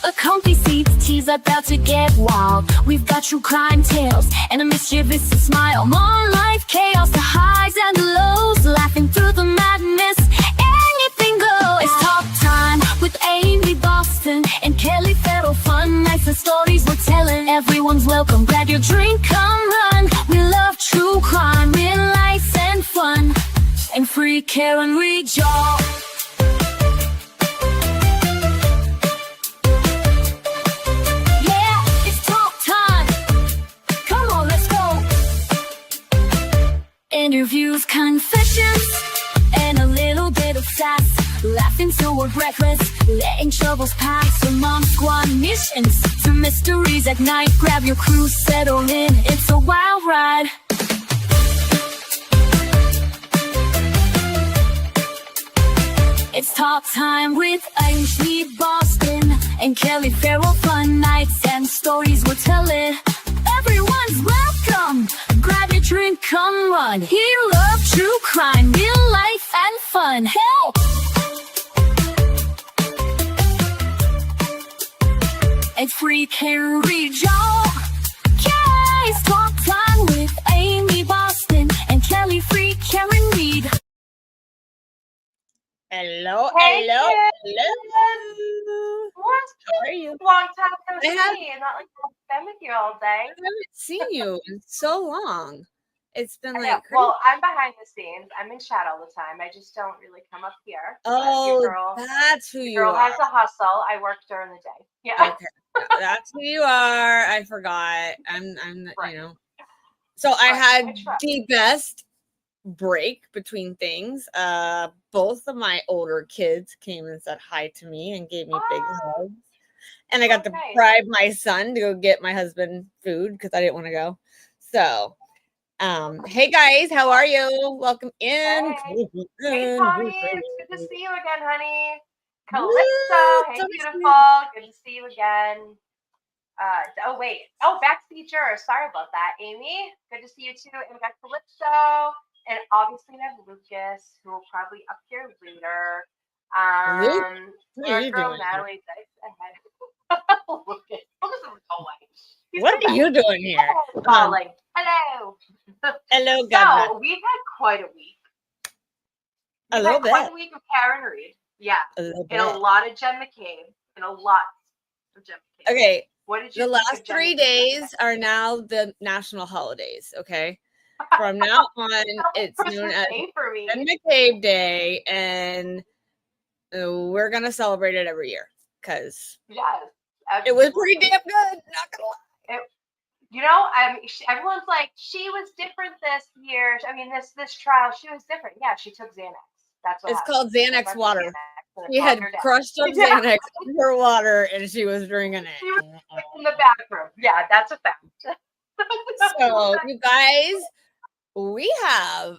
A comfy seat, tea's about to get wild. We've got true crime tales and a mischievous smile. More life chaos, the highs and the lows, laughing through the madness. Anything goes. It's talk time with Amy Boston and Kelly Farrell. Fun nights and stories we're telling. Everyone's welcome. Grab your drink, come run. We love true crime, real life and fun, and free care and rejoice. Interviews, confessions, and a little bit of sass. Laughing till we're breathless, letting troubles pass. From mom squad missions to mysteries at night. Grab your crew, settle in, it's a wild ride. It's talk time with Amy Boston and Kelly Farrell. Fun nights and stories we're telling. Everyone's welcome. Grab your drink, come run. He loves true crime, real life and fun. Help! It's free care rejoice. Guys, talk time with Amy Boston and Kelly Free Karen Reed. Hello, Hey, hello, Kim. hello. What? How are you? Long time no I have- see. Not like I've been with you all day. I haven't seen you in so long. It's been I know. like crazy. Well, I'm behind the scenes. I'm in chat all the time. I just don't really come up here. But Oh, your girl, that's who you girl are. has a hustle. I work during the day. Yeah. Okay, that's who you are. I forgot. I'm Right. you know. So I Right, had I try. the best break between things. Both of my older kids came and said hi to me and gave me big Oh, hugs. And I got to nice. bribe my son to go get my husband food because I didn't want to go. So, hey guys, how are you? Welcome in. Hey. Hey, Tommy. It's good to see you again, honey. Calypso. Woo, Hey, so beautiful. Good to see you again. Oh, wait. Oh, backseat juror. Sorry about that, Amy. Good to see you too. And we got Calypso. And obviously we have Lucas, who will probably up here later. Luke, what are Our you girl doing here? Natalie Dykes ahead. Lucas. Lucas is away. He's What the are you doing here? best. Calling. Hello. Hello, Governor. So we've had quite a week. A We've little had quite bit. a week of Karen Reed. Yeah. A little And a bit. lot of Jen McCabe. And a lot of Jen McCabe. Okay, What did you the think last of Jen 3 McCabe days yesterday? are now the national holidays. Okay, from now on, it's known Christmas as Day for me. Jen McCabe Day, and we're gonna celebrate it every year because Yes. it was pretty absolutely. damn good. Not gonna lie. You know, everyone's like, she was different this year. I mean, this trial, she was different. Yeah, she took Xanax. That's what It's happened. called She took a Xanax bunch of water. Xanax and it She had calmed her down. crushed up Yeah. Xanax in her water, and she was drinking She it. was in the bathroom. Yeah, that's a fact. So, you guys, we have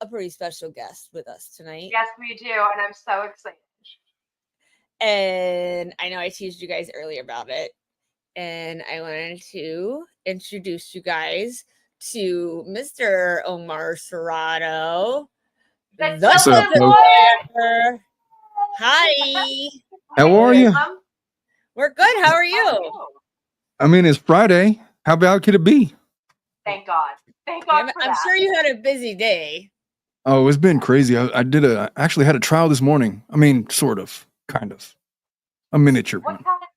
a pretty special guest with us tonight. Yes, we do, and I'm so excited. And I know I teased you guys earlier about it. And I wanted to introduce you guys to Mr. Omar Serrato. The What's up, Tilted folks? Boy. Hi. How are you? We're good. How are How are you? you? I mean, it's Friday. How bad could it be? Thank God. Thank God for I'm that. sure you had a busy day. Oh, it's been crazy. I actually had a trial this morning. I mean, sort of, kind of, a miniature What one. kind of,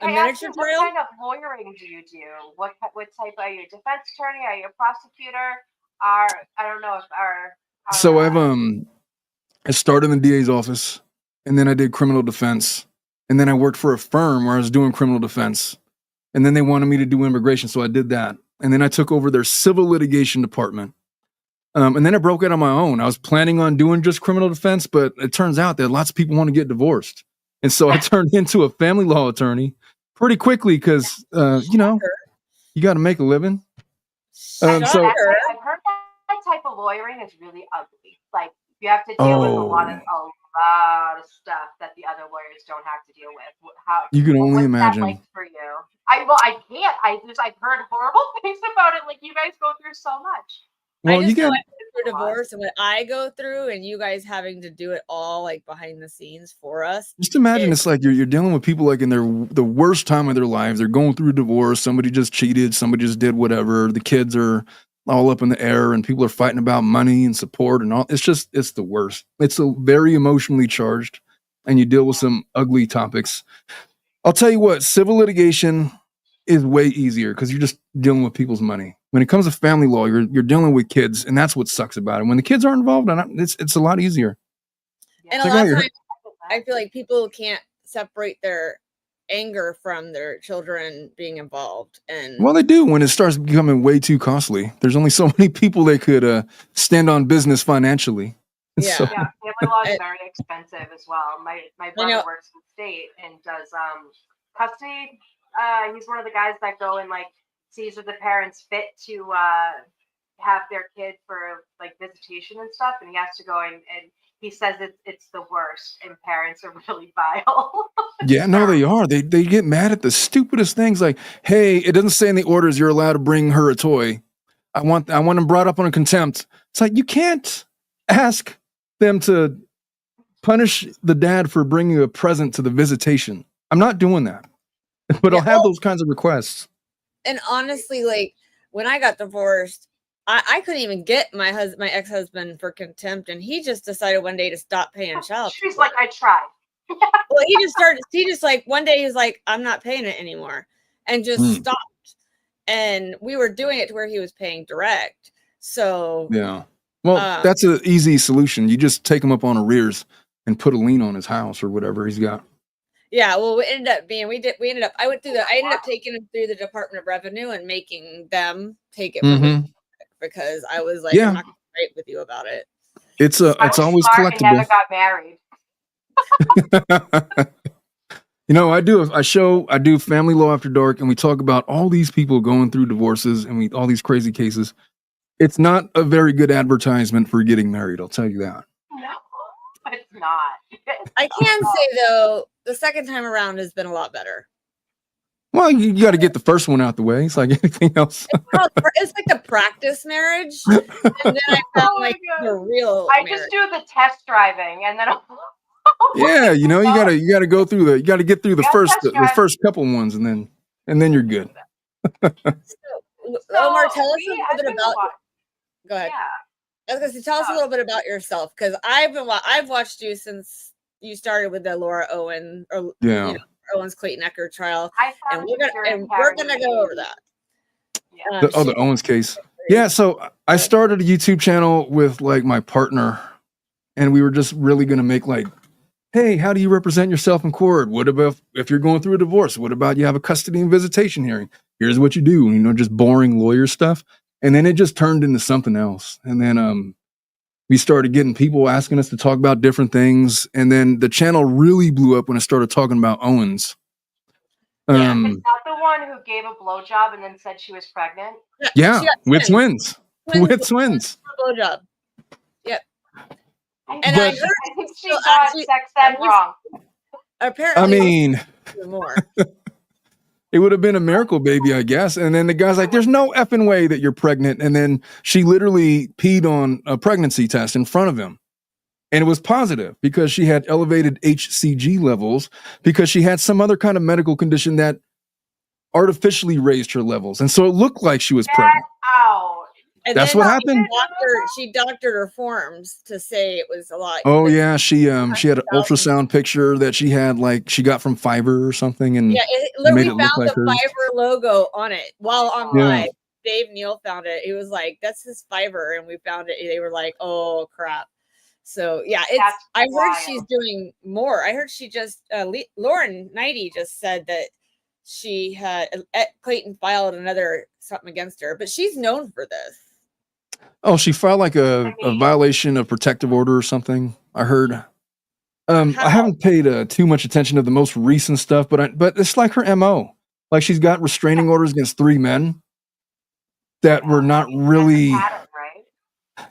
A I asked miniature you, what trail? kind of lawyering do you do? What type are you? Defense attorney? Are you a prosecutor? I don't know if So I started in the DA's office, and then I did criminal defense, and then I worked for a firm where I was doing criminal defense, and then they wanted me to do immigration, so I did that, and then I took over their civil litigation department, and then I broke out on my own. I was planning on doing just criminal defense, but it turns out that lots of people want to get divorced, and so I turned into a family law attorney pretty quickly because you know, you got to make a living. I've So heard that type of lawyering is really ugly. Like you have to deal with a lot of stuff that the other lawyers don't have to deal with. How you can only what's imagine. that like for you? I can't. I've heard horrible things about it. Like you guys go through so much. I Well, you just know get I went through divorce and what I go through, and you guys having to do it all like behind the scenes for us. just imagine it's like you're dealing with people like in the worst time of their lives. They're going through a divorce. Somebody just cheated. Somebody just did whatever. The kids are all up in the air, and people are fighting about money and support and all. It's the worst. It's a very emotionally charged, and you deal with some ugly topics. I'll tell you what, civil litigation is way easier because you're just dealing with people's money. When it comes to family law, you're dealing with kids, and that's what sucks about it. When the kids aren't involved, it's a lot easier. And a lot of times, I feel like people can't separate their anger from their children being involved. And Well, they do when it starts becoming way too costly. There's only so many people that could stand on business financially. Yeah. So, Yeah, family law is very expensive as well. My brother know. works in the state and does custody. He's one of the guys that go and like sees if the parents fit to have their kid for like visitation and stuff, and he has to go and he says it's the worst, and parents are really vile. yeah, no, they are. They get mad at the stupidest things like, hey, it doesn't say in the orders you're allowed to bring her a toy. I want them brought up on a contempt. It's like you can't ask them to punish the dad for bringing a present to the visitation. I'm not doing that. But I'll have those kinds of requests. And honestly, like when I got divorced, I couldn't even get my ex-husband for contempt, and he just decided one day to stop paying child She's support. like, I tried. Well, he just like one day he was like, I'm not paying it anymore, and just stopped. And we were doing it to where he was paying direct. So yeah. Well, that's an easy solution. You just take him up on arrears and put a lien on his house or whatever he's got. Yeah, well, I ended up taking him through the Department of Revenue and making them take it from me because I was like, I'm not going to fight with you about it. It's always collectible. I never got married. You know, I do Family Law After Dark, and we talk about all these people going through divorces and all these crazy cases. It's not a very good advertisement for getting married, I'll tell you that. No, it's not. I can say though, the second time around has been a lot better. Well, you got to get the first one out the way. It's like anything else. It's like the practice marriage, and then I found like the real. I just do the test driving, and then. Yeah, you know, you gotta go through you gotta get through the first couple ones, and then you're good. Omar, tell us a little bit about. Go ahead. Yeah. I was going to tell us a little bit about yourself, because I've watched you since you started with the Laura Owen or Owens Clayton Ecker trial, and we're gonna go over that. Yeah. The Owens case. Yeah, so I started a YouTube channel with like my partner, and we were just really gonna make like, hey, how do you represent yourself in court? What about if you're going through a divorce? What about you have a custody and visitation hearing? Here's what you do, just boring lawyer stuff. And then it just turned into something else. And then we started getting people asking us to talk about different things. And then the channel really blew up when I started talking about Owens. Is that the one who gave a blowjob and then said she was pregnant? Yeah, with twins. With twins. Blowjob. Yep. And I think she got sex ed wrong. Apparently, I mean, more. It would have been a miracle baby, I guess. And then the guy's like, there's no effing way that you're pregnant. And then she literally peed on a pregnancy test in front of him. And it was positive because she had elevated HCG levels because she had some other kind of medical condition that artificially raised her levels. And so it looked like she was pregnant. Out. And that's what happened. She doctored her forms to say it was a lot. Oh yeah, she had an ultrasound picture that she got from Fiverr or something, and it literally found the Fiverr logo on it while on live. Dave Neal found it. He was like, "That's his Fiverr," and we found it. They were like, "Oh crap!" So yeah, I heard she's doing more. I heard she just Lauren Knighty just said that she had Clayton filed something against her, but she's known for this. Oh, she filed like a violation of protective order or something, I heard. I haven't paid too much attention to the most recent stuff, but it's like her MO. Like she's got restraining orders against 3 men that were not really. Right?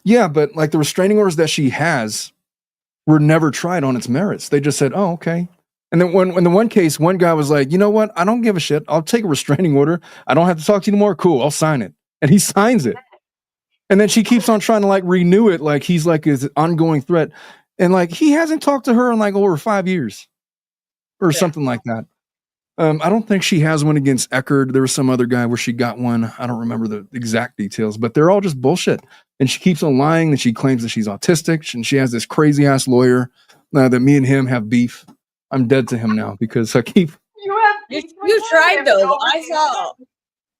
Yeah, but like the restraining orders that she has were never tried on its merits. They just said, oh, okay. And then when the one case, one guy was like, you know what? I don't give a shit. I'll take a restraining order. I don't have to talk to you anymore. Cool, I'll sign it. And he signs it. And then she keeps on trying to like renew it, like he's like his ongoing threat. And like he hasn't talked to her in like over 5 years or something like that. I don't think she has one against Eckerd. There was some other guy where she got one. I don't remember the exact details, but they're all just bullshit. And she keeps on lying and she claims that she's autistic. And she has this crazy ass lawyer that me and him have beef. I'm dead to him now because I keep. You tried though. I saw.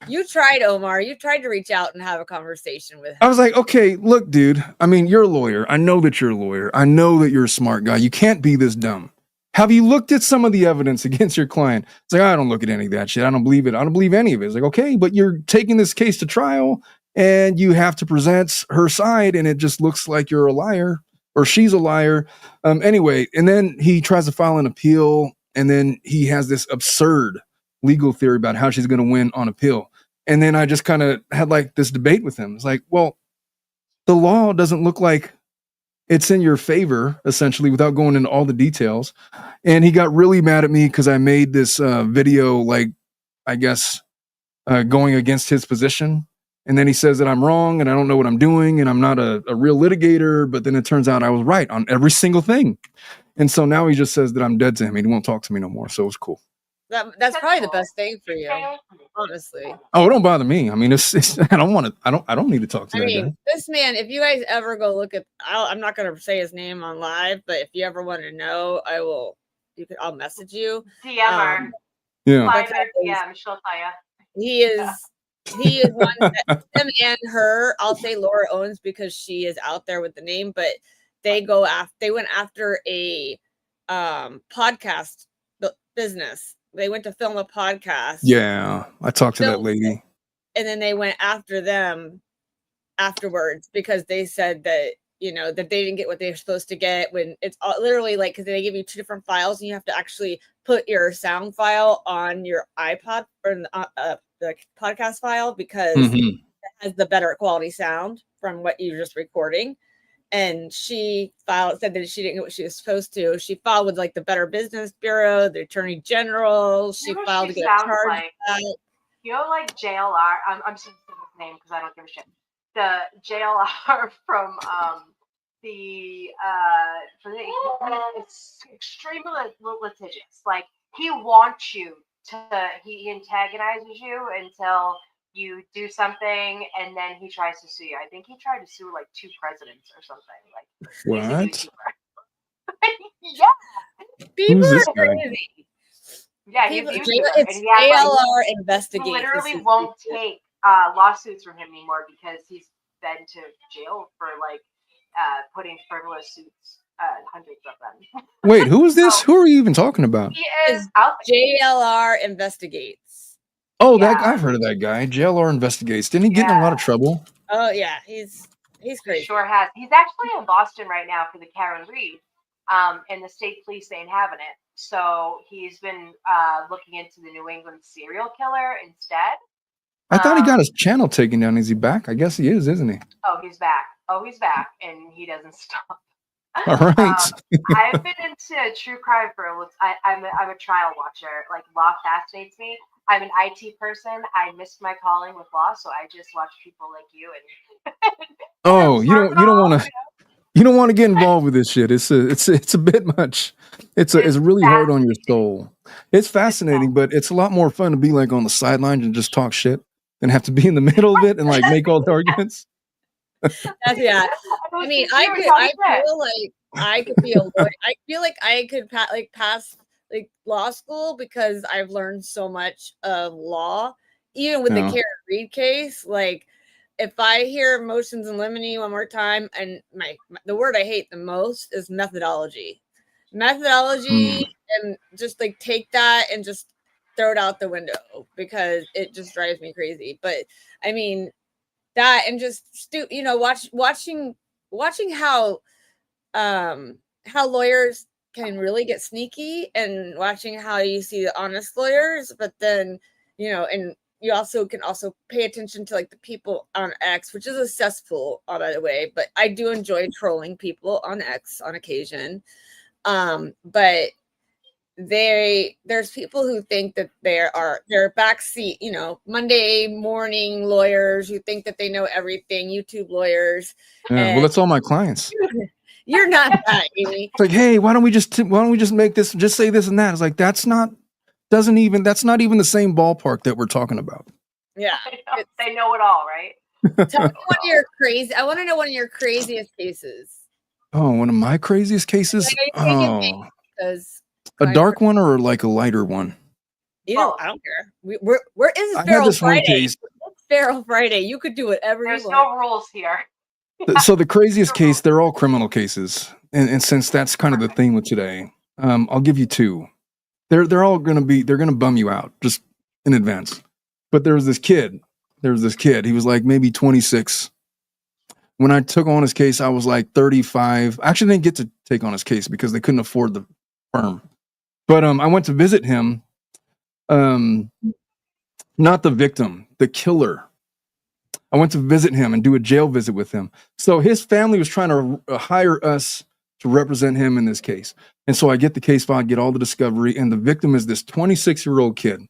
You tried, Omar. You tried to reach out and have a conversation with him. I was like, okay, look, dude. I mean, you're a lawyer. I know that you're a lawyer. I know that you're a smart guy. You can't be this dumb. Have you looked at some of the evidence against your client? It's like, I don't look at any of that shit. I don't believe it. I don't believe any of it. It's like, okay, but you're taking this case to trial and you have to present her side and it just looks like you're a liar or she's a liar. Anyway, and then he tries to file an appeal and then he has this absurd legal theory about how she's going to win on appeal. And then I just kind of had like this debate with him. It's like, well, the law doesn't look like it's in your favor, essentially, without going into all the details. And he got really mad at me because I made this video, like, I guess, going against his position. And then he says that I'm wrong and I don't know what I'm doing and I'm not a real litigator. But then it turns out I was right on every single thing. And so now he just says that I'm dead to him. He won't talk to me no more. So it's cool. That's probably the best thing for you, honestly. Oh, it don't bother me. I mean, it's I don't need to talk to that guy. This man, if you guys ever go look at, I'm not going to say his name on live, but if you ever want to know, I'll message you. DM her. Yeah. DM, she'll tell you. He is one that him and her, I'll say Laura owns because she is out there with the name, but they went after a podcast business. They went to film a podcast. Yeah, I talked to that lady. And then they went after them afterwards because they said that, that they didn't get what they were supposed to get when it's literally like, because they give you 2 different files and you have to actually put your sound file on your iPod or the podcast file because it has the better quality sound from what you're just recording. And she said that she didn't get what she was supposed to. She filed with like the Better Business Bureau, the Attorney General. She filed to get charged. Like JLR. I'm saying his name because I don't give a shit. The JLR from it's extremely litigious. Like he wants you he antagonizes you until you do something and then he tries to sue you. I think he tried to sue like 2 presidents or something. Like what? Yeah. People are crazy. Yeah, it's JLR Investigates. He literally won't take lawsuits from him anymore because he's been to jail for like putting frivolous suits, hundreds of them. Wait, who is this? Who are you even talking about? He is out there. JLR Investigates. Oh, that I've heard of that guy. JLR Investigates. Didn't he get in a lot of trouble? Oh yeah, he's crazy. He sure has. He's actually in Boston right now for the Karen Reed. And the state police ain't having it. So he's been looking into the New England serial killer instead. I thought he got his channel taken down. Is he back? I guess he is, isn't he? Oh, he's back. And he doesn't stop. All right. I've been into true crime for I'm a trial watcher. Like law fascinates me. I'm an IT person. I missed my calling with law, so I just watch people like you and. Oh, you don't want to get involved with this shit. It's a bit much. It's really hard on your soul. It's fascinating, but it's a lot more fun to be like on the sidelines and just talk shit than have to be in the middle of it and like make all the arguments. Yeah. I mean, I feel like I could be a lawyer. I feel like I could pass like law school because I've learned so much of law, even with the Karen Reed case. Like, if I hear motions in limine one more time, and the word I hate the most is methodology, and just like take that and just throw it out the window because it just drives me crazy. But I mean that, and just watching how lawyers can really get sneaky, and watching how you see the honest lawyers, but then and you can also pay attention to like the people on X, which is a cesspool, by the way, but I do enjoy trolling people on X on occasion. But there's people who think that they're backseat, Monday morning lawyers who think that they know everything, YouTube lawyers. Yeah, well, that's all my clients. You're not that, Amy. It's like, hey, why don't we just make this, just say this and that? It's like, that's not even the same ballpark that we're talking about. Yeah. They know it all, right? Tell me I want to know one of your craziest cases. Oh, one of my craziest cases? Oh, a dark one or like a lighter one? I don't care. We're in Feral Friday. It's Feral Friday. You could do whatever you want. There's no rules here. So the craziest case, they're all criminal cases. And since that's kind of the theme of today, I'll give you two. They're all gonna bum you out just in advance. But there was this kid. He was like maybe 26. When I took on his case, I was like 35. I actually didn't get to take on his case because they couldn't afford the firm. But I went to visit him. Not the victim, the killer. I went to visit him and do a jail visit with him. So his family was trying to hire us to represent him in this case. And so I get the case file, get all the discovery, and the victim is this 26-year-old kid.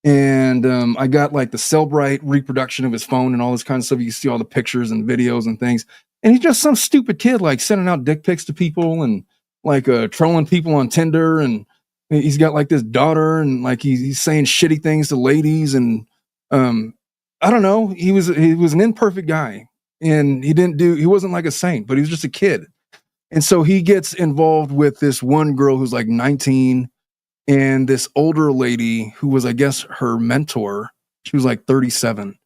And I got like the Cellbrite reproduction of his phone and all this kind of stuff. You can see all the pictures and videos and things. And he's just some stupid kid, like sending out dick pics to people and like trolling people on Tinder. And he's got like this daughter and like he's saying shitty things to ladies. And I don't know. He was an imperfect guy, and he wasn't like a saint, but he was just a kid. And so he gets involved with this one girl who's like 19. And this older lady who was, I guess, her mentor, she was like 37.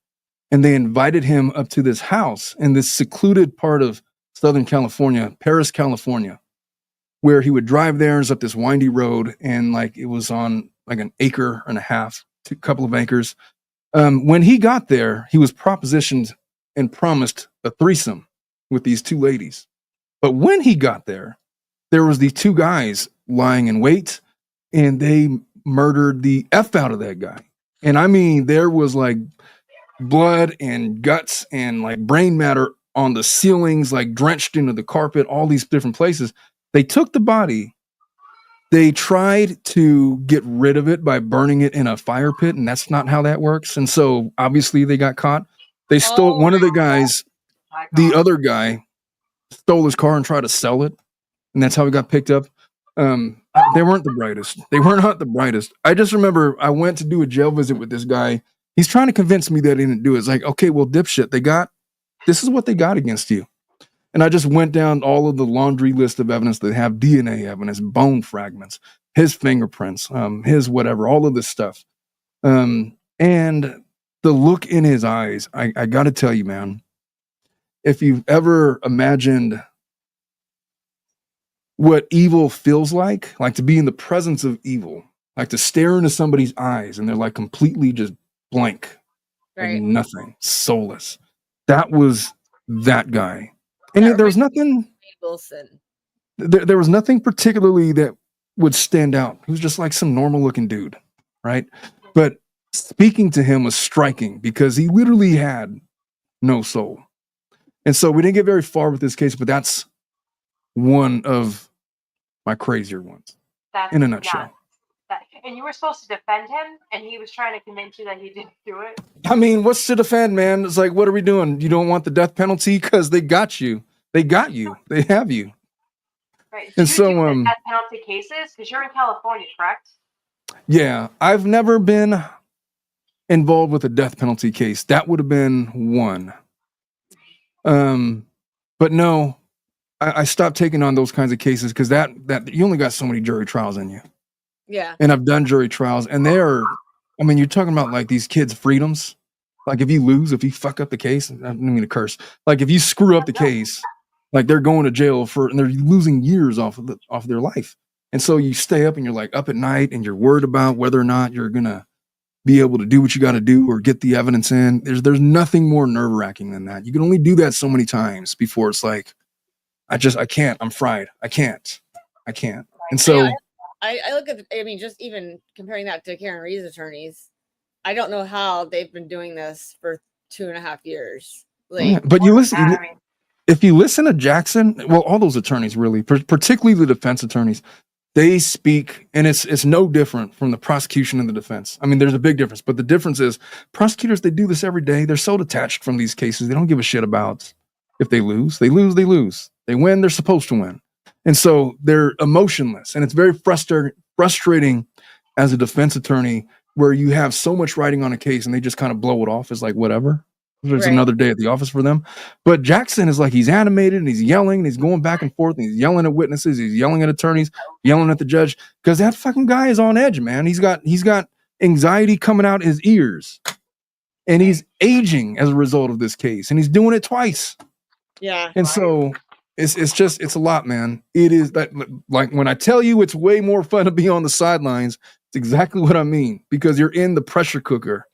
And they invited him up to this house in this secluded part of Southern California, Paris, California, where he would drive there. It's up this windy road. And like it was on like an acre and a half, a couple of acres. When he got there, he was propositioned and promised a threesome with these two ladies. But when he got there was these two guys lying in wait. And they murdered the F out of that guy. And I mean, there was like blood and guts and like brain matter on the ceilings, like drenched into the carpet, all these different places. They took the body. They tried to get rid of it by burning it in a fire pit. And that's not how that works. And so obviously they got caught. They stole one of the guys. The other guy stole his car and tried to sell it. And that's how he got picked up. They weren't the brightest. They were not the brightest. I just remember I went to do a jail visit with this guy. He's trying to convince me that he didn't do it. It's like, okay, well, dipshit, this is what they got against you. And I just went down all of the laundry list of evidence. They have DNA evidence, bone fragments, his fingerprints, his whatever, all of this stuff. And the look in his eyes, I got to tell you, man, if you've ever imagined what evil feels like to be in the presence of evil, like to stare into somebody's eyes and they're like completely just blank, right? Like nothing, soulless. That was that guy. And there was nothing, Wilson. There was nothing particularly that would stand out. He was just like some normal looking dude, right? But speaking to him was striking because he literally had no soul. And so we didn't get very far with this case, but that's one of my crazier ones. That's in a nutshell. And you were supposed to defend him, and he was trying to convince you that he didn't do it. I mean, what's to defend, man? It's like, what are we doing? You don't want the death penalty because they got you. They got you. They have you. Right. And so, do death penalty cases because you're in California, correct? Yeah, I've never been involved with a death penalty case. That would have been one. But no. I stopped taking on those kinds of cases because that you only got so many jury trials in you. Yeah. And I've done jury trials, and you're talking about like these kids' freedoms. Like if you fuck up the case, I don't mean to curse. Like if you screw up the case, like they're going to jail and they're losing years off of their life. And so you stay up and you're like up at night and you're worried about whether or not you're gonna be able to do what you got to do or get the evidence in. There's nothing more nerve-wracking than that. You can only do that so many times before it's like, I can't. I'm fried. I can't. And so I look at, just even comparing that to Karen Reed's attorneys, I don't know how they've been doing this for 2.5 years. Like, yeah, but you listen, if you listen to Jackson, well, all those attorneys really, particularly the defense attorneys, they speak, and it's no different from the prosecution and the defense. I mean, there's a big difference, but the difference is prosecutors, they do this every day. They're so detached from these cases. They don't give a shit about if they lose. They lose, they lose. They win, they're supposed to win. And so they're emotionless. And it's very frustrating as a defense attorney where you have so much writing on a case and they just kind of blow it off as like, whatever. There's another day at the office for them. But Jackson is like, he's animated and he's yelling and he's going back and forth and he's yelling at witnesses. He's yelling at attorneys, yelling at the judge, because that fucking guy is on edge, man. He's got anxiety coming out his ears, and he's aging as a result of this case, and he's doing it twice. Yeah. And so it's a lot, man. It is that, like, when I tell you it's way more fun to be on the sidelines, it's exactly what I mean, because you're in the pressure cooker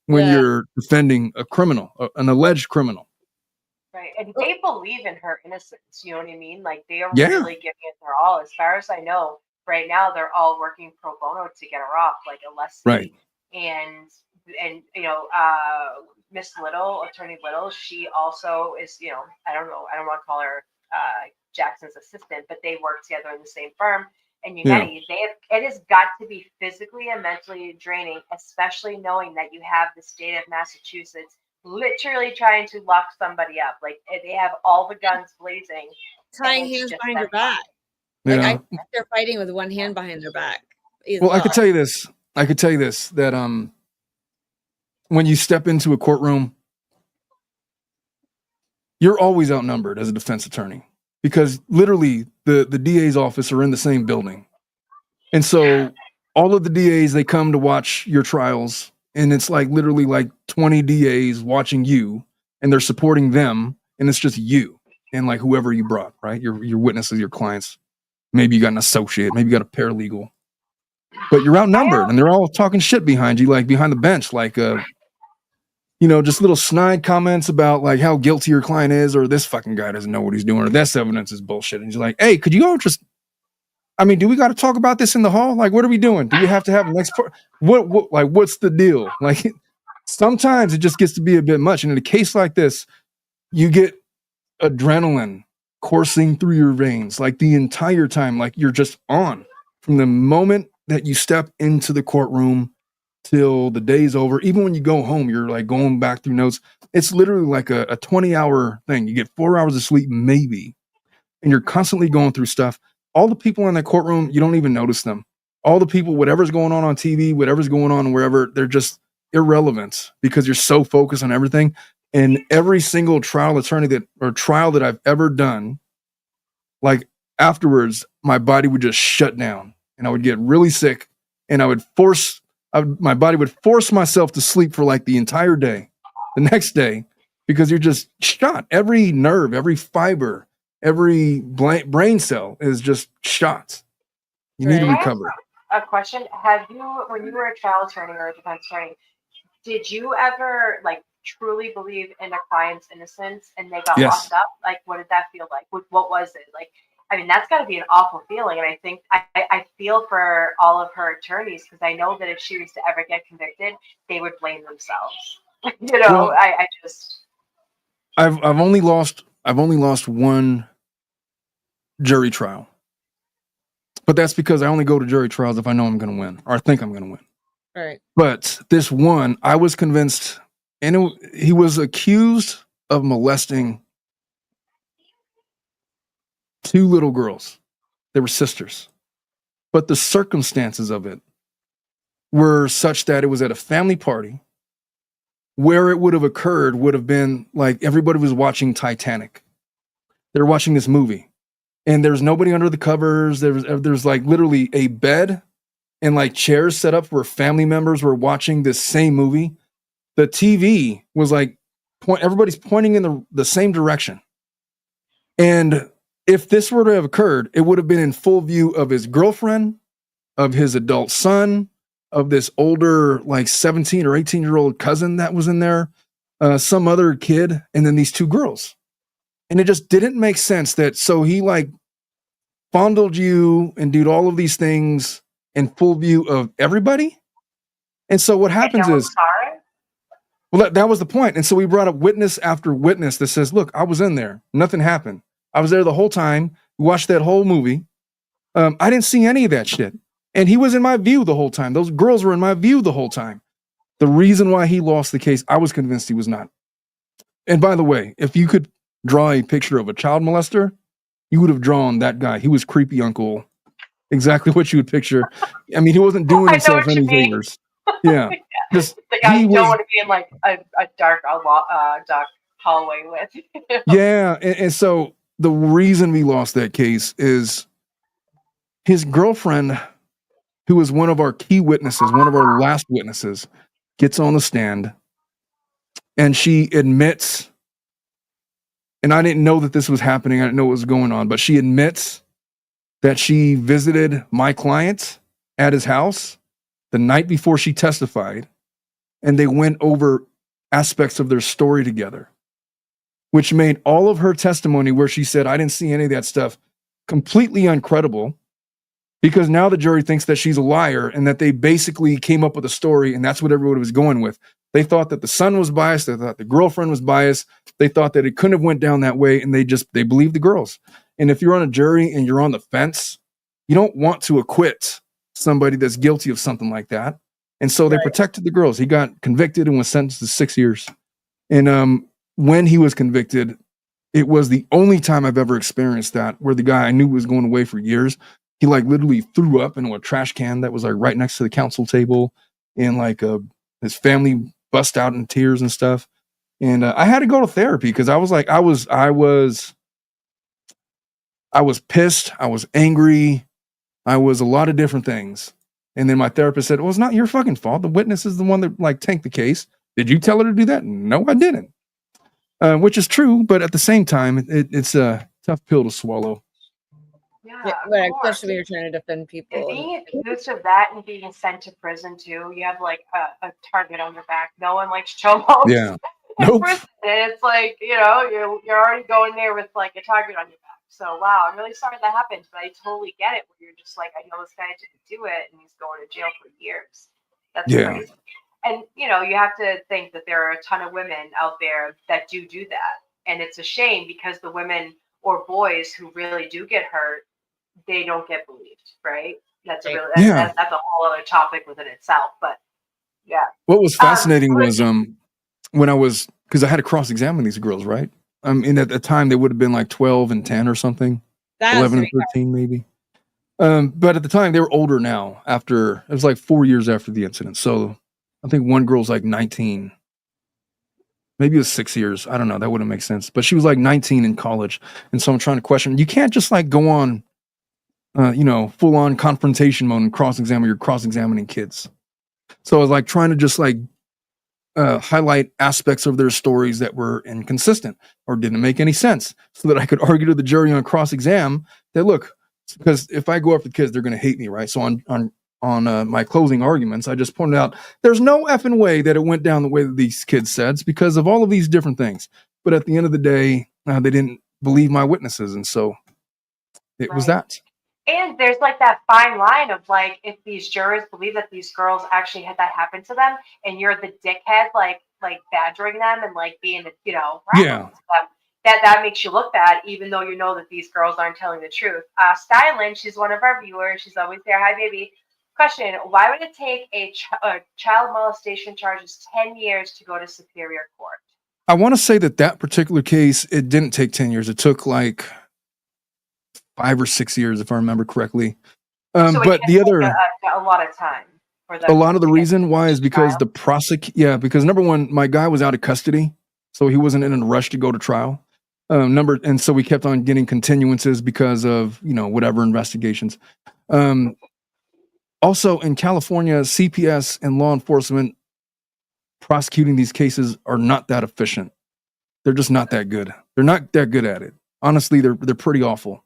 when you're defending a criminal, an alleged criminal. Right. And they believe in her innocence. You know what I mean? Like, they are really giving it their all. As far as I know, right now, they're all working pro bono to get her off, like Alessi and you know, Miss Little, Attorney Little, she also is, you know, I don't want to call her Jackson's assistant, but they work together in the same firm. And it has got to be physically and mentally draining, especially knowing that you have the state of Massachusetts literally trying to lock somebody up. Like, they have all the guns blazing, tying hands behind their back. Like, I think they're fighting with one hand behind their back. Well, I could tell you this. That when you step into a courtroom, you're always outnumbered as a defense attorney, because literally the DA's office are in the same building. And so all of the DAs, they come to watch your trials, and it's like literally like 20 DAs watching you, and they're supporting them, and it's just you and like whoever you brought, right? Your witnesses, your clients. Maybe you got an associate, maybe you got a paralegal, but you're outnumbered, and they're all talking shit behind you, like behind the bench, like you know, just little snide comments about like how guilty your client is, or this fucking guy doesn't know what he's doing, or this evidence is bullshit. And you're like, hey, could you go do we got to talk about this in the hall? Like, what are we doing? Do we have to have an expert? What's the deal? Like, sometimes it just gets to be a bit much. And in a case like this, you get adrenaline coursing through your veins, like the entire time, like you're just on from the moment that you step into the courtroom till the day's over. Even when you go home, you're like going back through notes. It's literally like a 20-hour thing. You get 4 hours of sleep, maybe, and you're constantly going through stuff. All the people in that courtroom, you don't even notice them. All the people, whatever's going on TV, whatever's going on wherever, they're just irrelevant because you're so focused on everything. And every single trial that I've ever done, like afterwards, my body would just shut down and I would get really sick, and my body would force myself to sleep for like the entire day, the next day, because you're just shot. Every nerve, every fiber, every brain cell is just shot. You need to recover. A question: have you, when you were a trial attorney or a defense attorney, did you ever like truly believe in a client's innocence and they got locked up? Like, what did that feel like? What was it like? I mean, that's got to be an awful feeling. And I think I feel for all of her attorneys, because I know that if she was to ever get convicted, they would blame themselves. You know, well, I've only lost one jury trial, but that's because I only go to jury trials if I know I'm going to win, or I think I'm going to win. Right. But this one, I was convinced, and he was accused of molesting 2 little girls. They were sisters, but the circumstances of it were such that it was at a family party. Where it would have occurred would have been like everybody was watching Titanic. They were watching this movie, and there's nobody under the covers. There's like literally a bed and like chairs set up where family members were watching this same movie. The TV was like everybody's pointing in the same direction. And if this were to have occurred, it would have been in full view of his girlfriend, of his adult son, of this older, like 17 or 18-year-old cousin that was in there, some other kid, and then these 2 girls. And it just didn't make sense so he like fondled you and did all of these things in full view of everybody. And so what happens is, well, that was the point. And so we brought up witness after witness that says, look, I was in there. Nothing happened. I was there the whole time. We watched that whole movie. I didn't see any of that shit. And he was in my view the whole time. Those girls were in my view the whole time. The reason why he lost the case, I was convinced he was not. And by the way, if you could draw a picture of a child molester, you would have drawn that guy. He was creepy uncle. Exactly what you would picture. I mean, he wasn't doing himself any favors. Yeah. The guy you don't want to be in like a dark hallway with. Yeah. And so the reason we lost that case is his girlfriend, who was one of our key witnesses, one of our last witnesses, gets on the stand and she admits, and I didn't know that this was happening. I didn't know what was going on, but she admits that she visited my client at his house the night before she testified, and they went over aspects of their story together, which made all of her testimony where she said, I didn't see any of that stuff, completely uncredible, because now the jury thinks that she's a liar and that they basically came up with a story, and that's what everybody was going with. They thought that the son was biased. They thought the girlfriend was biased. They thought that it couldn't have went down that way, and they believed the girls. And if you're on a jury and you're on the fence, you don't want to acquit somebody that's guilty of something like that. And so they protected the girls. He got convicted and was sentenced to 6 years. And when he was convicted, it was the only time I've ever experienced that, where the guy I knew was going away for years, he like literally threw up into a trash can that was like right next to the council table, and like his family bust out in tears and stuff. And I had to go to therapy because I was like, I was pissed. I was angry. I was a lot of different things. And then my therapist said, well, it's not your fucking fault. The witness is the one that like tanked the case. Did you tell her to do that? No, I didn't. Which is true. But at the same time, it's a tough pill to swallow. Yeah, but especially when you're trying to defend people. And being accused of that and being sent to prison too, you have like a target on your back. No one likes chomos. Yeah. Nope. It's like, you're already going there with like a target on your back. So wow, I'm really sorry that happened, but I totally get it. Where you're just like, I know this guy didn't do it, and he's going to jail for years. That's crazy. And you have to think that there are a ton of women out there that do that, and it's a shame because the women or boys who really do get hurt, they don't get believed, right? That's a really that's a whole other topic within itself. But yeah, what was fascinating was when I was, because I had to cross-examine these girls, right? And at the time they would have been like 12 and 10 or something, 11 and 13 maybe. But at the time they were older now. It was like 4 years after the incident. So I think one girl's like 19. Maybe it was 6 years. I don't know. That wouldn't make sense. But she was like 19 in college. And so I'm trying to question. You can't just like go on, full on confrontation mode and cross-examine. You're cross-examining kids. So I was like trying to just like highlight aspects of their stories that were inconsistent or didn't make any sense, so that I could argue to the jury on cross-exam that, look, because if I go after the kids, they're going to hate me, right? So on my closing arguments, I just pointed out there's no effing way that it went down the way that these kids said. It's because of all of these different things. But at the end of the day, they didn't believe my witnesses, and so it was that. And there's like that fine line of like, if these jurors believe that these girls actually had that happen to them, and you're the dickhead, like badgering them and like being, them, that makes you look bad, even though you know that these girls aren't telling the truth. Skylin, she's one of our viewers. She's always there. Hi, baby. Question: why would it take a child molestation charges 10 years to go to Superior Court? I want to say that particular case, it didn't take 10 years. It took like 5 or 6 years, if I remember correctly. So but the other, a lot of time. A lot of the reason why is because because number one, my guy was out of custody, so he wasn't in a rush to go to trial. And so we kept on getting continuances because of whatever investigations. Also in California, CPS and law enforcement prosecuting these cases are not that efficient. They're just not that good. They're not that good at it. Honestly, they're pretty awful.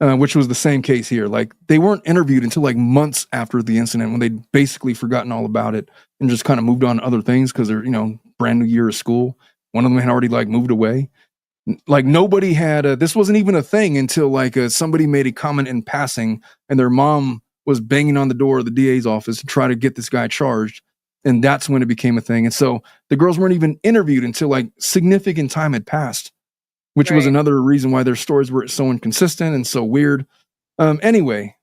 Which was the same case here. Like, they weren't interviewed until like months after the incident, when they'd basically forgotten all about it and just kind of moved on to other things because they're, brand new year of school. One of them had already like moved away. Like, nobody had this wasn't even a thing until like somebody made a comment in passing, and their mom was banging on the door of the DA's office to try to get this guy charged. And that's when it became a thing. And so the girls weren't even interviewed until like significant time had passed, which was another reason why their stories were so inconsistent and so weird. Anyway,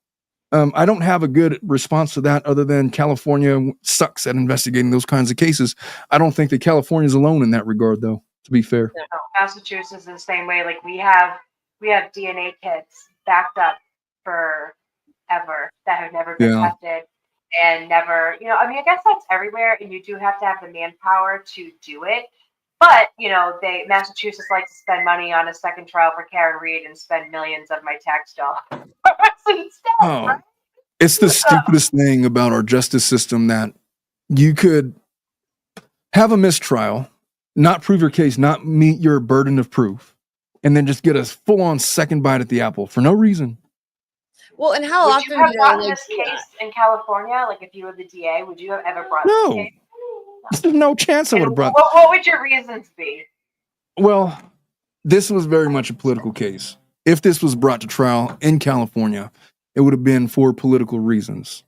I don't have a good response to that other than California sucks at investigating those kinds of cases. I don't think that California is alone in that regard, though, to be fair. No, Massachusetts is the same way. Like we have DNA kits backed up forever that have never been Yeah. tested and never, I mean, I guess that's everywhere, and you do have to have the manpower to do it. But Massachusetts likes to spend money on a second trial for Karen Reed and spend millions of my tax dollars instead. Oh, Right? it's the stupidest thing about our justice system that you could have a mistrial, not prove your case, not meet your burden of proof, and then just get a full-on second bite at the apple for no reason. Well, and how Would often you have do brought they this do case that? in California? Like, if you were the DA, would you have ever brought No. this case? There's no chance I would have brought. What would your reasons be? Well, this was very much a political case. If this was brought to trial in California, it would have been for political reasons.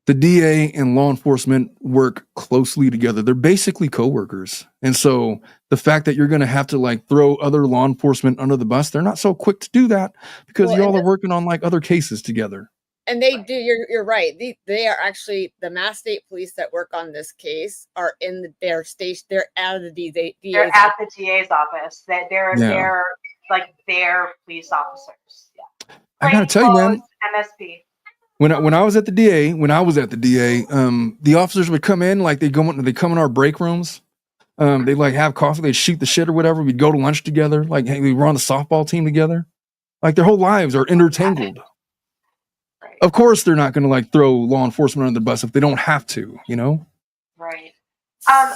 The DA and law enforcement work closely together. They're basically coworkers. And so the fact that you're going to have to like throw other law enforcement under the bus, they're not so quick to do that because Well, y'all are working on like other cases together. And they do. You're right. They are actually the Mass State Police that work on this case are in their station. They're out of the DA's They're at the DA's office. They're Yeah. like their police officers. Yeah. I gotta tell you, man. MSP. When I was at the DA, the officers would come in, like they come in our break rooms. They'd like have coffee, they'd shoot the shit or whatever. We'd go to lunch together, like hey, we were on the softball team together. Like their whole lives are intertangled. Right. Of course, they're not going to like throw law enforcement under the bus if they don't have to, you know? Right.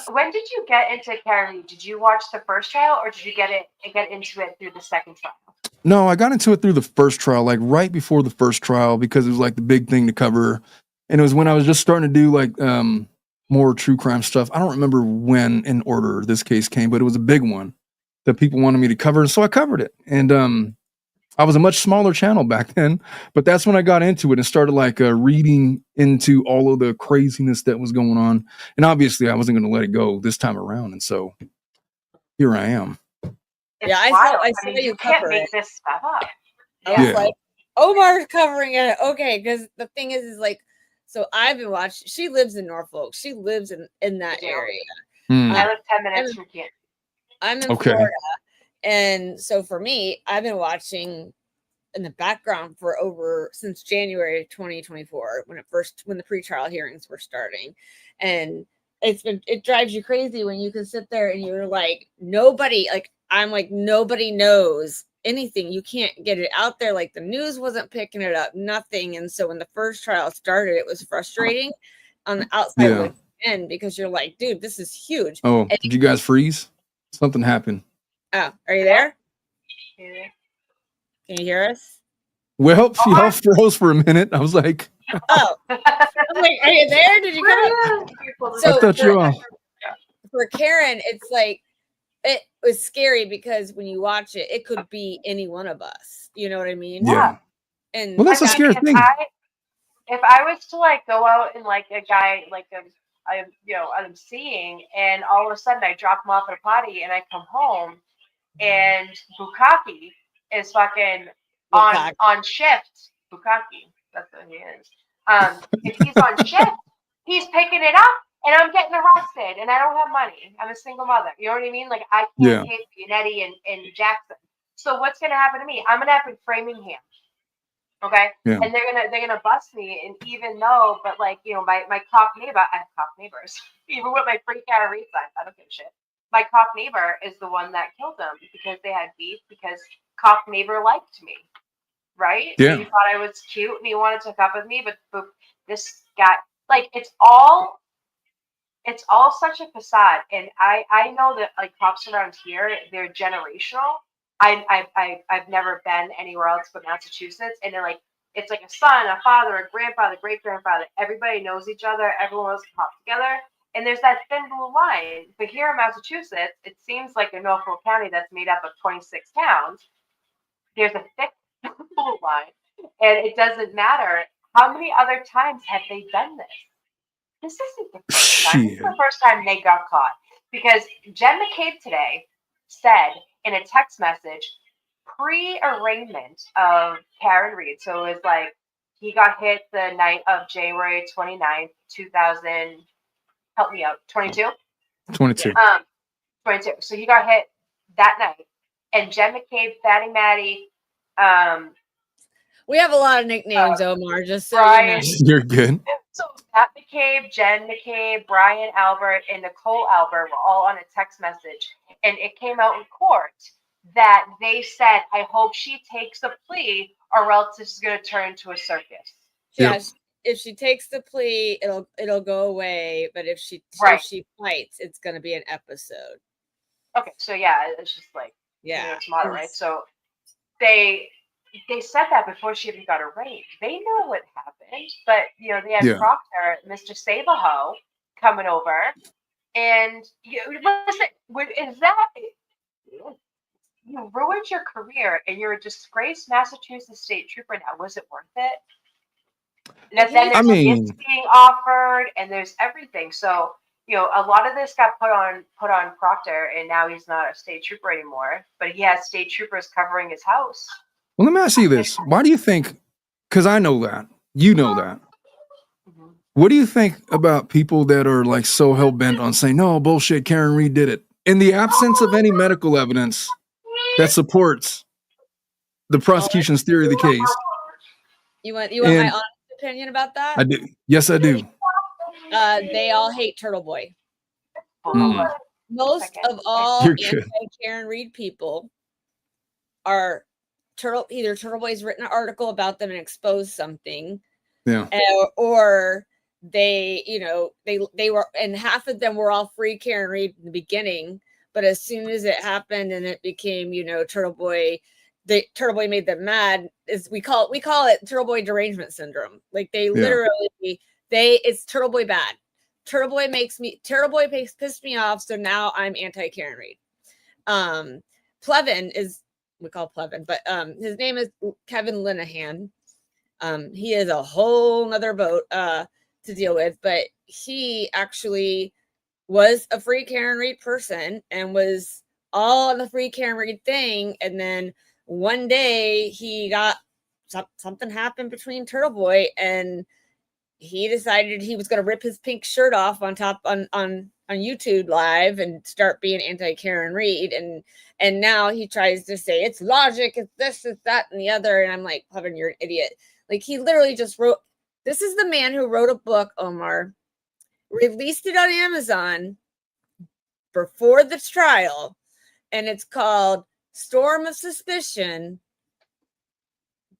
When did you get into Karen Reed? Did you watch the first trial, or did you get into it through the second trial? No, I got into it through the first trial, like right before the first trial, because it was like the big thing to cover. And it was when I was just starting to do like more true crime stuff. I don't remember when in order this case came, but it was a big one that people wanted me to cover. And so I covered it. And I was a much smaller channel back then, but that's when I got into it and started like reading into all of the craziness that was going on. And obviously I wasn't going to let it go this time around. And so here I am. It's Yeah, I saw mean, you can't cover make it. this stuff up. I was Yeah. like, Omar's covering it. Okay, because the thing is like, so I've been watching. She lives in Norfolk. She lives in that Yeah. area. I live 10 minutes from Canton. I'm in Okay. Florida, and so for me, I've been watching in the background for since January 2024 when the pretrial hearings were starting, and it drives you crazy when you can sit there and you're like nobody knows anything. You can't get it out there. Like the news wasn't picking it up, nothing. And so when the first trial started, it was frustrating on the outside Yeah. looking in because you're like, dude, this is huge. Oh, And did you guys freeze? Something happened. oh, are you there? Yeah. Can you hear us? Well, y'all froze for a minute. I was like, Oh, I'm like, are you there? Did you come up? I thought you all. For Karen, it's like it was scary because when you watch it, it could be any one of us. You know what I mean? Yeah. And Well, that's a scary thing. If I was to like go out and like a guy like I'm seeing, and all of a sudden I drop him off at a potty and I come home and Bukaki is fucking on shift. Bukaki, that's what he is. If he's on shift, he's picking it up, and I'm getting arrested, and I don't have money. I'm a single mother. You know what I mean? Like I can't pay Giannetti and Jackson. So what's gonna happen to me? I'm gonna have in Framingham. Okay. Yeah. And they're gonna bust me, and even though, but like, my cop neighbor, I have cop neighbors. Even with my free Karen Reed sign, I don't give a shit. My cop neighbor is the one that killed them because they had beef because cop neighbor liked me. Right? Yeah. He thought I was cute and he wanted to hook up with me, but this guy, like, it's all such a facade. And I know that like cops around here, they're generational. I've never been anywhere else but Massachusetts, and it's like a son, a father, a grandfather, great grandfather. Everybody knows each other. Everyone knows to talk together, and there's that thin blue line. But here in Massachusetts, it seems like a Norfolk County that's made up of 26 towns. There's a thick blue line, and it doesn't matter how many other times have they done this. This isn't the first time. This is the first time they got caught, because Jen McCabe today said in a text message, pre-arraignment of Karen Reed. So it was like he got hit the night of January 29th, 2000. Help me out. 22? 22. 22. So he got hit that night. And Jen McCabe, Fatty Matty, we have a lot of nicknames, Omar, just so Brian, you know. You're good. So Pat McCabe, Jen McCabe, Brian Albert, and Nicole Albert were all on a text message. And it came out in court that they said, I hope she takes a plea or else this is going to turn into a circus. Yeah, Yep. if she takes the plea, it'll go away. But if she fights, it's going to be an episode. Okay, so yeah, it's just like it's modern, right? So they said that before she even got arraigned. They know what happened, but they had Proctor, Mr. Save-A-Ho, coming over, and listen, is that you ruined your career and you're a disgraced Massachusetts state trooper now? Was it worth it? And then there's gifts being offered, and there's everything. So a lot of this got put on Proctor, and now he's not a state trooper anymore. But he has state troopers covering his house. Well, let me ask you this. Why do you think, because I know that, you know that. Mm-hmm. What do you think about people that are like so hell-bent on saying, no, bullshit, Karen Reed did it, in the absence of any medical evidence that supports the prosecution's theory of the case? You want my honest opinion about that? I do. Yes, I do. They all hate Turtle Boy. Most of all anti-Karen Reed people are either Turtle Boy's written an article about them and exposed something, or they were, and half of them were all free Karen Reed in the beginning, but as soon as it happened and it became Turtle Boy, Turtle Boy made them mad. We call it Turtle Boy derangement syndrome. Like they literally it's Turtle Boy bad. Turtle Boy pissed me off, so now I'm anti Karen Reed. Plevin is. We call Plevin, but his name is Kevin Linehan. He is a whole nother boat to deal with, but he actually was a free Karen Reed person and was all on the free Karen Reed thing. And then one day he got something happened between Turtle Boy, and he decided he was going to rip his pink shirt off on YouTube Live and start being anti-Karen Reed. And now he tries to say it's logic, it's this, it's that, and the other. And I'm like, Plevin, you're an idiot. Like he literally just wrote, this is the man who wrote a book, Omar, released it on Amazon before the trial. And it's called Storm of Suspicion,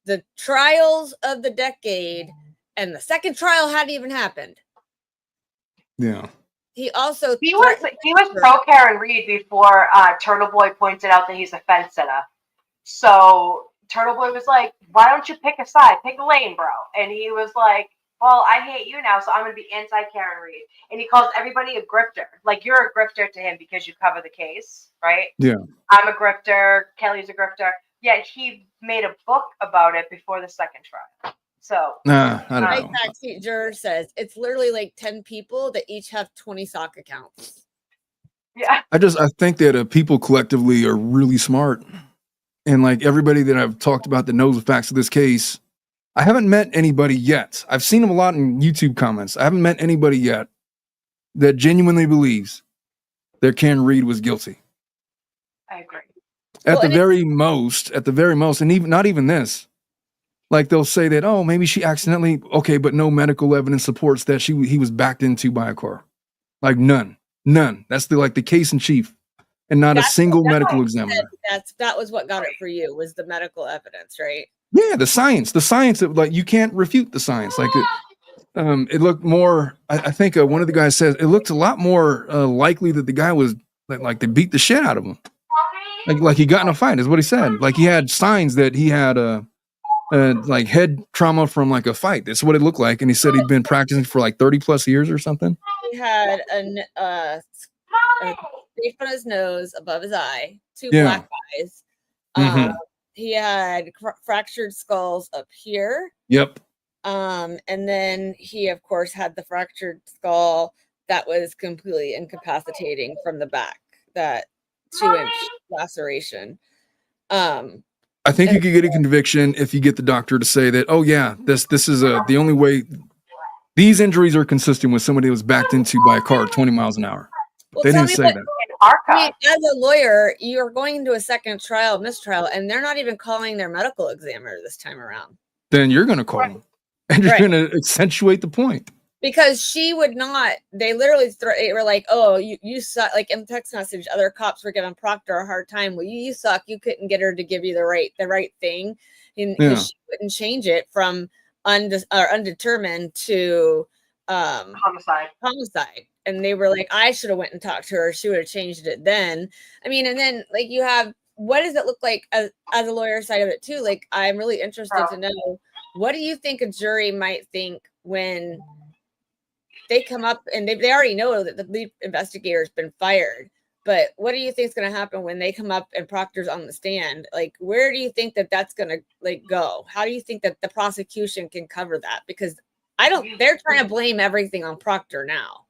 The Trials of the Decade. And the second trial hadn't even happened. Yeah. He was pro Karen Reed before Turtle Boy pointed out that he's a fence sitter. So Turtle Boy was like, "Why don't you pick a side? Pick a lane, bro." And he was like, "Well, I hate you now, so I'm gonna be anti Karen Reed." And he calls everybody a grifter. Like you're a grifter to him because you cover the case, right? Yeah. I'm a grifter. Kelly's a grifter. Yeah, he made a book about it before the second trial. So, I don't know. Backseat juror says it's literally like 10 people that each have 20 sock accounts. Yeah. I think that people collectively are really smart. And like everybody that I've talked about that knows the facts of this case, I haven't met anybody yet. I've seen them a lot in YouTube comments. I haven't met anybody yet that genuinely believes that Karen Reed was guilty. I agree. At the very most, and even not even this. Like they'll say that, oh, maybe she accidentally, okay, but no medical evidence supports that he was backed into by a car. Like none. That's the case in chief, and not a single medical examiner. That was what got it for you, was the medical evidence, right? Yeah, the science of like you can't refute the science. Like it looked more. I think one of the guys says it looked a lot more likely that the guy was like they beat the shit out of him. Like he got in a fight is what he said. Like he had signs that he had like head trauma from like a fight. That's what it looked like. And he said he'd been practicing for like 30 plus years or something. He had a tape on his nose above his eye, two black eyes. He had fractured skulls up here. Yep. And then he, of course, had the fractured skull that was completely incapacitating from the back, that 2-inch laceration. I think you could get a conviction if you get the doctor to say that, oh yeah, this is the only way. These injuries are consistent with somebody who was backed into by a car at 20 miles an hour. But they didn't say that. I mean, as a lawyer, you're going into a second trial, mistrial, and they're not even calling their medical examiner this time around. Then you're going to call them, and you're going to accentuate the point. Because she would not. They literally were like, "Oh, you suck." Like in text message, other cops were giving Proctor a hard time. Well, you suck. You couldn't get her to give you the right thing, and she wouldn't change it from undetermined to homicide. And they were like, I should have went and talked to her. She would have changed it then. I mean, and then like you have, what does it look like as a lawyer side of it too? Like, I'm really interested to know, what do you think a jury might think when they come up and they already know that the lead investigator has been fired, but what do you think is going to happen when they come up and Proctor's on the stand? Like, where do you think that that's going to like go? How do you think that the prosecution can cover that? Because they're trying to blame everything on Proctor now.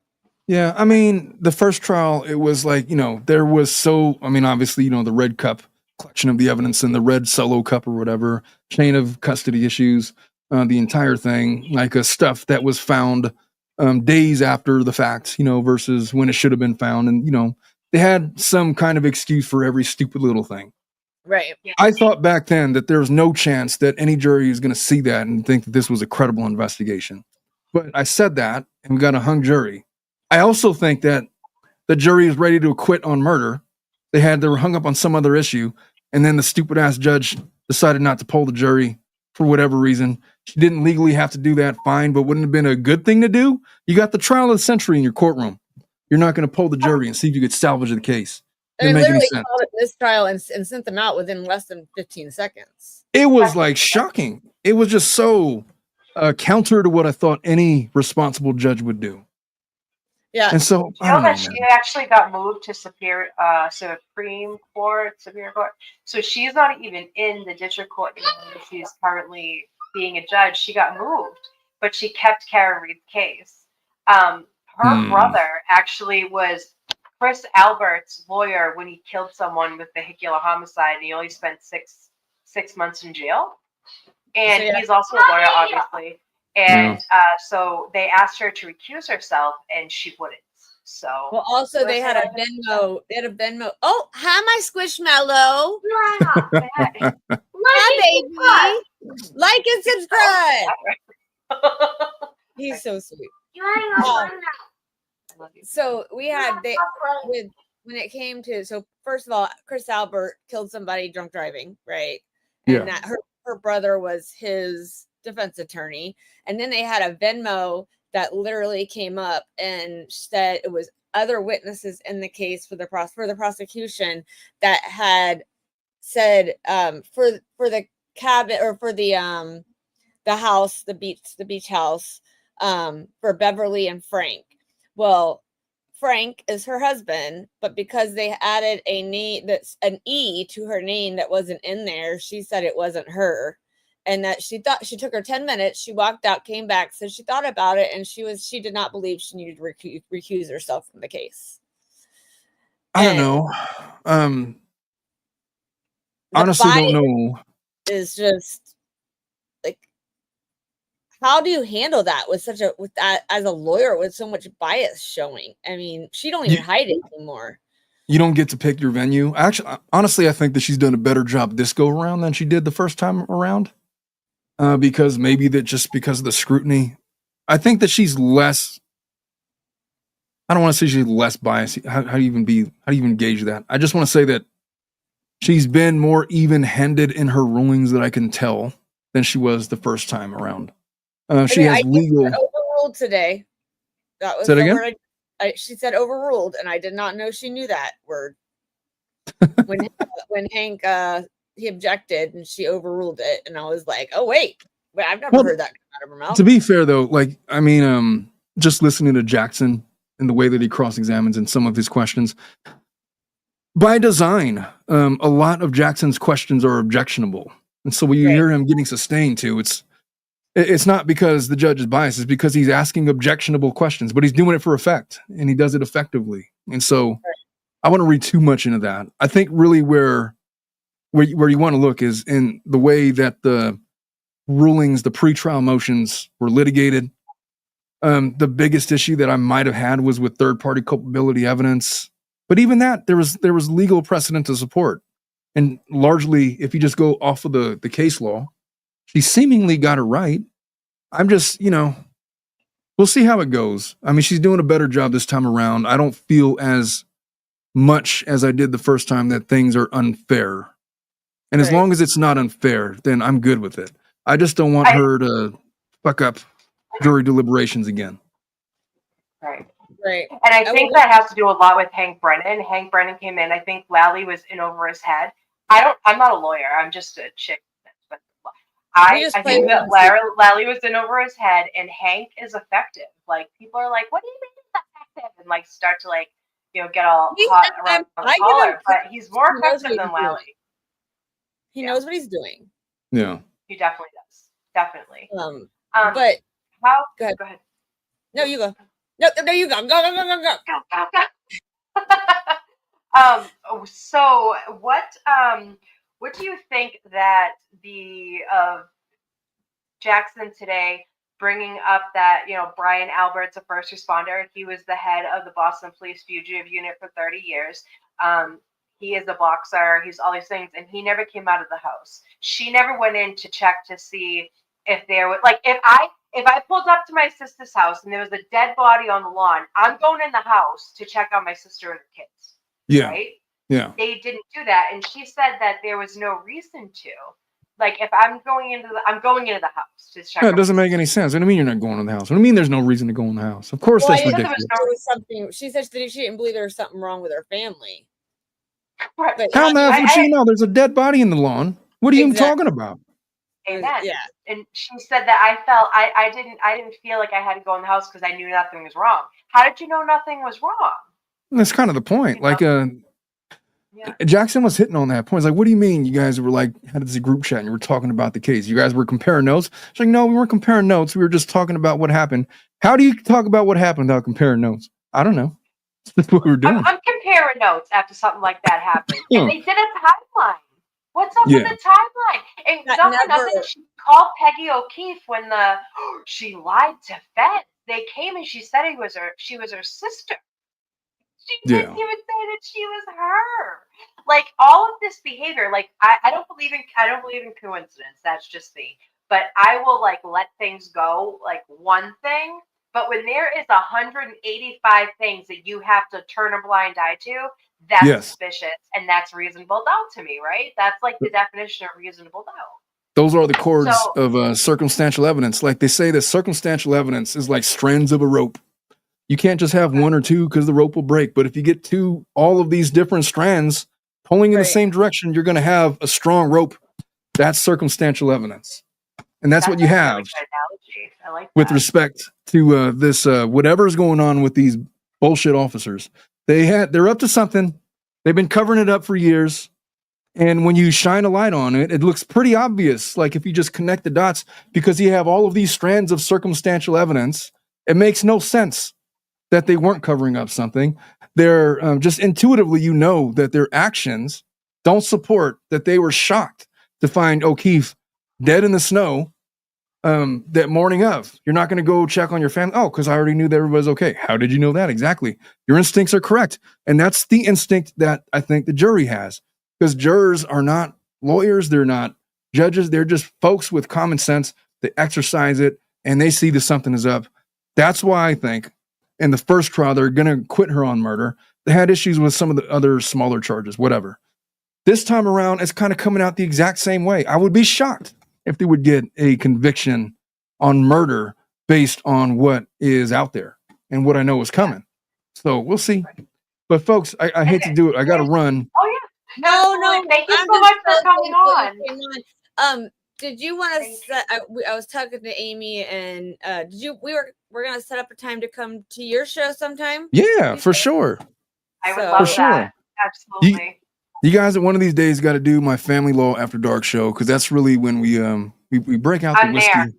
Yeah, I mean, the first trial, it was like, there was obviously, the red cup collection of the evidence and the red solo cup or whatever, chain of custody issues, the entire thing, like stuff that was found days after the fact, versus when it should have been found. And, they had some kind of excuse for every stupid little thing. Right. I thought back then that there was no chance that any jury is going to see that and think that this was a credible investigation. But I said that, and we got a hung jury. I also think that the jury is ready to acquit on murder. They were hung up on some other issue, and then the stupid ass judge decided not to poll the jury for whatever reason. She didn't legally have to do that, fine, but wouldn't it have been a good thing to do? You got the trial of the century in your courtroom. You're not going to poll the jury and see if you could salvage the case. They literally called it this trial and sent them out within less than 15 seconds. It was like shocking. It was just so counter to what I thought any responsible judge would do. Yeah. And so she actually got moved to Supreme Court. So she's not even in the district court anymore. She's currently being a judge. She got moved, but she kept Kara Reed's case. Her brother actually was Chris Albert's lawyer when he killed someone with vehicular homicide, and he only spent six months in jail. And he's also a lawyer, obviously. And so they asked her to recuse herself, and she wouldn't. So also they had a Venmo. They had a Venmo. Oh, hi, my Squishmallow. Hi, baby. Like and subscribe. He's so sweet. So we had when it came to, first of all, Chris Albert killed somebody drunk driving, right? And that her brother was his defense attorney. And then they had a Venmo that literally came up and said it was other witnesses in the case for the prosecution that had said for the cabin or for the house, the beach house, for Beverly and Frank. Well, Frank is her husband, but because they added an E to her name that wasn't in there, she said it wasn't her. And that she thought, she took her 10 minutes, she walked out, came back, so she thought about it, and she did not believe she needed to recuse herself from the case. I don't know. Honestly, don't know. Is just like, how do you handle that with that as a lawyer with so much bias showing? I mean, she don't even hide it anymore. You don't get to pick your venue. Actually, honestly, I think that she's done a better job this go around than she did the first time around. Because maybe that just because of the scrutiny, I think that she's less. I don't want to say she's less biased. How do you even gauge that? I just want to say that she's been more even-handed in her rulings that I can tell than she was the first time around. She has legal overruled today. That was Say it again? She said overruled, and I did not know she knew that word. when Hank he objected and she overruled it, and I was like, oh wait, I've never heard that come out of her mouth. To be fair though, just listening to Jackson and the way that he cross-examines in some of his questions, by design, a lot of Jackson's questions are objectionable, and so when you hear him getting sustained to, it's not because the judge is biased, it's because he's asking objectionable questions, but he's doing it for effect, and he does it effectively. And so I wouldn't read too much into that. I think really where where you want to look is in the way that the rulings, the pretrial motions were litigated. The biggest issue that I might have had was with third-party culpability evidence, but even that there was legal precedent to support. And largely, if you just go off of the case law, she seemingly got it right. I'm just, we'll see how it goes. I mean, she's doing a better job this time around. I don't feel as much as I did the first time that things are unfair. And as long as it's not unfair, then I'm good with it. I just don't want her to fuck up jury deliberations again. Right. Right. And I think that has to do a lot with Hank Brennan. Hank Brennan came in. I think Lally was in over his head. I'm not a lawyer. I'm just a chick. But I think that Lally was in over his head, and Hank is effective. Like, people are like, what do you mean he's effective? And like start to like, get all hot around the collar. But he's more effective than Lally. He knows what he's doing. Yeah. He definitely does. Definitely. But how? Go ahead. Go ahead. No, you go. No, you go. Go. So what do you think that the Jackson today bringing up that, Brian Albert's a first responder. He was the head of the Boston Police Fugitive Unit for 30 years. He is a boxer. He's all these things, and he never came out of the house. She never went in to check to see if there was, like, if I pulled up to my sister's house and there was a dead body on the lawn, I'm going in the house to check on my sister and her kids. Yeah. Right? Yeah. They didn't do that, and she said that there was no reason to. Like, if I'm going into the house to check. Yeah, it doesn't make any sense. What do you mean you're not going in the house? What do you mean there's no reason to go in the house? Of course, that's ridiculous. She said she didn't believe there was something wrong with her family. Right. How the hell would she know? There's a dead body in the lawn. What are you even talking about? Amen. Yeah. And she said that I didn't feel like I had to go in the house because I knew nothing was wrong. How did you know nothing was wrong? That's kind of the point. Jackson was hitting on that point. It's like, what do you mean you guys were like, had this group chat and you were talking about the case? You guys were comparing notes? She's like, no, we weren't comparing notes. We were just talking about what happened. How do you talk about what happened without comparing notes? I don't know. That's what we were doing. I'm comparing notes after something like that happened. And they did a timeline. What's up with the timeline? And nothing. She called Peggy O'Keefe when she lied to Fed. They came and she said she was her sister. She didn't even say that she was her. Like, all of this behavior, like, I don't believe in coincidence. That's just me. But I will let things go, like one thing. But when there is 185 things that you have to turn a blind eye to, that's suspicious, and that's reasonable doubt to me, right? That's like the definition of reasonable doubt. Those are the chords of circumstantial evidence. Like they say that circumstantial evidence is like strands of a rope. You can't just have one or two because the rope will break. But if you get all of these different strands pulling in the same direction, you're going to have a strong rope. That's circumstantial evidence. And that's what you have with respect to this, whatever's going on with these bullshit officers. They're up to something. They've been covering it up for years. And when you shine a light on it, it looks pretty obvious. Like if you just connect the dots, because you have all of these strands of circumstantial evidence, it makes no sense that they weren't covering up something. They're just intuitively, that their actions don't support that they were shocked to find O'Keefe dead in the snow that morning of. You're not going to go check on your family. Oh, because I already knew that everybody's okay. How did you know that? Exactly. Your instincts are correct. And that's the instinct that I think the jury has. Because jurors are not lawyers. They're not judges. They're just folks with common sense. They exercise it and they see that something is up. That's why I think in the first trial, they're going to quit her on murder. They had issues with some of the other smaller charges, whatever. This time around, it's kind of coming out the exact same way. I would be shocked if they would get a conviction on murder based on what is out there and what I know is coming. So we'll see. But folks, I hate to do it. I got to run. Oh, yeah. No. Thank you so much for coming on. Did you want to? I was talking to Amy, and we're gonna set up a time to come to your show sometime. Yeah, for sure. I would love that. Absolutely. You guys, one of these days, got to do my Family Law After Dark show because that's really when we break out the whiskey. There.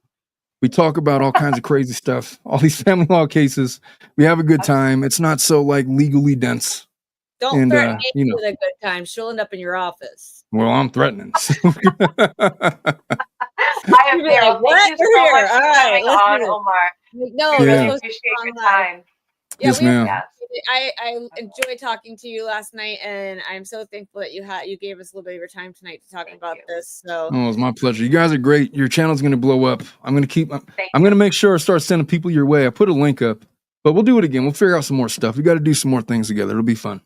We talk about all kinds of crazy stuff, all these family law cases. We have a good time. It's not so legally dense. Don't And threaten you know, with a good time. She'll end up in your office. well, I'm threatening. So. I am there. Like, Thank you so much for coming on, listen. Omar. No, we you're really supposed to appreciate be your online. time. Yeah, Yes, ma'am. I enjoyed talking to you last night, and I'm so thankful that you gave us a little bit of your time tonight to talk about this. So, oh, it's my pleasure. You guys are great. Your channel's gonna blow up. I'm gonna make sure I start sending people your way. I put a link up, but we'll do it again. We'll figure out some more stuff. We got to do some more things together. It'll be fun.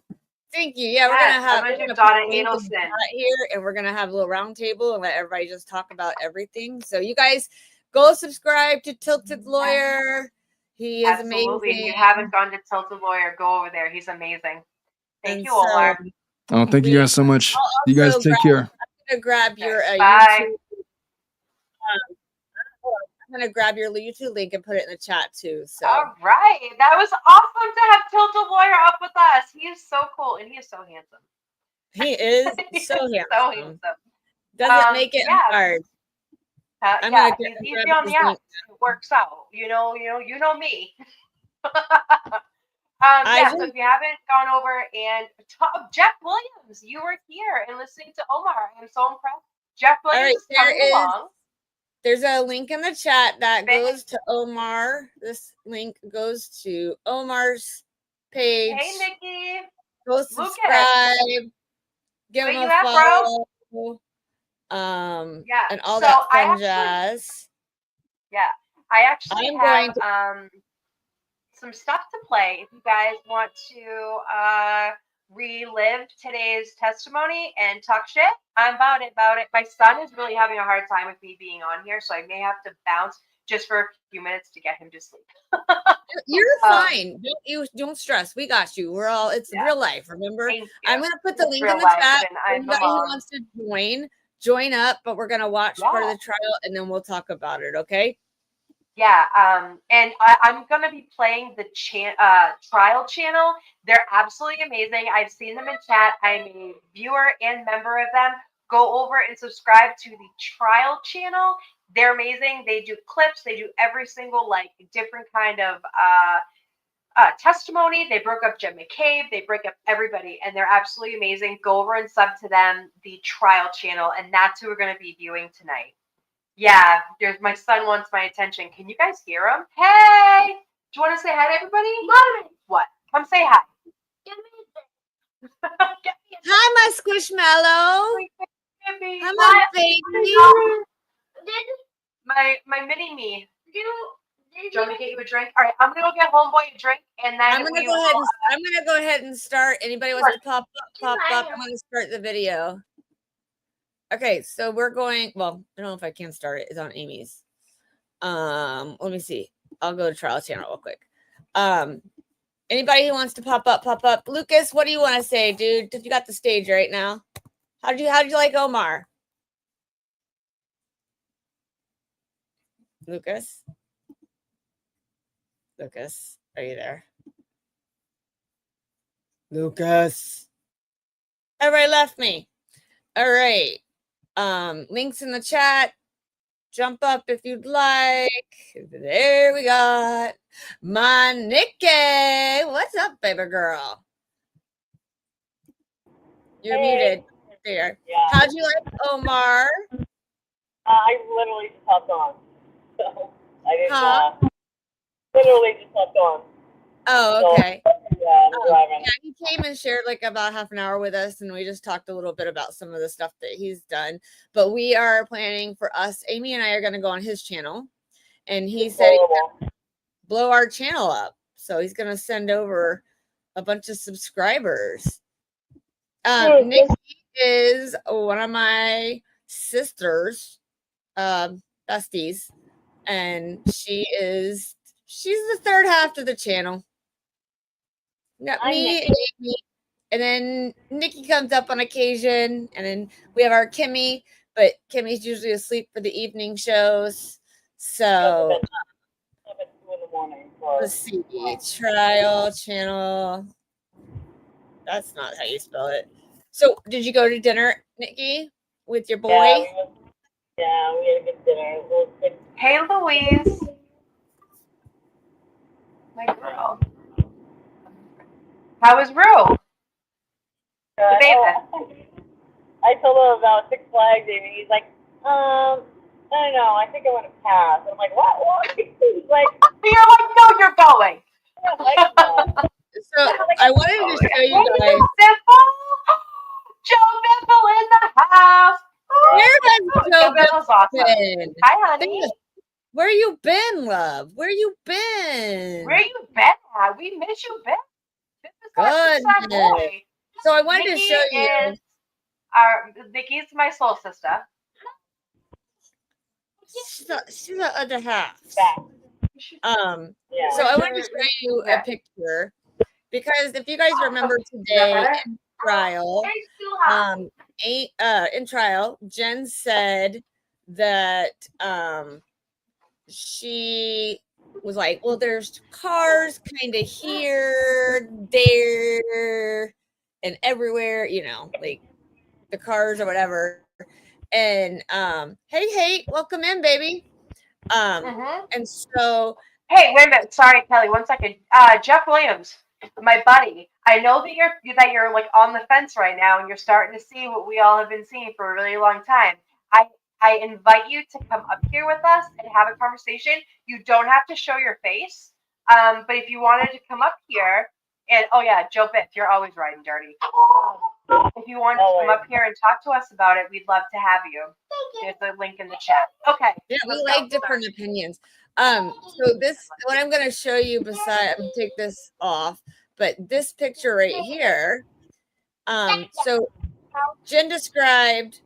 Thank you. Yeah, I'm gonna do Donna Adelson here, and we're gonna have a little round table and let everybody just talk about everything. So you guys go subscribe to Tilted Lawyer. He is Absolutely. amazing. If you haven't gone to Tilted Lawyer, go over there. He's amazing. Thank you, so, Omar. Oh, thank you guys so much. You guys take care. I'm gonna grab your Bye. YouTube. I'm gonna grab your YouTube link and put it in the chat too. So all right, that was awesome to have Tilted Lawyer up with us. He is so cool and he is so handsome. He is so handsome. So handsome. Doesn't make it hard. Yeah, he's easy on the outs. It works out. You know me. So if you haven't gone over and Jeff Williams, you were here and listening to Omar. I'm so impressed. Jeff Williams is coming along. There's a link in the chat that goes to Omar. This link goes to Omar's page. Hey, Nikki. Go subscribe. Give him a follow. And all that fun jazz. Yeah, I actually have some stuff to play if you guys want to relive today's testimony and talk shit. I'm about it. My son is really having a hard time with me being on here, so I may have to bounce just for a few minutes to get him to sleep. You're fine. Don't stress. We got you. We're all. It's real life. Remember, I'm gonna put the link in the chat. Anybody who wants to join up. But we're gonna watch part of the trial and then we'll talk about it. Okay. Yeah, and I'm going to be playing the trial channel. They're absolutely amazing. I've seen them in chat. I'm a viewer and member of them. Go over and subscribe to the trial channel. They're amazing. They do clips. They do every single different kind of testimony. They broke up Jen McCabe. They break up everybody, and they're absolutely amazing. Go over and sub to them, the trial channel, and that's who we're going to be viewing tonight. Yeah, my son wants my attention. Can you guys hear him? Hey! Do you want to say hi to everybody? Mommy! What? Come say hi. Give me a hi, my squishmallow. Hi, my baby. My mini me. Do you want me to get you a drink? All right, I'm gonna go get homeboy a drink, and then I'm gonna go ahead and start. Anybody wants to pop up? I'm gonna start the video. Okay, so we're going. Well, I don't know if I can start it. It's on Amy's. Let me see. I'll go to trial channel real quick. Anybody who wants to pop up. Lucas, what do you want to say, dude? You got the stage right now. How did you like Omar? Lucas, are you there? Lucas. Everybody left me. All right. Links in the chat. Jump up if you'd like. There we got my Nikki. What's up, baby girl? You're muted. There. Yeah. How'd you like Omar? I literally just hopped on. So I didn't literally just hopped on. Oh, okay. So, yeah, I'm driving. Yeah, he came and shared about half an hour with us, and we just talked a little bit about some of the stuff that he's done. But we are planning for us. Amy and I are going to go on his channel, and he said blow our channel up. So he's going to send over a bunch of subscribers. Nikki is one of my sisters, besties, and she's the third half of the channel. Not me and Amy, and then Nikki comes up on occasion, and then we have our Kimmy, but Kimmy's usually asleep for the evening shows. So let's see, trial channel. That's not how you spell it. So did you go to dinner, Nikki, with your boy? Yeah, we had a good dinner. Hey, Louise. My girl. How was Rue? I told him about Six Flags, and he's like, I don't know. I think I want to pass. I'm like, what? He's like, you're like, no, you're going. I don't like that. So I wanted to show you guys. Simple. Joe Bimble in the house. Where has Joe Bimble's awesome. been? Hi, honey. Where you been, love? Where you been? Where you been at? We miss you, Ben. This is our Good. boy. So I wanted Nikki to show you. Nikki's my soul sister. She's the other half. Yeah. So I wanted to show you a picture because if you guys remember today in trial, Jen said that she was like, well, there's cars kind of here, there, and everywhere, you know, like the cars or whatever. And hey, welcome in, baby. And so hey, wait a minute. Sorry, Kelly, 1 second. Jeff Williams, my buddy. I know that you're like on the fence right now and you're starting to see what we all have been seeing for a really long time. I invite you to come up here with us and have a conversation. You don't have to show your face. But if you wanted to come up here and oh yeah, Joe Biff, you're always riding dirty. If you want to come up here and talk to us about it, we'd love to have you. There's a link in the chat. Okay. Yeah, we like different opinions. So what I'm going to show you beside, I'm going to take this off, but this picture right here. So Jen described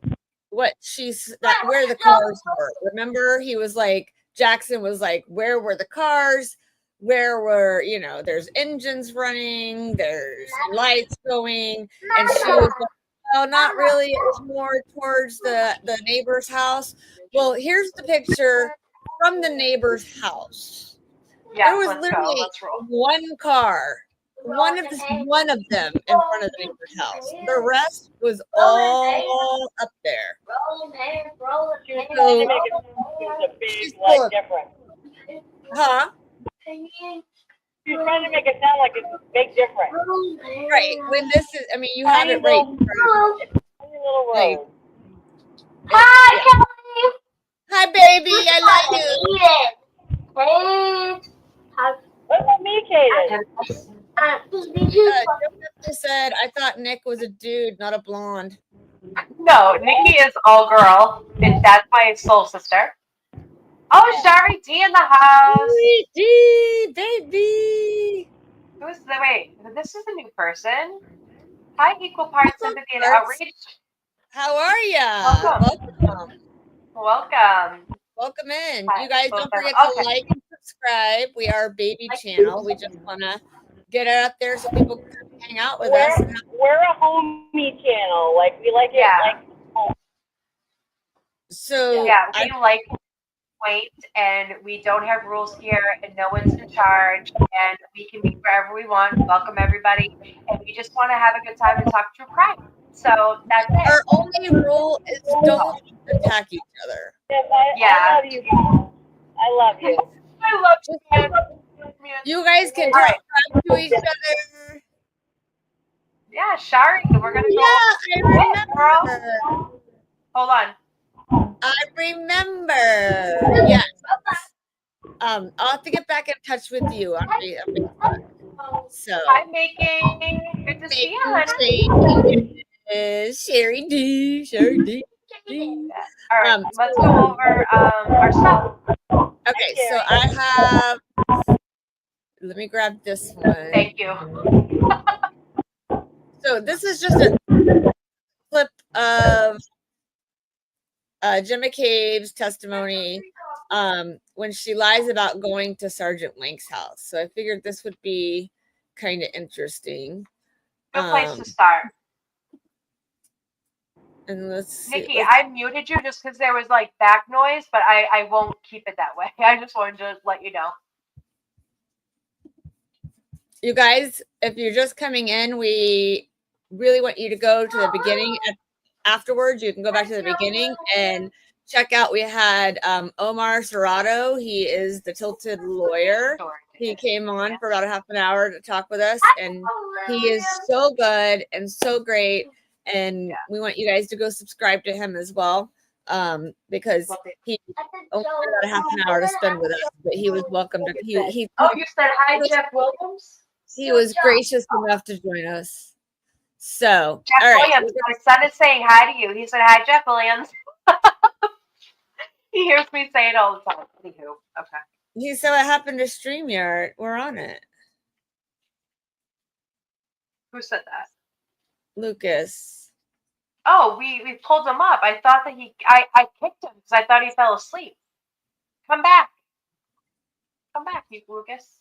where the cars were. Remember, he was like, Jackson was like, where were the cars? Where were, there's engines running, there's lights going, and she was like, no, not really. It was more towards the neighbor's house. Well, here's the picture from the neighbor's house. Yeah, there was literally one car, one of them in front of the neighbor's house. The rest was all up there. So, it's a big, like, difference. Huh? She's trying to make it sound like it's a big difference. Right. When this is, I mean, you have it right. Like, hi, Kelly. Hi, baby. I love you. What about me, Kaden? Said, I thought Nick was a dude, not a blonde. No, Nikki is all girl, and that's my soul sister. Oh, Shari D in the house. D, baby. Wait, this is a new person. Hi, Equal Parts Sympathy and Outreach. How are ya? Welcome in. Hi, you guys don't forget to like and subscribe. We are a baby channel. We just want to get it out there so people can come hang out with us. We're a homey channel. Like, we like it like home. So, we like weight, and we don't have rules here, and no one's in charge, and we can be wherever we want. Welcome everybody, and we just want to have a good time and talk true crime. So that's it. Our only rule is don't attack each other. I love you guys. I love you. I love you. You guys can talk to each other. Yeah, Shari, we're gonna go. Yeah, I remember. Hold on. I remember. Yes. I'll have to get back in touch with you on Facebook. So I'm making. Good to see you, Sherry D. All right, let's go over our stuff. Okay, so I have. Let me grab this one. Thank you. So this is just a clip of Jim McCabe's testimony when she lies about going to Sergeant Lank's house. So I figured this would be kind of interesting. Good place to start. And let's see. Nikki, I muted you just because there was like back noise, but I won't keep it that way. I just wanted to let you know. You guys, if you're just coming in, we really want you to go to the beginning. Afterwards, you can go back to the beginning and check out. We had Omar Serrato. He is the Tilted lawyer. He came on for about a half an hour to talk with us, and he is so good and so great. and we want you guys to go subscribe to him as well. Because he only got a half an hour to spend with us, but he was welcome to. Oh, you said hi, Jeff Williams. He was gracious enough to join us. So, Jeff all right. Williams, my son is saying hi to you. He said hi, Jeff Williams. He hears me say it all the time. Anywho, okay. He said what happened to StreamYard. We're on it. Who said that? Lucas. Oh, we pulled him up. I thought that I kicked him because I thought he fell asleep. Come back. Come back, you Lucas.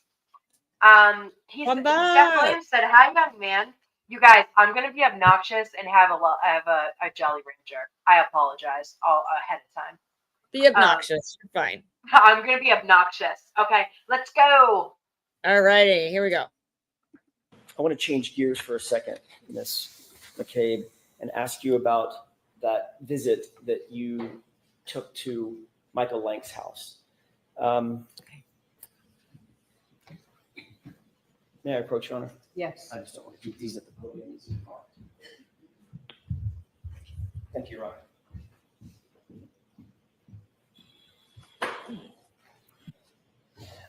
Jeff Williams said, hi, young man. You guys, I'm going to be obnoxious and have a Jolly Rancher. I apologize all ahead of time. Be obnoxious. You're fine. I'm going to be obnoxious. Okay, let's go. All righty. Here we go. I want to change gears for a second, Miss McCabe, and ask you about that visit that you took to Michael Lank's house. May I approach, Your Honor? Yes. I just don't want to keep these at the podium. Thank you, Your Honor.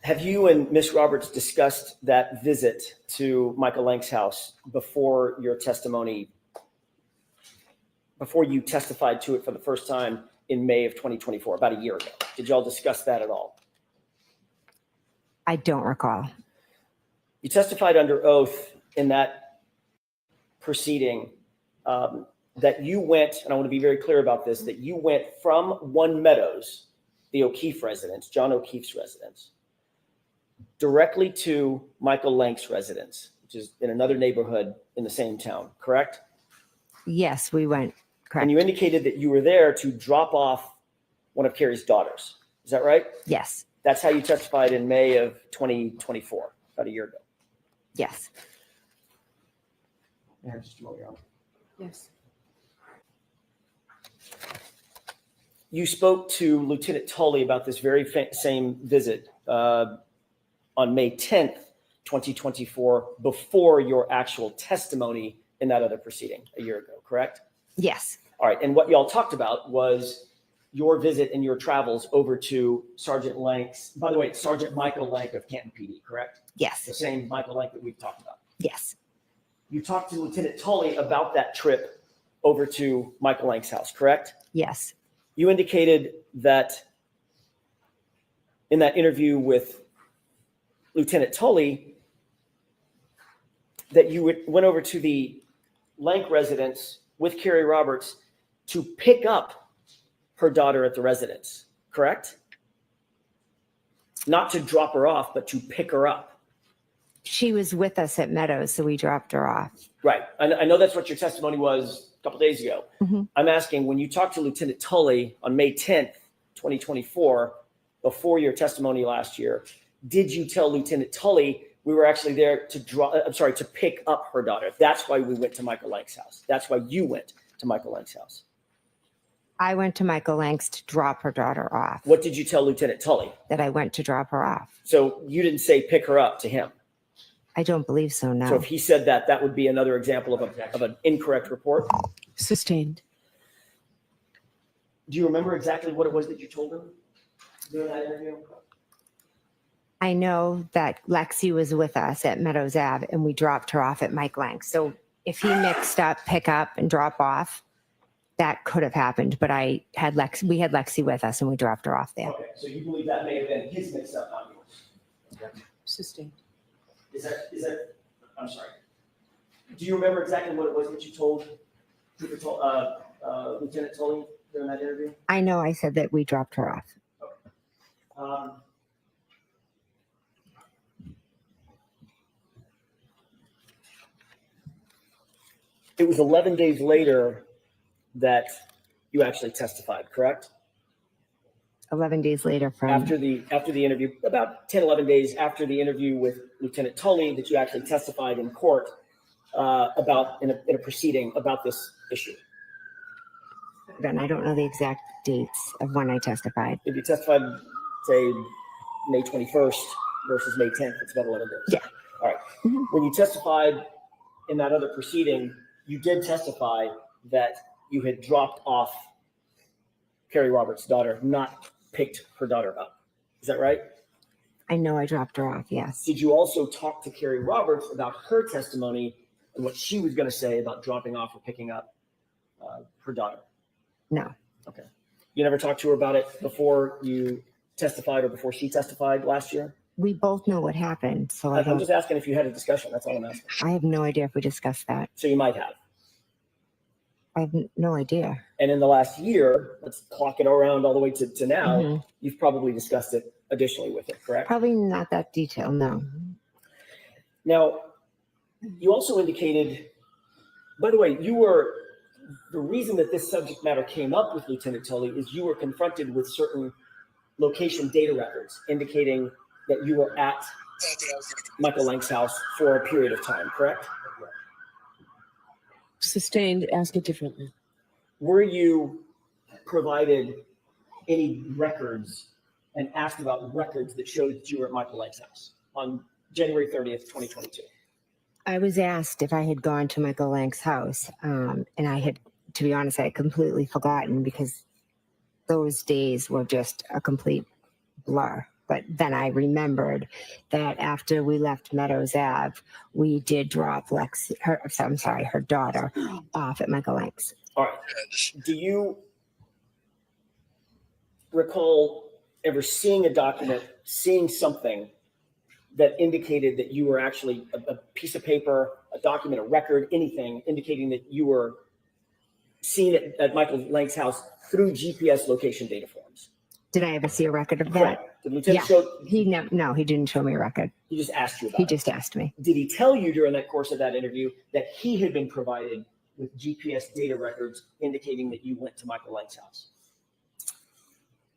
Have you and Ms. Roberts discussed that visit to Michael Lank's house before your testimony, before you testified to it for the first time in May of 2024, about a year ago? Did y'all discuss that at all? I don't recall. You testified under oath in that proceeding that you went, and I want to be very clear about this, that you went from One Meadows, the O'Keefe residence, John O'Keefe's residence, directly to Michael Lank's residence, which is in another neighborhood in the same town, correct? Yes, we went. Correct. And you indicated that you were there to drop off one of Carrie's daughters. Is that right? Yes. That's how you testified in May of 2024, about a year ago. Yes. Just a moment, Your Honor. Yes. You spoke to Lieutenant Tully about this very same visit on May 10th, 2024, before your actual testimony in that other proceeding a year ago, correct? Yes. All right. And what y'all talked about was your visit and your travels over to Sergeant Lank's, by the way, Sergeant Michael Lank of Canton PD, correct? Yes. The same Michael Lank that we've talked about. Yes. You talked to Lieutenant Tully about that trip over to Michael Lank's house, correct? Yes. You indicated that in that interview with Lieutenant Tully that you went over to the Lank residence with Carrie Roberts to pick up her daughter at the residence, correct? Not to drop her off, but to pick her up. She was with us at Meadows, so we dropped her off. Right. I know that's what your testimony was a couple days ago. Mm-hmm. I'm asking, when you talked to Lieutenant Tully on May 10th, 2024, before your testimony last year, did you tell Lieutenant Tully we were actually there to pick up her daughter? That's why we went to Michael Lank's house. That's why you went to Michael Lank's house. I went to Michael Lank's to drop her daughter off. What did you tell Lieutenant Tully? That I went to drop her off. So you didn't say pick her up to him. I don't believe so, no. So if he said that, that would be another example of an incorrect report. Sustained. Do you remember exactly what it was that you told him during that interview? I know that Lexi was with us at Meadows Ave and we dropped her off at Mike Lank's. So if he mixed up pick up and drop off, that could have happened. But we had Lexi with us and we dropped her off there. Okay, so you believe that may have been his mix up, not yours. Okay. Sustained. Is that, I'm sorry. Do you remember exactly what it was that you told Lieutenant Tully during that interview? I know I said that we dropped her off. Okay. It was 11 days later that you actually testified, correct? 11 days later from After the interview, about 10, 11 days after the interview with Lieutenant Tully, that you actually testified in court about in a proceeding about this issue. Then I don't know the exact dates of when I testified. If you testified, say, May 21st versus May 10th, it's about 11 days. Yeah. All right. Mhm. When you testified in that other proceeding, you did testify that you had dropped off Carrie Roberts' daughter, not picked her daughter up. Is that right? I know I dropped her off, yes. Did you also talk to Carrie Roberts about her testimony and what she was going to say about dropping off or picking up her daughter? No. Okay. You never talked to her about it before you testified or before she testified last year? We both know what happened, so I'm just asking if you had a discussion. That's all I'm asking. I have no idea if we discussed that. So you might have. I have no idea. And in the last year, let's clock it around all the way to now, Mhm. you've probably discussed it additionally with it, correct? Probably not that detailed, no. Now, you also indicated, by the way, the reason that this subject matter came up with Lieutenant Tully is you were confronted with certain location data records indicating that you were at Michael Lang's house for a period of time, correct? Sustained, ask it differently. Were you provided any records and asked about records that showed that you were at Michael Lang's house on January 30th, 2022? I was asked if I had gone to Michael Lang's house, and I had, to be honest, I had completely forgotten because those days were just a complete blur. But then I remembered that after we left Meadows Ave, we did drop her daughter off at Michael Lang's. All right. Do you recall ever seeing a document, seeing something that indicated that you were actually a piece of paper, a document, a record, anything indicating that you were seen at Michael Lang's house through GPS location data forms? Did I ever see a record of that? Correct. Did Lieutenant show? No, he didn't show me a record. He just asked you about He it. just asked me. Did he tell you during that course of that interview that he had been provided with GPS data records indicating that you went to Michael Lang's house?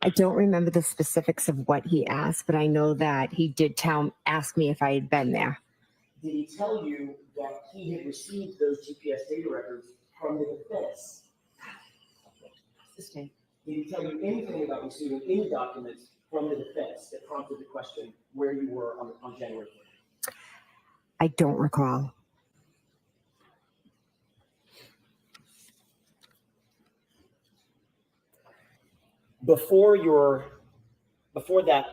I don't remember the specifics of what he asked, but I know that he did ask me if I had been there. Did he tell you that he had received those GPS data records from the defense? Did he tell you anything about receiving any documents from the defense that prompted the question where you were on January 3rd? I don't recall. Before that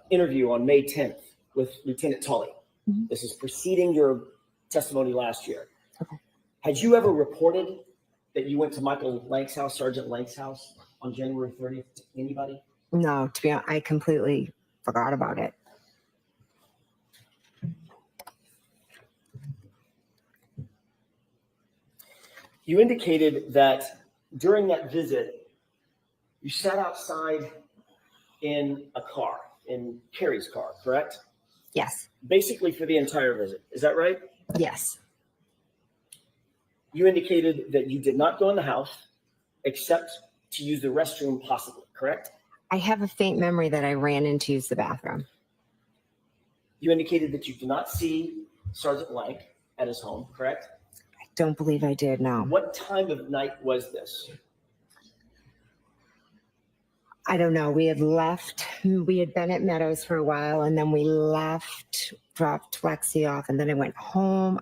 interview on May 10th with Lieutenant Tully, this is preceding your testimony last year. Okay. Had you ever reported that you went to Michael Lang's house, Sergeant Lang's house, on January 30th to anybody? No, to be honest, I completely forgot about it. You indicated that during that visit, you sat outside in a car, in Carrie's car, correct? Yes. Basically for the entire visit. Is that right? Yes. You indicated that you did not go in the house except to use the restroom possibly, correct? I have a faint memory that I ran in to use the bathroom. You indicated that you did not see Sergeant Lang at his home, correct? I don't believe I did, no. What time of night was this? I don't know. We had left. We had been at Meadows for a while, and then we left, dropped Lexi off, and then I went home.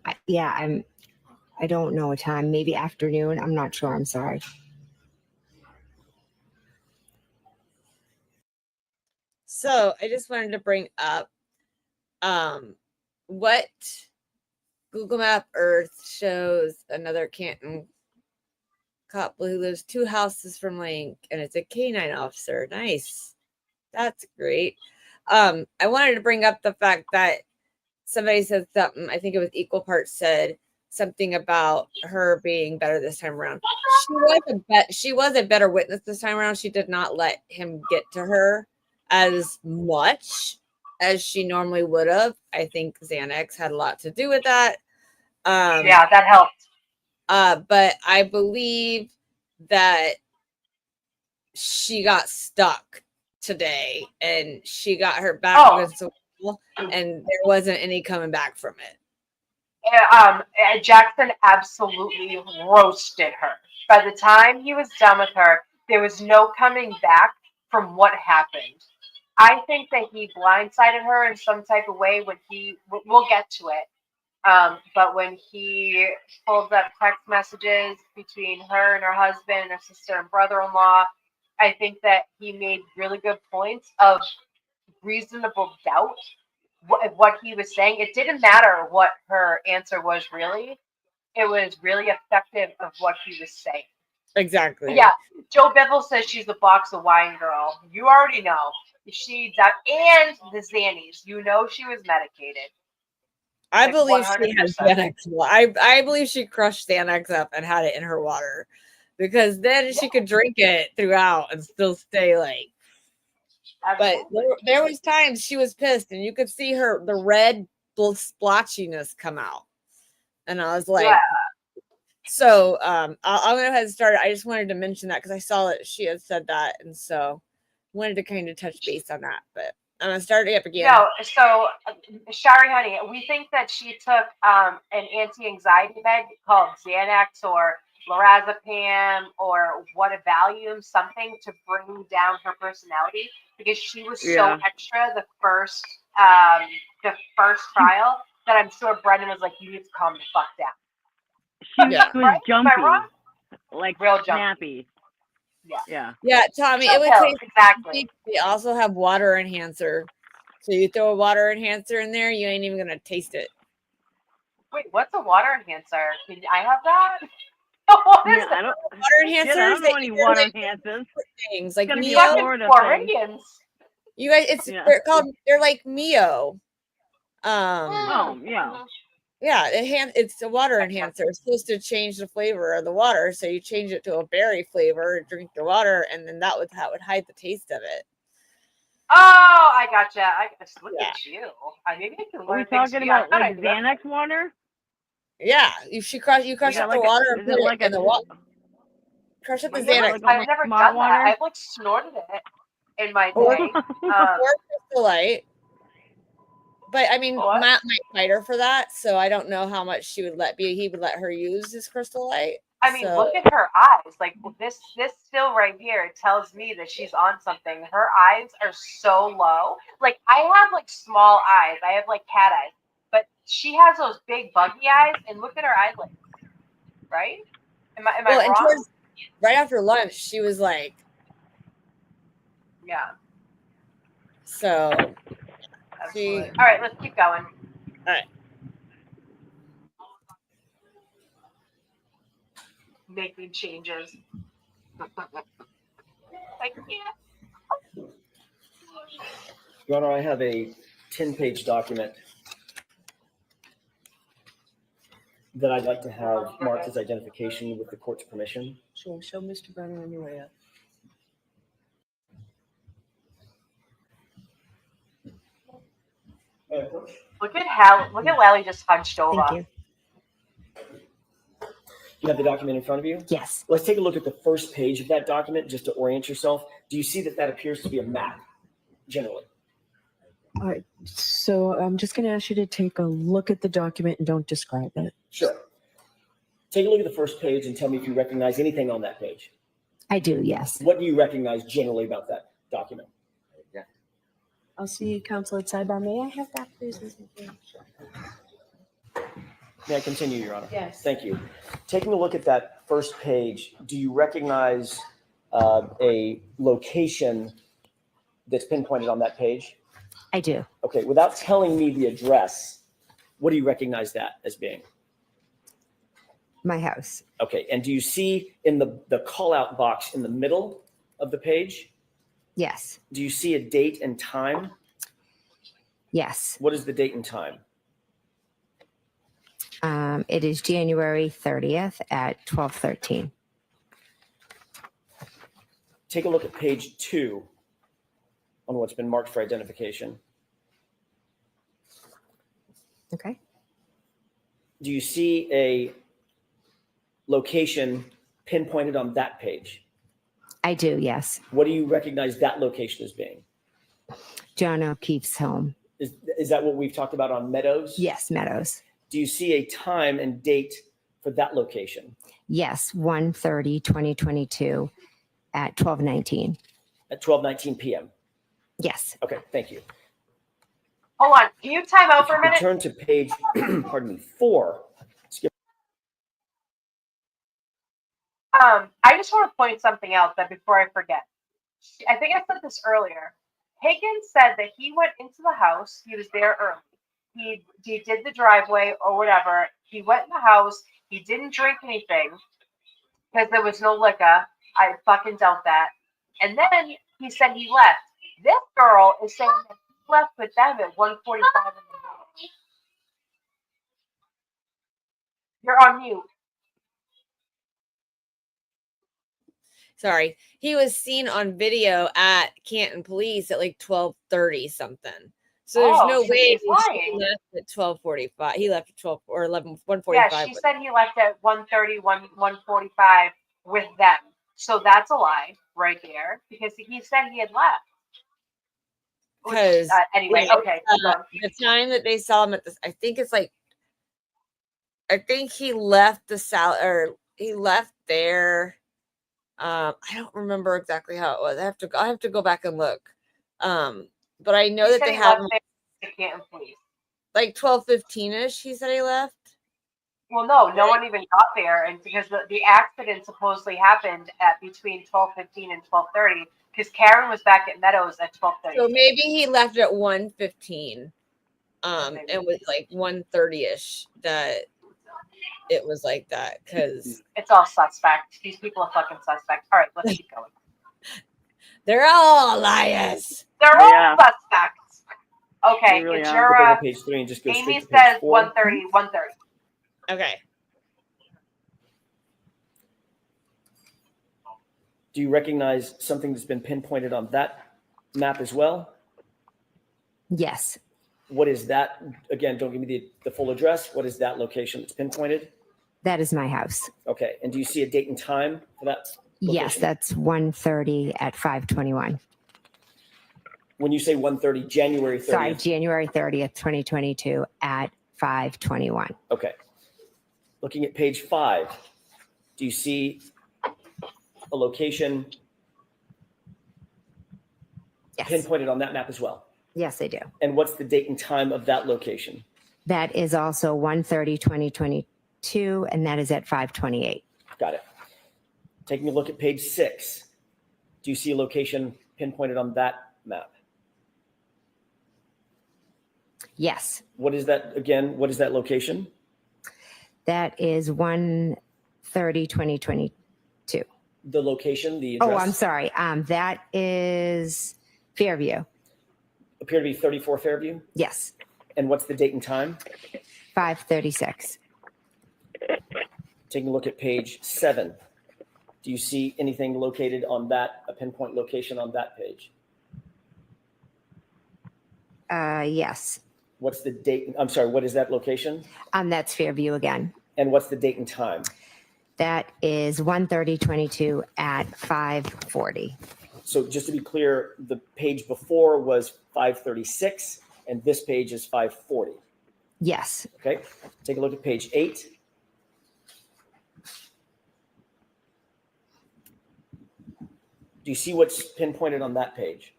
I don't know a time. Maybe afternoon. I'm not sure. I'm sorry. So I just wanted to bring up what Google Map Earth shows another Canton cop who lives 2 houses from Link, and it's a canine officer. Nice. That's great. I wanted to bring up the fact that somebody said something, I think it was Equal Parts said something about her being better this time around. She was a better witness this time around. She did not let him get to her as much as she normally would have. I think Xanax had a lot to do with that. Yeah, that helped. But I believe that she got stuck today and she got her back against the wall and there wasn't any coming back from it. Jackson absolutely roasted her. By the time he was done with her, there was no coming back from what happened. I think that he blindsided her in some type of way when we'll get to it. But when he pulled up text messages between her and her husband, her sister and brother-in-law, I think that he made really good points of reasonable doubt what he was saying. It didn't matter what her answer was really. It was really effective of what he was saying. Exactly. Yeah. Joe Bevel says she's a box of wine girl. You already know. And the Xannies. You know she was medicated. I Like believe she has 100%. Xanax. I believe she crushed Xanax up and had it in her water, because then she could drink it throughout and still stay like. But there was times she was pissed, and you could see the red splotchiness come out, and I was like, yeah. So I'll go ahead and start. I just wanted to mention that because I saw that she had said that, and so wanted to kind of touch base on that. But I'm gonna start it up again. No, so Shari Honey, we think that she took an anti-anxiety med called Xanax or lorazepam or Valium, something to bring down her personality, because she was so extra the first trial that I'm sure Brendan was like, "You need to calm the fuck down." She was jumpy, Am I wrong? like real snappy. Yeah. Yeah, Tommy, it would Pills, taste exactly. They also have water enhancer. So you throw a water enhancer in there, you ain't even gonna taste it. Wait, what's a water enhancer? Can I have that? What is that? Water enhancers? I don't know any water enhancers. Things like Mio. Floridians. You guys, they're like Mio. Yeah, it's a water enhancer. It's supposed to change the flavor of the water, so you change it to a berry flavor, drink the water, and then that would hide the taste of it. Oh, I gotcha. I just look at you. Maybe I can learn. Are we talking about like Xanax water? Yeah, you crush up the water and put it in the water. Crush up the Xanax. I've never done that. I've like snorted it in my day. Or Crystal Light. But I mean, Matt might fight her for that, so I don't know how much he would let her use his Crystal Light. I mean, look at her eyes. Like this still right here tells me that she's on something. Her eyes are so low. Like I have like small eyes. I have like cat eyes, but she has those big buggy eyes. And look at her eyelids. Right? Am I wrong? Right after lunch, she was like, yeah. So. All right, let's keep going. All right. Making changes. I can't. Your Honor, I have a 10-page document that I'd like to have marked as identification with the court's permission. Sure. Show Mr. Brennan on your way up. Look at Lally just hunched over. Thank you. You have the document in front of you? Yes. Let's take a look at the first page of that document just to orient yourself. Do you see that appears to be a map, generally? All right. So I'm just going to ask you to take a look at the document and don't describe it. Sure. Take a look at the first page and tell me if you recognize anything on that page. I do, yes. What do you recognize generally about that document? I'll see counsel at sidebar. May I have that, please? May I continue, Your Honor? Yes. Thank you. Taking a look at that first page, do you recognize a location that's pinpointed on that page? I do. Okay, without telling me the address, what do you recognize that as being? My house. Okay, and do you see in the call-out box in the middle of the page? Yes. Do you see a date and time? Yes. What is the date and time? It is January 30th at 12:13. Take a look at page 2 on what's been marked for identification. Okay. Do you see a location pinpointed on that page? I do, yes. What do you recognize that location as being? John O'Keefe's home. Is that what we've talked about on Meadows? Yes, Meadows. Do you see a time and date for that location? Yes, 1/30/2022 at 12:19. At 12:19 p.m. Yes. Okay, thank you. Hold on. Can you time out for a minute? Turn to page, pardon me, 4. I just want to point something out that before I forget. I think I said this earlier. Higgins said that he went into the house. He was there early. He did the driveway or whatever. He went in the house. He didn't drink anything because there was no liquor. I fucking doubt that. And then he said he left. This girl is saying that he left with them at 1:45 in the morning. You're on mute. Sorry. He was seen on video at Canton Police at like 12:30 something. So there's no way he left at 12:45. He left at 12 or 1:45. Yeah, she said he left at 1:30, 1:45 with them. So that's a lie right there because he said he had left. Because anyway, okay. The time that they saw him at this, I think it's like, I think he left he left there. I don't remember exactly how it was. I have to go back and look. But I know that they have like 12:15ish. He said he left. Well, no one even got there, and because the accident supposedly happened at between 12:15 and 12:30, because Karen was back at Meadows at 12:30. So maybe he left at 1:15. It was like 1:30ish that it was like that because it's all suspect. These people are fucking suspect. All right, let's keep going. They're all liars. They're all suspects. Okay, Really it's your page 3 and just go Amy straight to page says 4. 1:30. Okay. Do you recognize something that's been pinpointed on that map as well? Yes. What is that? Again, don't give me the full address. What is that location that's pinpointed? That is my house. Okay. And do you see a date and time for that location? Yes, that's 1:30 at 5:21. When you say 1:30, January 30th. Sorry, January 30th, 2022 at 5:21. Okay. Looking at page 5, do you see a location pinpointed on that map as well? Yes, I do. And what's the date and time of that location? That is also 1:30, 2022, and that is at 5:28. Got it. Taking a look at page 6, do you see a location pinpointed on that map? Yes. What is that again? What is that location? That is 1:30, 2022. The location, the address? Oh, I'm sorry. That is Fairview. Appear to be 34 Fairview? Yes. And what's the date and time? 5:36. Taking a look at page 7, do you see anything located on that, a pinpoint location on that page? Yes. What's the date? I'm sorry, what is that location? That's Fairview again. And what's the date and time? That is 1:30, at 5:40. So just to be clear, the page before was 5:36 and this page is 5:40. Yes. Okay. Take a look at page 8. Do you see what's pinpointed on that page?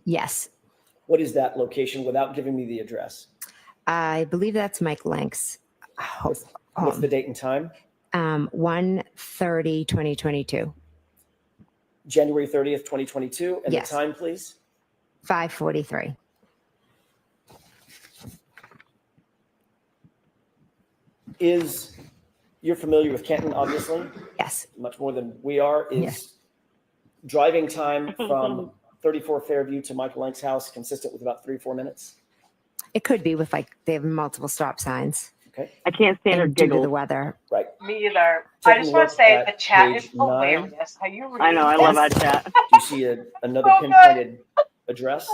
Yes. What is that location without giving me the address? I believe that's Mike Lank's home. What's the date and time? 1:30, 2022. January 30th, 2022. And Yes. the time, please? 5:43. You're familiar with Canton, obviously? Yes. Much more than we are. Is Yes. driving time from 34 Fairview to Michael Lank's house consistent with about 3-4 minutes? It could be with they have multiple stop signs. Okay. I can't stand her And due to giggle. the weather. Right. Me either. Take I a just want look to say at the chat is page 9. hilarious. How you read I know, I love that chat. Do you see another Oh, pinpointed address?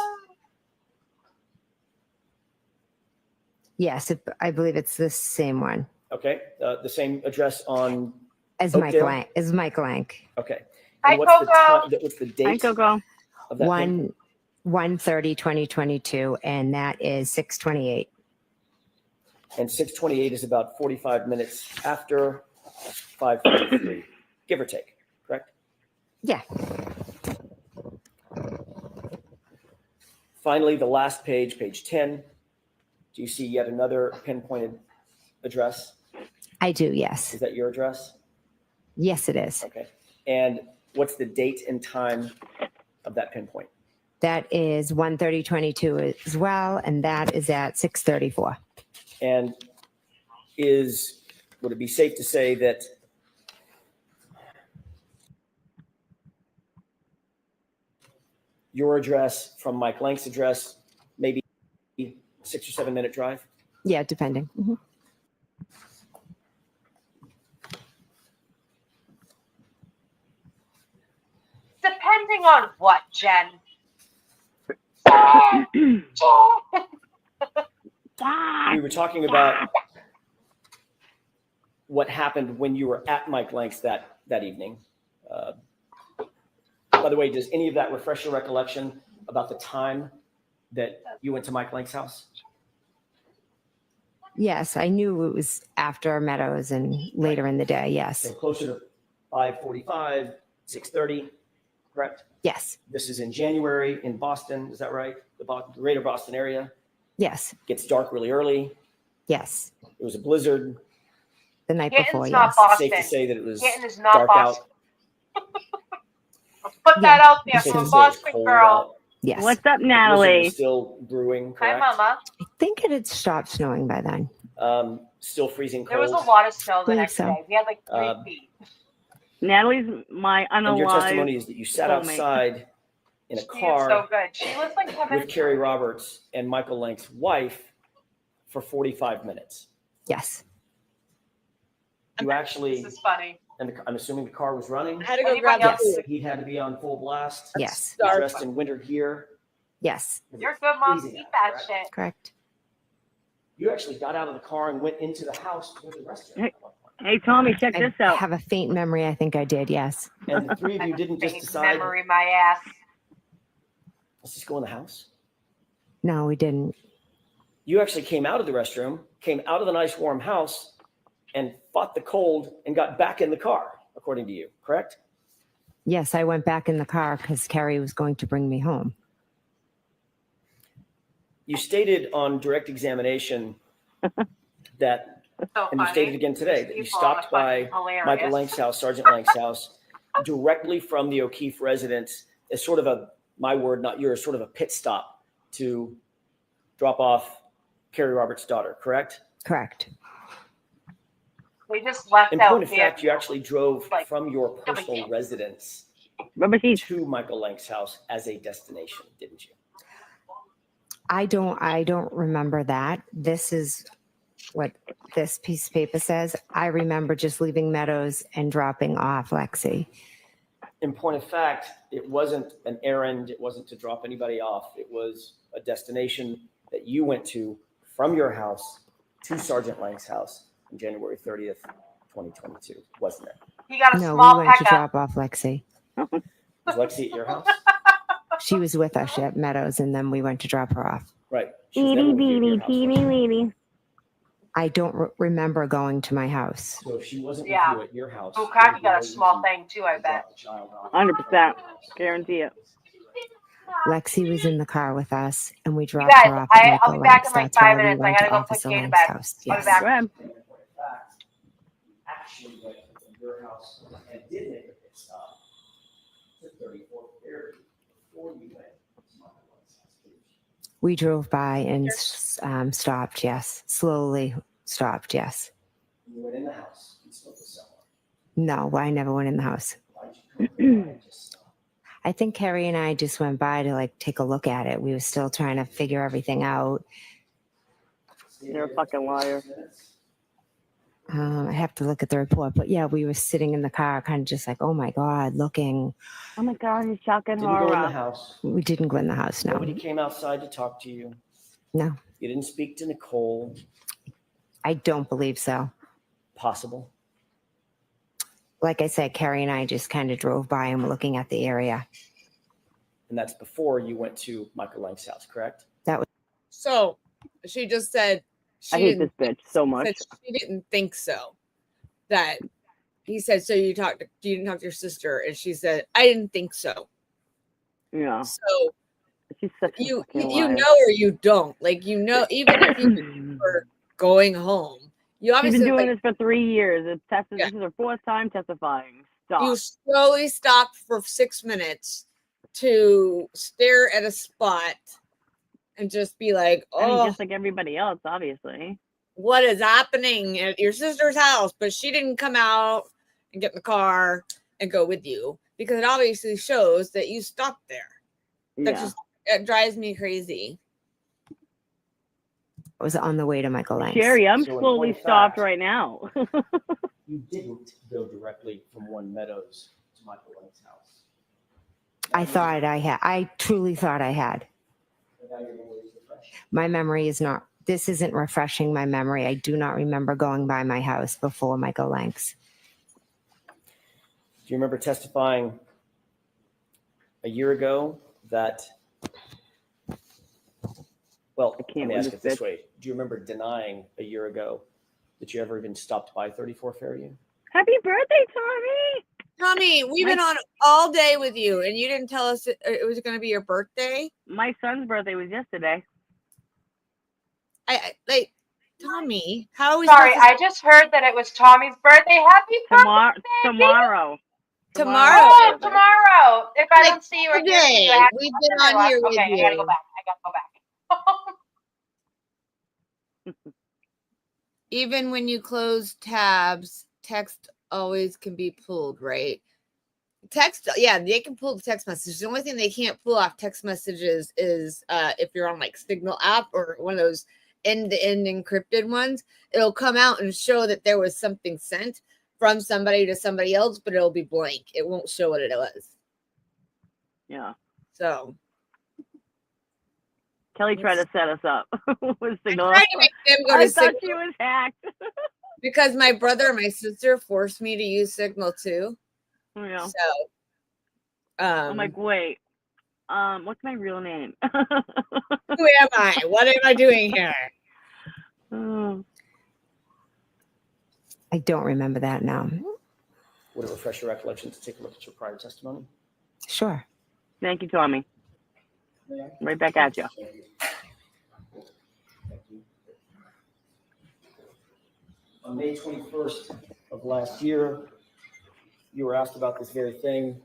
Yes, I believe it's the same one Okay. The same address on. as Oakdale? Mike Lank. Okay. Hi, And what's the Coco. time? What's the Hi, date Coco. of that? 1:30, 2022, and that is 6:28. And 6:28 is about 45 minutes after 5:43, give or take, correct? Yeah. Finally, the last page, page 10. Do you see yet another pinpointed address? I do, yes. Is that your address? Yes, it is. Okay. And what's the date and time of that pinpoint? That is 1:30:22 as well, and that is at 6:34. And would it be safe to say that your address from Mike Lank's address, maybe 6 or 7 minute drive? Yeah, depending. Mhm. Depending on what, Jen? We were talking about what happened when you were at Mike Lank's that evening. By the way, does any of that refresh your recollection about the time that you went to Mike Lank's house? Yes, I knew it was after Meadows and later in the day. Yes. So closer to 5:45, 6:30, correct? Yes. This is in January in Boston. Is that right? The greater Boston area. Yes. Gets dark really early. Yes. It was a blizzard. The night Canton's before. not Yes. Boston. Safe to say that it was Canton is not dark Boston. out. Put that out there Safe from to a say it's Boston cold girl. out. Yes. What's up, The blizzard Natalie? was still brewing, Hi, correct? Mama. I think it had stopped snowing by then. Still freezing cold. There was a lot of snow the Believe next so. day. We had like 3 Um, feet. Natalie's my And your testimony unalive. is that you sat soulmate. outside in a She is so car good. She lives like 10 minutes. with Carrie Roberts and Michael Lank's wife for 45 minutes. Yes. You actually, This is funny. and I'm assuming the car was running. I had to go Anybody grab else? the food. He had to be on full blast. Yes. You're Dark. dressed in winter gear. Yes. You're good, Mom. Freezing Eat out, that correct? shit. Correct. You actually got out of the car and went into the house with the restaurant. Hey, Tommy, check I this out. have a faint memory. I think I did. Yes. And the three of you didn't just Fake decide, memory, my ass. let's just go in the house. No, we didn't. You actually came out of the restroom, came out of the nice warm house, and fought the cold and got back in the car, according to you, correct? Yes, I went back in the car because Carrie was going to bring me home. You stated on direct examination that, So and you funny. stated again today, that you These people are stopped by fucking hilarious. Michael Lank's house, Sergeant Lank's house, directly from the O'Keefe residence as sort of a, my word, not yours, sort of a pit stop to drop off Carrie Roberts' daughter, correct? Correct. We just left In out point of there. fact, you actually drove Like, from your personal residence Rubber sheets. to Michael Lank's house as a destination, didn't you? I don't remember that. This is what this piece of paper says. I remember just leaving Meadows and dropping off Lexi. In point of fact, it wasn't an errand. It wasn't to drop anybody off. It was a destination that you went to from your house to Sergeant Lank's house on January 30th, 2022, wasn't it? He got a No, small we went to pecker. drop off Lexi. Was Lexi at your house? She was with us at Meadows, and then we went to drop her off. Right. She was never Itty with you at your bitty house, teeny was she? weeny. I don't remember going to my house. So if she wasn't Yeah. with you at your house, Bukaki got a small thing too, I bet. 100%. Guarantee it. Lexi was in the car with us, and we You dropped guys, her off at I'll Michael be back Lank's. in like That's why 5 we minutes. I went gotta to go put Officer Kate to Lank's bed. house. I'll be Yes. back. Grab. Actually went from your house and did make a pit stop to 34th Ferry before you went to Michael Lank's house. We drove by and stopped. Yes, slowly stopped. Yes. You went in the house. You spoke to someone. No, I never went in the house. Why'd you come by and just stop? I think Carrie and I just went by to like take a look at it. We were still trying to figure everything out. You're a fucking liar. I have to look at the report, but yeah, we were sitting in the car, kind of just like, oh my god, looking. Oh my God, he's shocking Didn't go in the horror. house. We didn't go in the house. No, Nobody came outside to talk to you. no, You didn't speak to Nicole. I don't believe so. Possible. Like I said, Carrie and I just kind of drove by and were looking at the area. And that's before you went to Michael Lank's house, correct? So she just said she I hate didn't, this bitch so much. said she didn't think so. That he said, so you didn't talk to your sister, and she said, I didn't think so. Yeah. So She's such a You fucking you liar. know or you don't. Like, you know, even if you were going home, you She's obviously been doing like this for 3 years. Yeah. This is her fourth time testifying. you Stop. slowly stop for 6 minutes to stare at a spot and just be like, I mean, oh, just like everybody else, obviously. what is happening at your sister's house? But she didn't come out and get in the car and go with you, because it obviously shows that you stopped there. That Yeah. just, it drives me crazy. I was on the way to Michael Lang's. Sherry, I'm So in slowly point of stopped fact- right now. You didn't go directly from One Meadows to Michael Lang's house. I thought I had. I truly thought I had. And now your memory is refreshed. My memory is not. This isn't refreshing my memory. I do not remember going by my house before Michael Lang's. Do you remember testifying a year ago that, well, I can't let me ask with it this this way. Do you remember denying a year ago that you ever even stopped by 34 Fairview? Happy birthday, Tommy! Tommy, we've been on all day with you, and you didn't tell us it was going to be your birthday. My son's birthday was yesterday. I like, Tommy, how are we Sorry, supposed to I just heard that it was Tommy's birthday. Happy Tomorrow. birthday! Tomorrow. Tomorrow. Oh, tomorrow. If I don't see you or hear Today. you, happy We've been birthday. on here with Okay, I gotta you. go back. Even when you close tabs, text always can be pulled, right? Text, yeah, they can pull the text messages. The only thing they can't pull off text messages is if you're on like Signal app or one of those end-to-end encrypted ones. It'll come out and show that there was something sent from somebody to somebody else, but it'll be blank. It won't show what it was. Yeah. So Kelly tried to set us up with Signal. I tried to make them go I to thought Signal she was hacked. because my brother and my sister forced me to use Signal too. Yeah. So I'm like, wait, what's my real name? who am I? What am I doing here? Oh. I don't remember that now. Would it refresh your recollection to take a look at your prior testimony? Sure. Thank you, Tommy. Right back at you. Thank you. Thank you. On May 21st of last year, you were asked about this very thing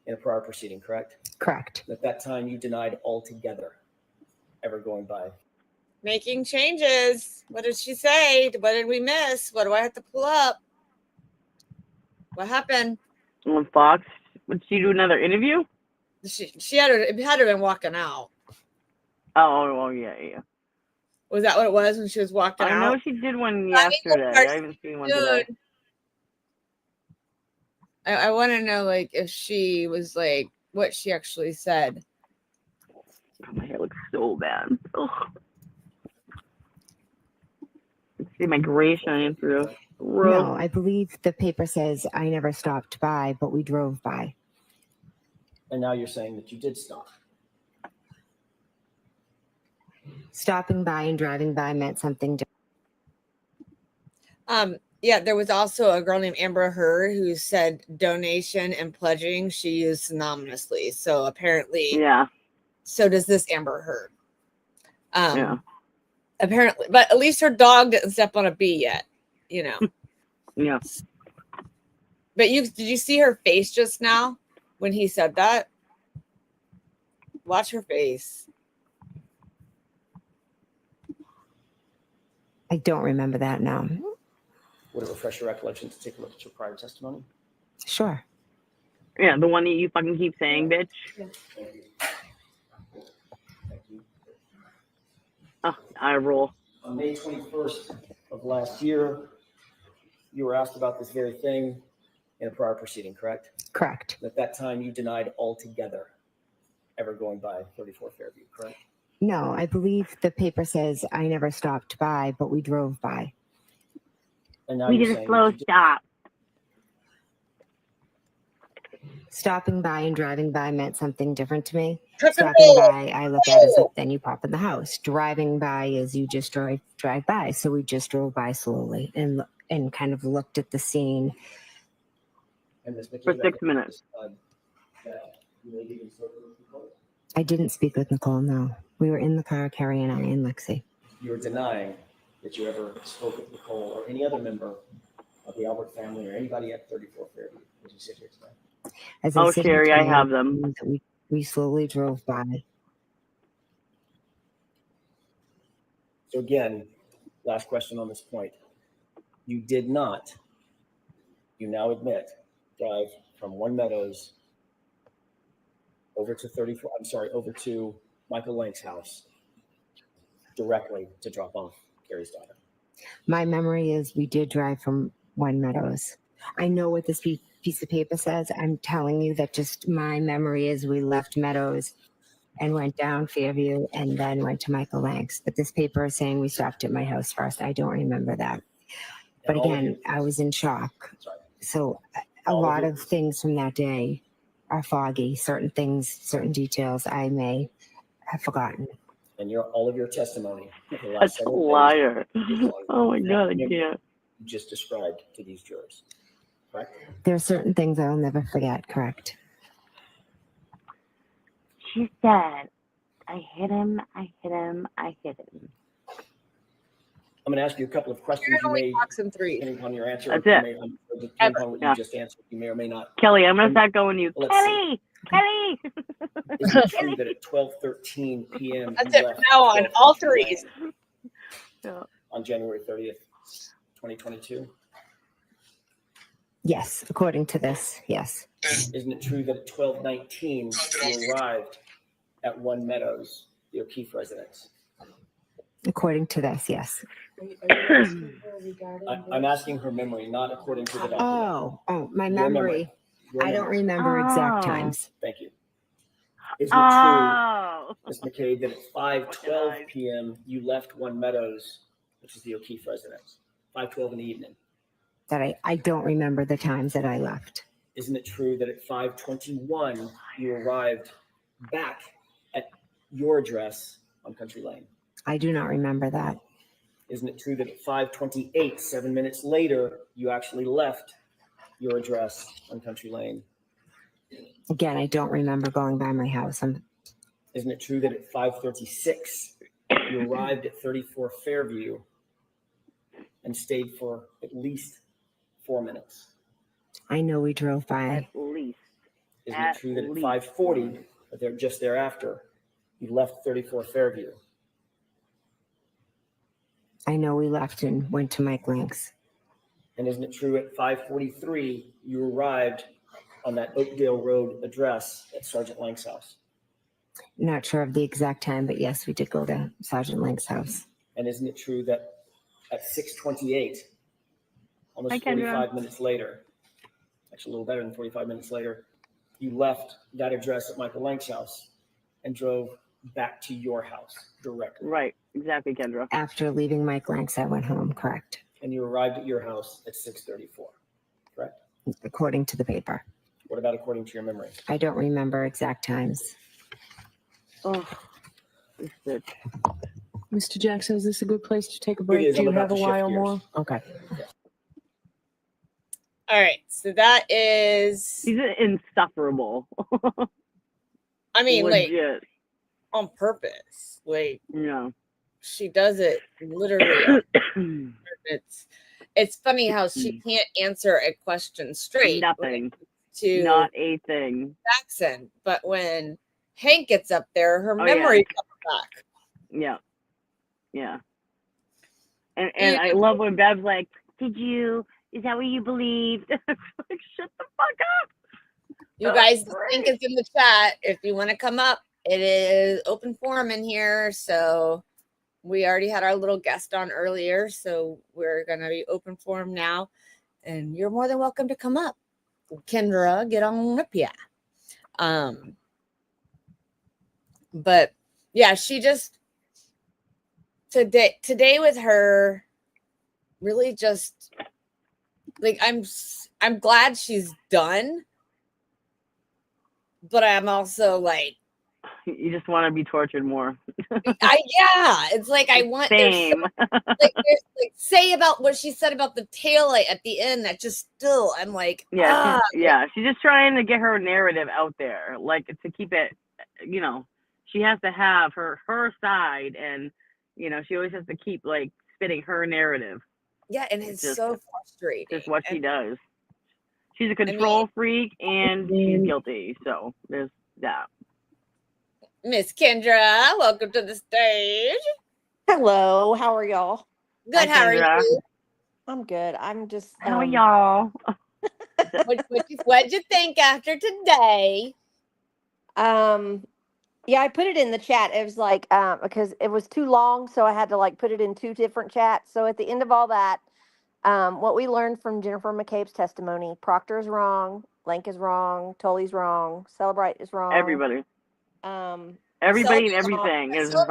in a prior proceeding, correct? Correct. At that time, you denied altogether ever going by. Making changes. What did she say? What did we miss? What do I have to pull up? What happened? On Fox, would she do another interview? She had to have been walking out. Oh, yeah. Was that what it was when she was walking I out? know she did one yesterday. I haven't seen one today. I want to know, like, if she was like what she actually said. Oh, my hair looks so bad. Ugh. See my gray shining through. No, I believe the paper says I never stopped by, but we drove by. And now you're saying that you did stop. Stopping by and driving by meant something different. Yeah, there was also a girl named Amber Heard who said donation and pledging she used synonymously. So apparently, yeah. So does this Amber Heard. Yeah. Apparently, but at least her dog didn't step on a bee yet, you know. Yeah. But did you see her face just now when he said that? Watch her face. I don't remember that now. Would it refresh your recollection to take a look at your prior testimony? Sure. Yeah, the one that you fucking keep saying, bitch. Thank you. Thank you. Oh, I roll. On May 21st of last year, you were asked about this very thing in a prior proceeding, correct? Correct. At that time, you denied altogether ever going by 34 Fairview, correct? No, I believe the paper says I never stopped by, but we drove by. And now We you're did a saying slow that you stop. Stopping by and driving by meant something different to me. Trick and Stopping roll. by, I look at as then you pop in the house. Driving by is you just drive by. So we just drove by slowly and kind of looked at the scene. and Ms. For McKay, 6 minutes. that you may be in circle with people. I didn't speak with Nicole, no. We were in the car, Carrie and I and Lexi. You're denying that you ever spoke with Nicole or any other member of the Albert family or anybody at 34 Fairview. Would you sit here today? As Oh, sit here Sherry, I today, have them. We slowly drove by. So again, last question on this point. You did not, you now admit, drive from One Meadows over to Michael Lank's house directly to drop off Carrie's daughter. My memory is we did drive from One Meadows. I know what this piece of paper says. I'm telling you that just my memory is we left Meadows and went down Fairview and then went to Michael Lank's. But this paper is saying we stopped at my house first. I don't remember that. But again, I was in shock. So a lot of things from that day are foggy. Certain things, certain details I may have forgotten. And all of your testimony. That's a liar. Oh my God, I can't. You just described to these jurors, correct? There are certain things I'll never forget, correct? She said, I hit him, I hit him, I hit him. I'm going to ask you a couple of questions. You may, depending upon your answer, That's it. Depending upon what you just answered, you may or may not. Kelly, I'm going to start going you. Kelly! Kelly! Is it true that at 12:13 p.m. That's it now on all threes. On January 30th, 2022? Yes, according to this, yes. Isn't it true that at 12:19 you arrived at One Meadows, the O'Keefe residence? According to this, yes. I'm asking her memory, not according to the document. Oh, my memory. I don't remember exact times. Thank you. Isn't it true, Ms. McCabe, that at 5:12 p.m. you left One Meadows, which is the O'Keefe residence? 5:12 in the evening. That I don't remember the times that I left. Isn't it true that at 5:21 you arrived back at your address on Country Lane? I do not remember that. Isn't it true that at 5:28, 7 minutes later, you actually left your address on Country Lane? Again, I don't remember going by my house. Isn't it true that at 5:36 you arrived at 34 Fairview and stayed for at least 4 minutes? I know we drove by. At least. Isn't it true that at 5:40, but they're just thereafter, you left 34 Fairview? I know we left and went to Mike Lank's. And isn't it true at 5:43 you arrived on that Oakdale Road address at Sergeant Lank's house? Not sure of the exact time, but yes, we did go to Sergeant Lank's house. And isn't it true that at 6:28, almost 45 minutes later, actually a little better than 45 minutes later, you left that address at Michael Lank's house and drove back to your house directly? Right, exactly, Kendra. After leaving Mike Lank's, I went home, correct? And you arrived at your house at 6:34, correct? According to the paper. What about according to your memory? I don't remember exact times. Oh, this is it. Mr. Jackson, is this a good place to take a break? is. Do you I'm about have a to shift while gears. more? Okay. All right, so that is. He's insufferable. I mean, legit. like on purpose. Like, yeah, she does it literally. It's funny how she can't answer a question straight. Nothing. To not a thing. Jackson, but when Hank gets up there, her memory comes back. Yeah, yeah. And I love when Bev's like, is that what you believed? Like, shut the fuck up. You guys, the link is in the chat. If you want to come up, it is open forum in here. So we already had our little guest on earlier. So we're going to be open forum now. And you're more than welcome to come up. Kendra, get on up, yeah. But yeah, she just today with her really just like I'm glad she's done, but I'm also like you just want to be tortured more. It's like I want same. Like say about what she said about the taillight at the end. That just still I'm like she's just trying to get her narrative out there, like to keep it, she has to have her side, and she always has to keep like spinning her narrative. Yeah, and it's so frustrating. Just what she does. She's a control freak, and she's guilty. So there's that. Miss Kendra, welcome to the stage. Hello, how are y'all? Good. How are you? I'm good. I'm just. How are y'all? What'd you think after today? Yeah, I put it in the chat. It was like because it was too long, so I had to like put it in 2 different chats. So at the end of all that, what we learned from Jennifer McCabe's testimony: Proctor is wrong, Lank is wrong, Tully's wrong, Celebrate is wrong. Everybody. Everybody and everything is wrong.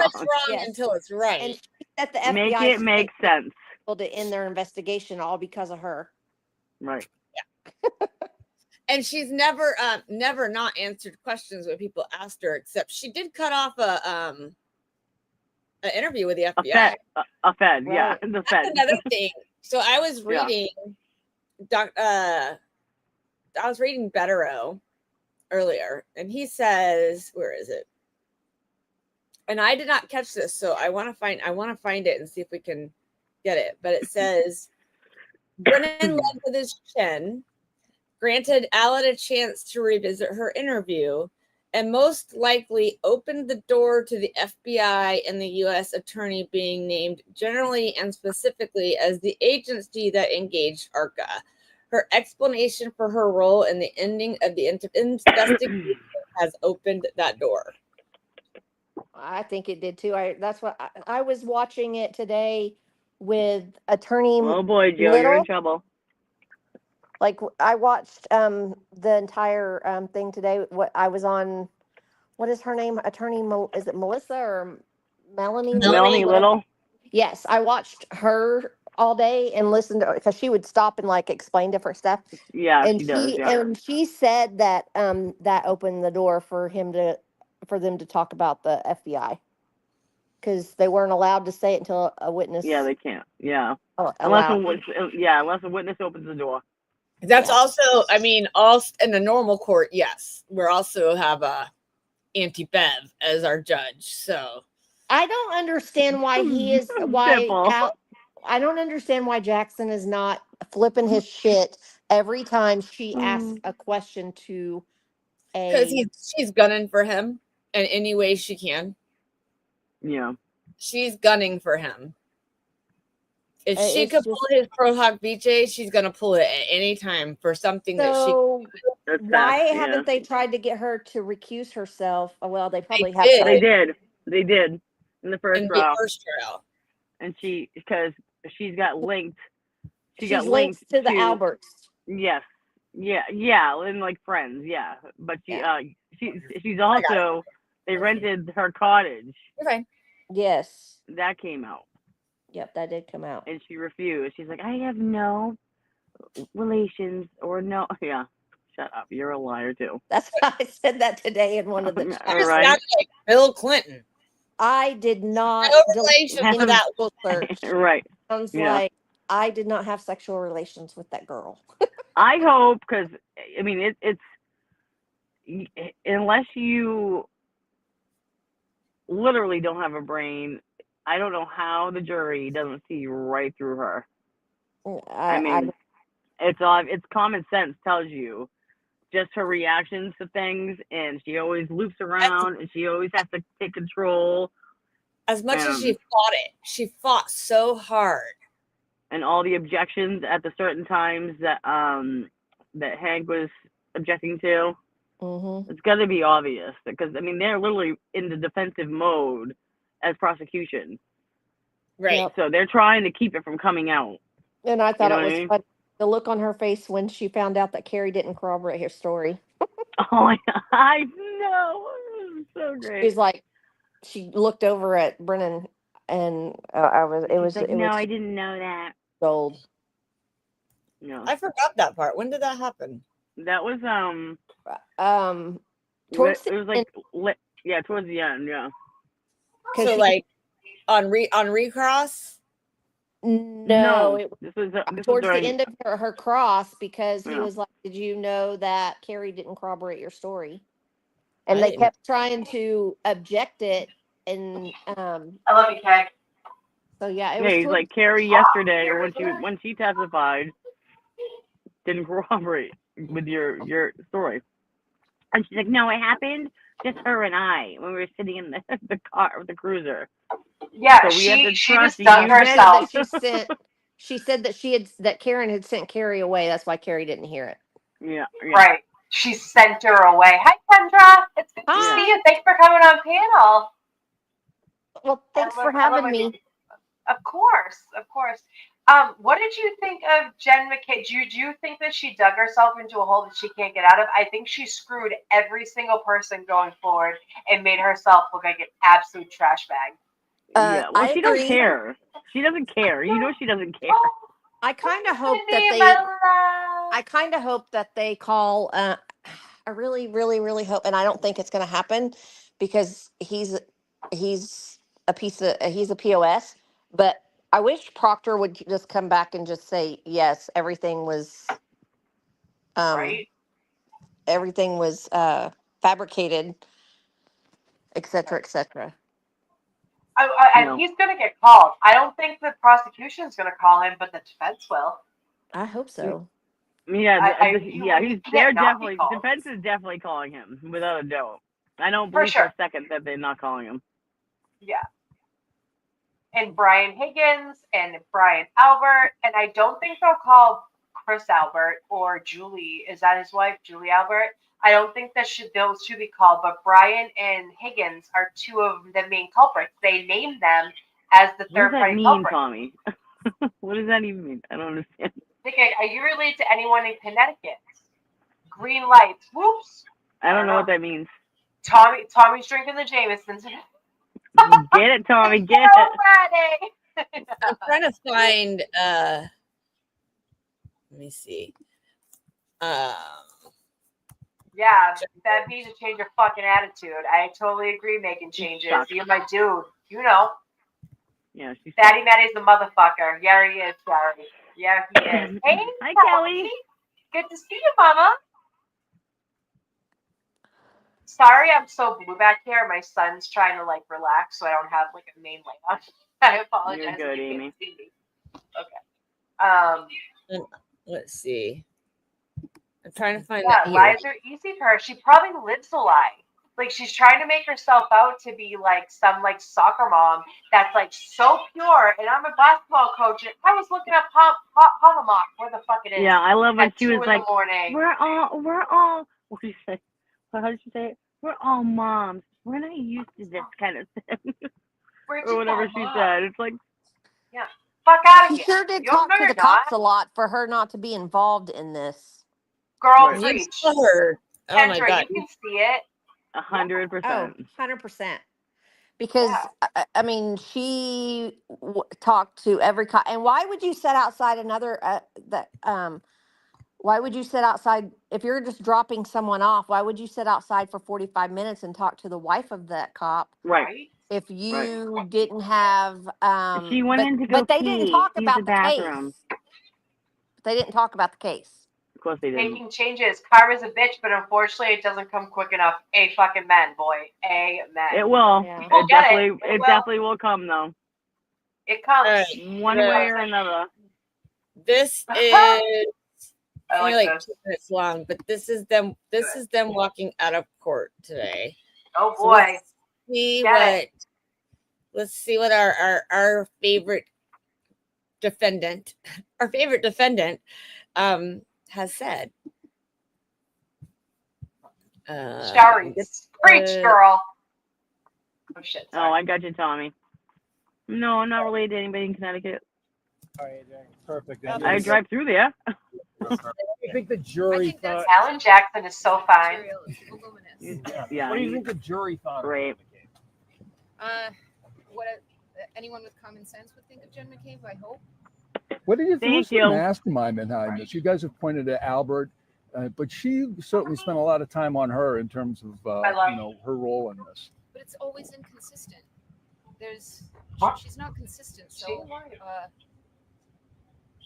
Yes. Until it's right. And she set the FBI Make it make sense. To end their investigation all because of her. Right. Yeah. And she's never not answered questions when people asked her, except she did cut off an interview with the FBI. A Fed, right. Yeah. The Fed. That's another thing. So I was reading I was reading Bettero earlier, and he says, where is it? And I did not catch this, so I want to find it and see if we can get it. But it says Brennan led with his chin, granted Allen a chance to revisit her interview, and most likely opened the door to the FBI and the U.S. attorney being named generally and specifically as the agency that engaged ARCA. Her explanation for her role in the ending of the investigation has opened that door. I think it did too. That's what I was watching it today with attorney. Oh boy, Joe, Little. you're in trouble. Like I watched the entire thing today. What I was on, what is her name? Attorney, is it Melissa or Melanie? Melanie Little. Yes, I watched her all day and listened to, because she would stop and like explain different stuff. Yeah, and she does. Yeah. And she said that that opened the door for them to talk about the FBI, because they weren't allowed to say it until a witness. Yeah, they can't. Yeah. Unless a witness opens the door. That's also, I mean, all in the normal court. Yes, we also have Auntie Bev as our judge. So I don't understand why I don't understand why Jackson is not flipping his shit every time she asks a question to because she's gunning for him in any way she can. Yeah, she's gunning for him. If she could pull his Pro Hawk BJ, she's gonna pull it at any time for something that she. Why haven't they tried to get her to recuse herself? Well, they probably have. They did in the first trial. And because she's got linked. She's linked to the Alberts. Yes. Yeah. And like friends. Yeah. But she's also, they rented her cottage. Okay. Yes. That came out. Yep, that did come out. And she refused. She's like, I have no relations or no. Yeah. Shut up. You're a liar too. That's why I said that today in one of the chats. Right. Sounds like Bill Clinton. I did not. No relations with that search. Right. Sounds like I did not have sexual relations with that girl. I hope, because I mean it's unless you literally don't have a brain, I don't know how the jury doesn't see right through her. I mean, it's common sense tells you just her reactions to things, and she always loops around, and she always has to take control. As much as she fought so hard. And all the objections at the certain times that that Hank was objecting to, it's got to be obvious, because I mean they're literally in the defensive mode as prosecution, right? Yep. So they're trying to keep it from coming out. And I thought it was funny, the look on her face when she found out that Carrie didn't corroborate her story. Oh, I know, it was so great. She's like, she looked over at Brennan, and I didn't know that. Gold. No, I forgot that part. When did that happen? That was towards towards the end, yeah. So like on recross. No, this was towards the end of her cross, because he was like, "Did you know that Carrie didn't corroborate your story?" and they kept trying to object it, and I love you, Kay. so yeah, he's like Carrie yesterday when she testified didn't corroborate with your story, and she's like, no, it happened just her and I when we were sitting in the car with the cruiser. Yeah, so we have to she trust just dug herself. She said that Karen had sent Carrie away. That's why Carrie didn't hear it. Yeah. Right. She sent her away. Hi, Kendra. It's good to see you. Thanks for coming on panel. Well, thanks for having me. Of course. What did you think of Jen McCabe? Do you think that she dug herself into a hole that she can't get out of? I think she screwed every single person going forward and made herself look like an absolute trash bag. Yeah, well, she doesn't care. She doesn't care. You know, she doesn't care. I kind of hope that they call. I really, really, really hope, and I don't think it's going to happen because he's a POS. But I wish Proctor would just come back and just say yes, everything was, right. Everything was fabricated, etc., etc. And he's going to get called. I don't think the prosecution's going to call him, but the defense will. I hope so. They're definitely. Defense is definitely calling him without a doubt. I don't believe for a second that they're not calling him. Yeah. And Brian Higgins and Brian Albert, and I don't think they'll call Chris Albert or Julie. Is that his wife, Julie Albert? I don't think those should be called, but Brian and Higgins are two of the main culprits. They named them as the third party culprit. Tommy? What does that even mean? I don't understand. Are you related to anyone in Connecticut? Green lights. Whoops. I don't know what that means. Tommy's drinking the Jamesons. Get it, Tommy. Get it. I'm trying to find. Let me see. Yeah, that means to change your fucking attitude. I totally agree. Making changes. You're my dude. You know. Yeah. Daddy Matty's the motherfucker. Yeah, he is, Kelly. Yeah, he is. Hey, hi, Kelly. Good to see you, Mama. Sorry, I'm so blue back here. My son's trying to relax, so I don't have a main light on. I apologize. You're good, Amy. Okay. Let's see. I'm trying to find that. Lies are easy for her. She probably lives a lie. She's trying to make herself out to be some soccer mom that's so pure. And I'm a basketball coach, and I was looking up Hamamock, where the fuck it is. Yeah, I love when she was like, we're all. What did she say? How did she say it? We're all moms. We're not used to this kind of thing. Or whatever she said. It's like, yeah, fuck out of here. She sure did talk to the cops a lot for her not to be involved in this. Girl, preach. Her. Oh Kendra, my God. you can see it. 100%. 100%. Because I mean, she talked to every cop. And why would you sit outside why would you sit outside if you're just dropping someone off? Why would you sit outside for 45 minutes and talk to the wife of that cop? Right. If you didn't have she went in to go but they didn't talk about the bathroom. case. They didn't talk about the case. Of course they didn't. Making changes. Karma's a bitch, but unfortunately it doesn't come quick enough. Amen, boy. Amen. It will. Yeah. It definitely will come though. It comes. One way or another. This is only 2 this. minutes long, but this is them walking out of court today. Oh boy. Let's see what our favorite defendant has said. Preach, girl. Oh shit. Sorry. Oh, I got you, Tommy. No, I'm not related to anybody in Connecticut. All right, perfect. I drive through there. I think the jury thought. Alan Jackson is so fine. Yeah. What do you think the jury thought? Right. What anyone with common sense would think of Jen McCabe, I hope. What do you think was the mastermind behind this? You guys have pointed to Albert, but she certainly spent a lot of time on her in terms of her role in this. But it's always inconsistent. She's not consistent,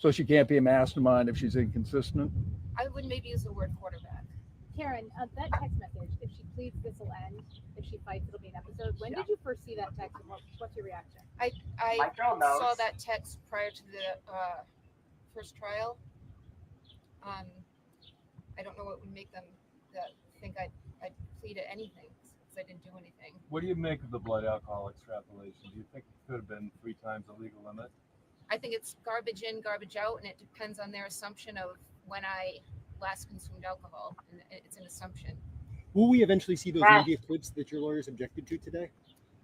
so she can't be a mastermind if she's inconsistent. I would maybe use the word quarterback. Karen, that text message, if she pleads, this will end. If she fights, it'll be an episode. When did you first see that text, and what's your reaction? My I girl knows. saw that text prior to the first trial. I don't know what would make them think I'd plead to anything, because I didn't do anything. What do you make of the blood alcohol extrapolation? Do you think it could have been 3 times the legal limit? I think it's garbage in, garbage out, and it depends on their assumption of when I last consumed alcohol, and it's an assumption. Will we eventually see those media clips that your lawyers objected to today?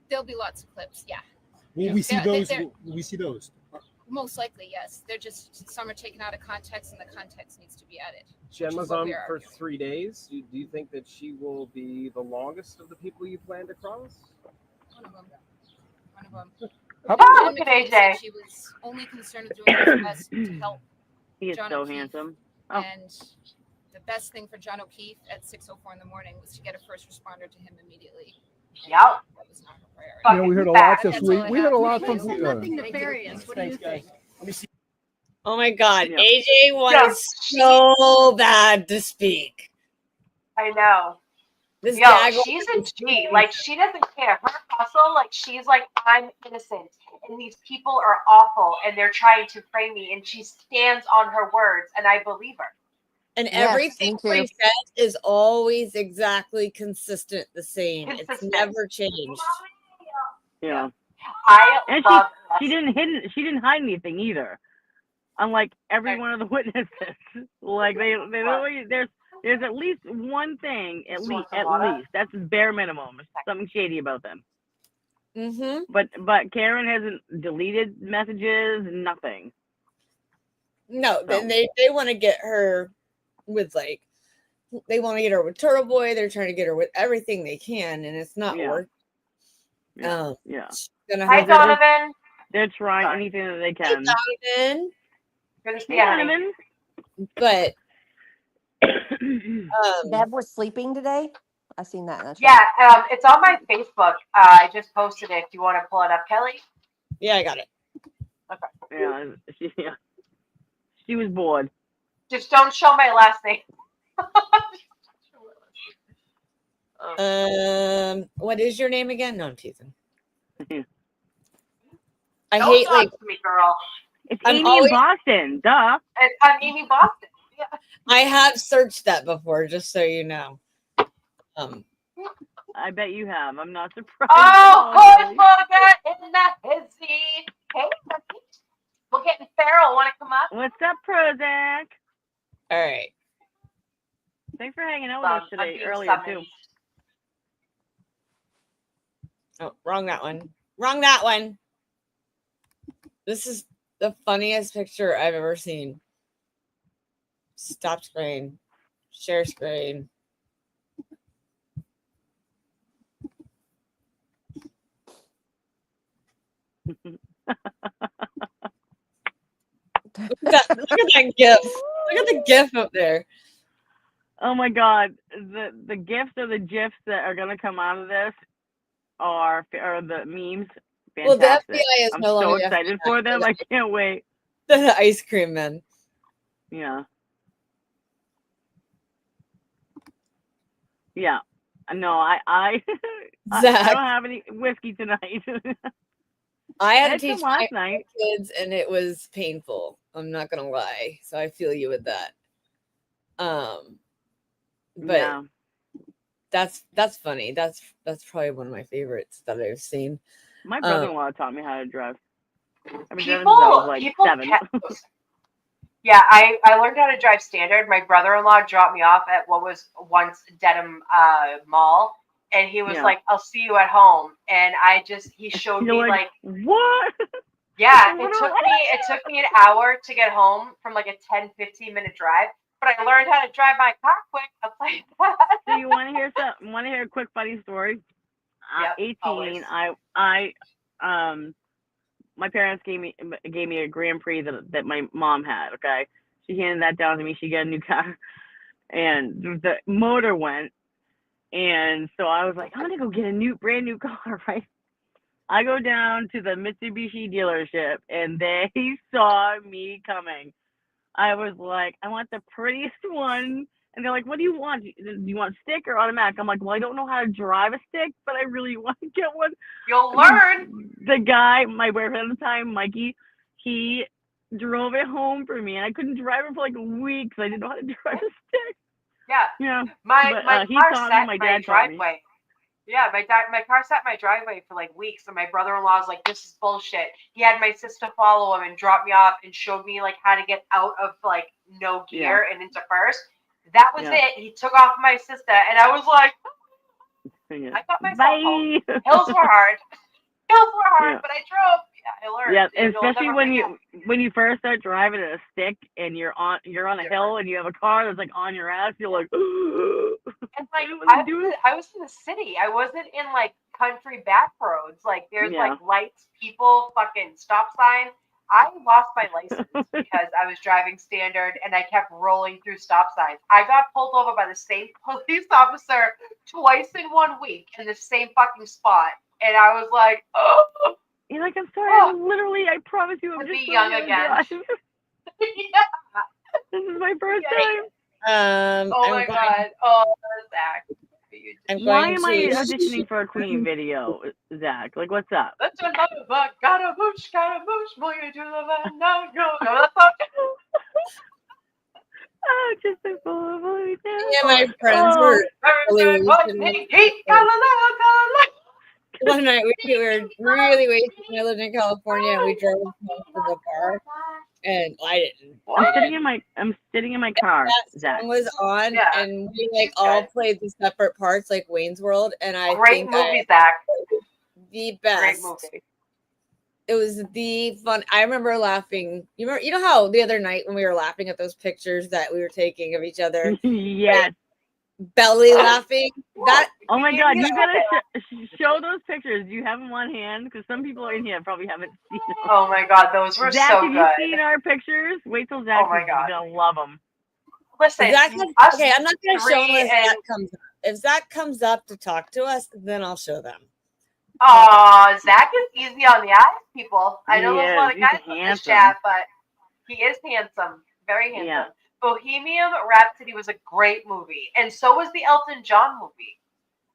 There'll be lots of clips, yeah. Will we see those? Will we see those? Most likely, yes. They're just, some are taken out of context, and the context needs to be added. Jen was on for 3 days. Do you think that she will be the longest of the people you plan to cross? One of them. How about look at AJ? She was only concerned with doing her best to help. He is John so O'Keefe. handsome. And the best thing for John O'Keefe at 6:04 in the morning was to get a first responder to him immediately. Yep. That was not her priority. You know, we heard a lot this week. We heard a lot from Nothing nefarious. What do you think? Let me see. Oh my God, Yeah. AJ wanted so bad to speak. I know. This Yo, gag- she's a G. Like, she doesn't care. Her hustle, like, she's like, I'm innocent. And these people are awful. And they're trying to frame me. And she stands on her words. And I believe her. And Yes, everything me too. she says is always exactly consistent, the same. It's Consistent. never changed. Yeah. I And love she didn't hide anything either. Unlike every one of the witnesses. Like they always, there's at least one thing, at least that's bare minimum. Something shady about them. Mm-hmm. But Karen hasn't deleted messages, nothing. No, then they want to get her with they want to get her with Turtle Boy. They're trying to get her with everything they can, and it's not working. Yeah. Hi, Donovan. They're trying anything that they can. Donovan. Good to see Hey, you, honey. Donovan. But Deb was sleeping today. I seen that in the chat. Yeah, it's on my Facebook. I just posted it. Do you want to pull it up, Kelly? Yeah, I got it. Okay. Yeah, she was bored. Just don't show my last name. What is your name again? No, I'm teasing. I Don't hate talk to me, girl. It's I'm Amy always- in Boston. Duh. I'm Amy Boston. Yeah. I have searched that before, just so you know. I bet you have. I'm not surprised. Oh, good booger in the hizzy. Hey, we're getting feral. Want to come up? What's up, Prozac? All right. Thanks for hanging out with us today earlier too. Oh, wrong that one. Wrong that one. This is the funniest picture I've ever seen. Stop screen. Share screen. Look at that gif. Look at the gif up there. Oh my god, the gifs or the gifs that are gonna come out of this are the memes. Fantastic. Well, the FBI is I'm no so longer the excited FBI. for them. I can't wait. The ice cream men. Yeah. Yeah. No, I don't have any whiskey tonight. I had had to teach some last my night. kids, and it was painful. I'm not gonna lie. So I feel you with that. But Yeah. that's funny. That's probably one of my favorites that I've seen. My brother-in-law taught me how to drive. I've been driving since I People, was like people 7. Yeah, I learned how to drive standard. My brother-in-law dropped me off at what was once Dedham Mall, and he was Yeah. like, "I'll see you at home." And he showed me You're like, what? yeah, What it took me an hour to get home from like a 10-15 minute drive. But I learned how to drive my car quick. I'll tell you that. So you want to hear something? Want to hear a quick funny story? Yep, 18. always. My parents gave me a Grand Prix that my mom had. Okay, she handed that down to me. She got a new car, and the motor went, and so I was like, I'm gonna go get a brand new car, right? I go down to the Mitsubishi dealership, and they saw me coming. I was like, I want the prettiest one And they're like, what do you want? Do you want stick or automatic? I'm like, well, I don't know how to drive a stick, but I really want to get one. You'll learn. The guy, my boyfriend at the time, Mikey, he drove it home for me, and I couldn't drive it for like weeks. I didn't know how to drive a stick. Yeah. Yeah. My He car taught sat me. My in dad taught me. driveway. Yeah, my car sat in my driveway for like weeks, and my brother-in-law was like, "This is bullshit." He had my sister follow him and drop me off and showed me like how to get out of like no gear and into first. That was it. He took off my sister, and I was like, I got myself home. Hills were hard. Hills were hard, but I drove. Yeah, I learned. Yeah, especially when you first start driving a stick and you're on a hill and you have a car that's like on your ass, you're like, and like I was in the city. I wasn't in like country back roads. Like there's like lights, people, fucking stop sign. I lost my license because I was driving standard and I kept rolling through stop signs. I got pulled over by the same police officer twice in 1 week in the same fucking spot. And I was like, oh. You're like, I'm sorry, I promise you, I'm just young again. Yeah. This is my first time. Oh my God. Oh, Zach. Why am I auditioning for a Queen video, Zach? Like, what's up? Let's gotta moosh, boy, you do the man, no, go. That's all. Oh, just a full Yeah, my friends were really one night we were really wasted. I lived in California and we drove home to the bar, and I didn't. I'm sitting in my car. That song was on, and we like all played the separate parts, like Wayne's World. And I great movie, Zach. The best. Great movie. It was the fun. I remember laughing. You know how the other night when we were laughing at those pictures that we were taking of each other. Yes. Belly laughing. That. Oh my God! You gotta show those pictures. Do you have them on hand? Because some people in here probably haven't seen them. Oh my God, those were Zach, so have good. Have you seen our pictures? Wait till Zach. Oh my God, you're gonna love them. Listen, okay, I'm not gonna show them if Zach comes up. If Zach comes up to talk to us, then I'll show them. Oh, Zach is easy on the eyes, people. I know there's a lot of guys in this chat, but he is handsome, very handsome. Yeah. Bohemian Rhapsody was a great movie, and so was the Elton John movie.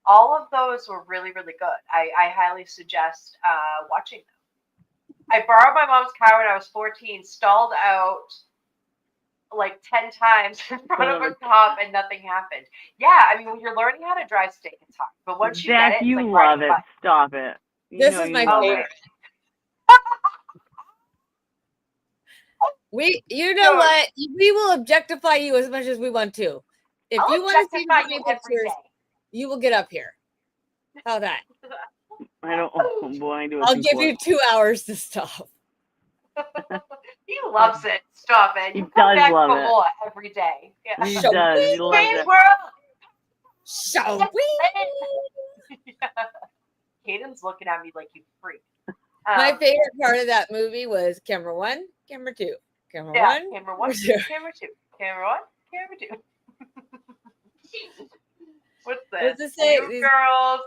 All of those were really, really good. I highly suggest watching them. I borrowed my mom's car when I was 14, stalled out like 10 times in front of a cop, and nothing happened. Yeah, I mean, when you're learning how to drive stick, it's hard. But once you Zach, get it, you it's like love it. Stop it. This is my favorite. You know what? We will objectify you as much as we want to. If you want to see funny pictures, you will get up here. How that? I don't. Oh boy, I do. I'll give you 2 hours to stop. He loves it. Stop it. He You come does back love for it. more every day. Yeah. He does. He loves it. Shall we? Caden's looking at me like you freak. My favorite part of that movie was camera 1, camera 2. Camera 1, camera 1, camera 2. Camera 1, camera 2. What's this? What's it say? You girls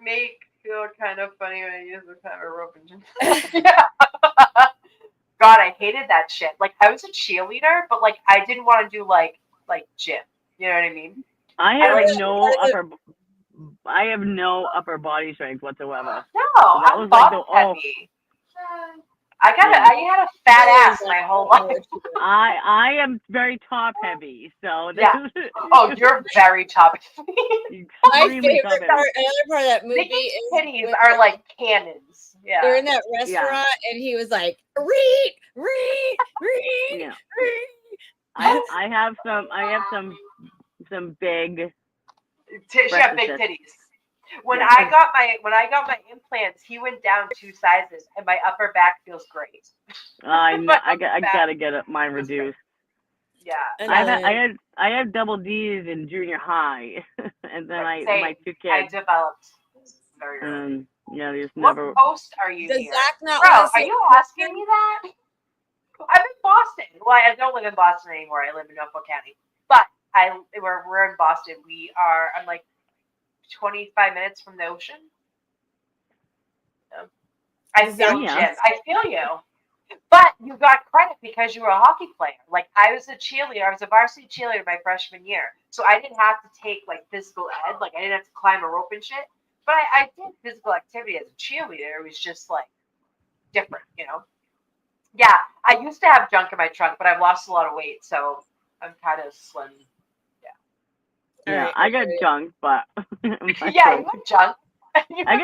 make feel kind of funny when I use the kind of rope and God, I hated that shit. Like, I was a cheerleader, but like I didn't want to do like gym. You know what I mean? I have no upper body strength whatsoever. No, so that was like heavy. I had a fat ass my whole life. I am very top heavy, so yeah. Oh, you're very top heavy. My favorite part, another part of that movie is titties are like cannons. Yeah, they're in that restaurant, and he was like, "Reet, reet, reet, yeah. reet." I have some big. She got big titties. When I got my implants, he went down 2 sizes, and my upper back feels great. I gotta get mine reduced. Yeah, I had double D's in junior high, and then my 2 kids. I developed very early. Yeah, there's what never. post are you? Does here? Zach not? Bro, are you asking me that? I'm in Boston. Well, I don't live in Boston anymore. I live in Norfolk County, but we're in Boston. I'm like 25 minutes from the ocean. I feel you. I feel you. But you got credit because you were a hockey player. Like I was a cheerleader. I was a varsity cheerleader my freshman year. So I didn't have to take like physical ed. Like I didn't have to climb a rope and shit. But I did physical activity as a cheerleader. It was just like different, you know? Yeah, I used to have junk in my trunk, but I've lost a lot of weight. So I'm kind of slim. Yeah, I got junk, but Yeah, you got junk. I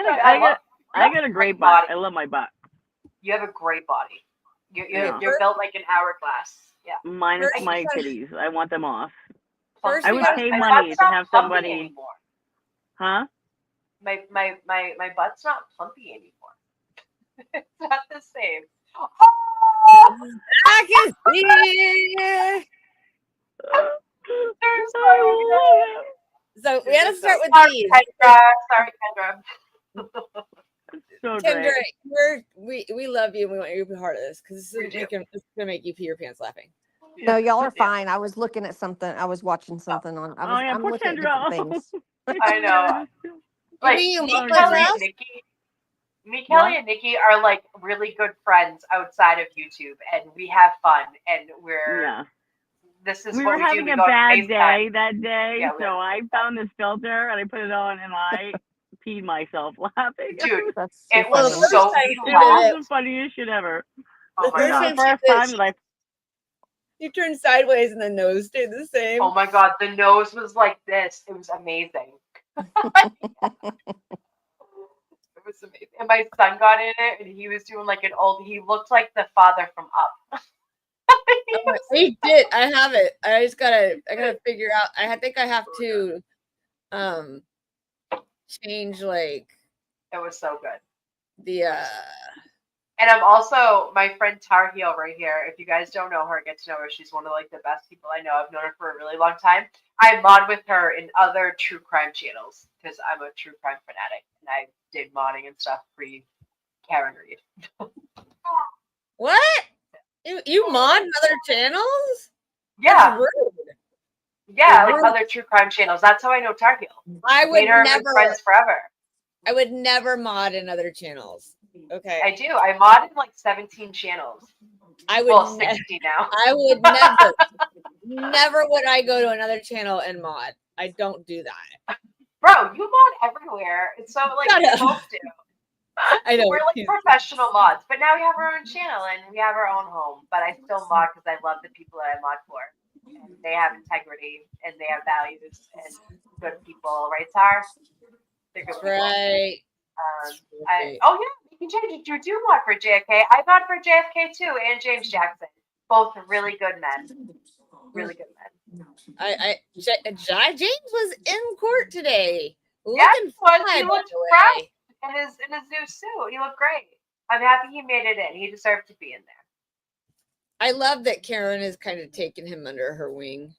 got a great butt. I love my butt. You have a great body. Yeah. You're built like an hourglass. Yeah. Minus my titties. I want them off. First, I would pay money to have somebody. Anymore. Huh? My butt's not plumpy anymore. It's not the same. Oh! I can see it. So we had to start with these. Sorry, Kendra. So Kendra, great. we love you and we want you to be part of this because this is gonna make you pee your pants laughing. No, y'all are fine. I was looking at something. I was watching something on. I'm looking at different things. I know. Like me, Kelly, and Nikki are like really good friends outside of YouTube, and we have fun, and this is we what were we having do. a bad day that day, so I found this filter and I put it on, and I peed myself laughing. Dude, that's it was so it was the funniest shit ever. The first time you turned sideways and the nose stayed the same. Oh my god, the nose was like this. It was amazing. It was amazing. And my son got in it and he was doing like he looked like the father from Up. He did. I have it. I gotta figure out. I think I have to change like it was so good. The and I'm also my friend Tar Heel right here. If you guys don't know her, get to know her. She's one of like the best people I know. I've known her for a really long time. I mod with her in other true crime channels because I'm a true crime fanatic and I did modding and stuff pre Karen Reed. What? You mod other channels? Yeah. Yeah, Rude. like other true crime channels. That's how I know Tar Heel. I would never friends forever. I would never mod in other channels. Okay. I do. I modded like 17 channels. I would 60 now. I would never would I go to another channel and mod. I don't do that. Bro, you mod everywhere. It's so like we both do. I know. We're like professional mods, but now we have our own channel and we have our own home. But I still mod because I love the people that I mod for. And they have integrity and they have values and good people, right, Tar? They're good people. Right. Oh yeah, you can change it. You do mod for JFK. I mod for JFK too, and James Jackson. Both really good men. Really good men. James was in court today. Yes, he looked fresh in his new suit. He looked great. I'm happy he made it in. He deserved to be in there. I love that Karen is kind of taking him under her wing.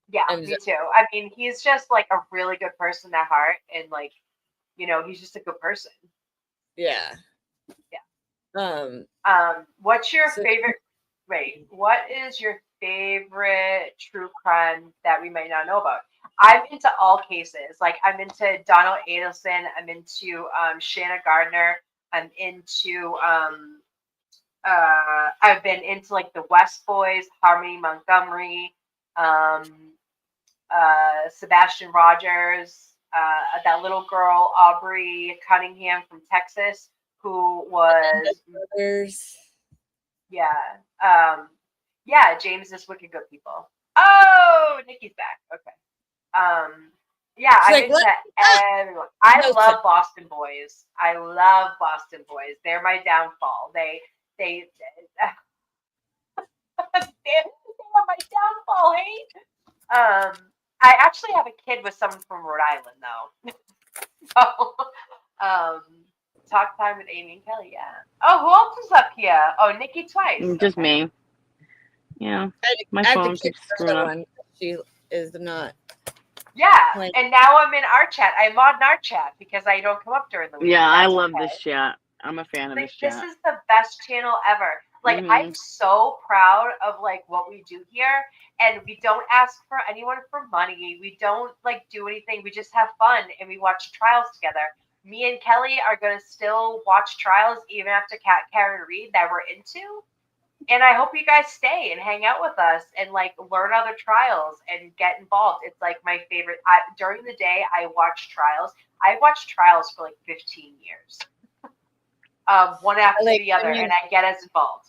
Yeah, me too. I mean, he's just like a really good person at heart, and like, you know, he's just a good person. Yeah. Yeah. What's your favorite? Wait, what is your favorite true crime that we might not know about? I'm into all cases. Like, I'm into Donald Adelson. I'm into Shanna Gardner. I'm into I've been into like the West Boys, Harmony Montgomery, Sebastian Rogers, that little girl Aubrey Cunningham from Texas, who was James is wicked good people. Oh, Nikki's back. Okay. Yeah, I'm into everyone. I love Boston Boys. I love Boston Boys. They're my downfall. They they're my downfall, hey? I actually have a kid with someone from Rhode Island though. So talk time with Amy and Kelly, yeah. Oh, who else is up here? Oh, Nikki twice. Just me. Yeah. My phone keeps screwing up. She is not. Yeah, and now I'm in our chat. I mod in our chat because I don't come up during the week. Yeah, I love this chat. I'm a fan of like, this chat. This is the best channel ever. Like, I'm so proud of like what we do here, and we don't ask for anyone for money. We don't like do anything. We just have fun and we watch trials together. Me and Kelly are gonna still watch trials even after Karen Reed that we're into. And I hope you guys stay and hang out with us and like learn other trials and get involved. It's like my favorite. During the day, I watch trials. I watched trials for like 15 years, one after the other, and I get as involved.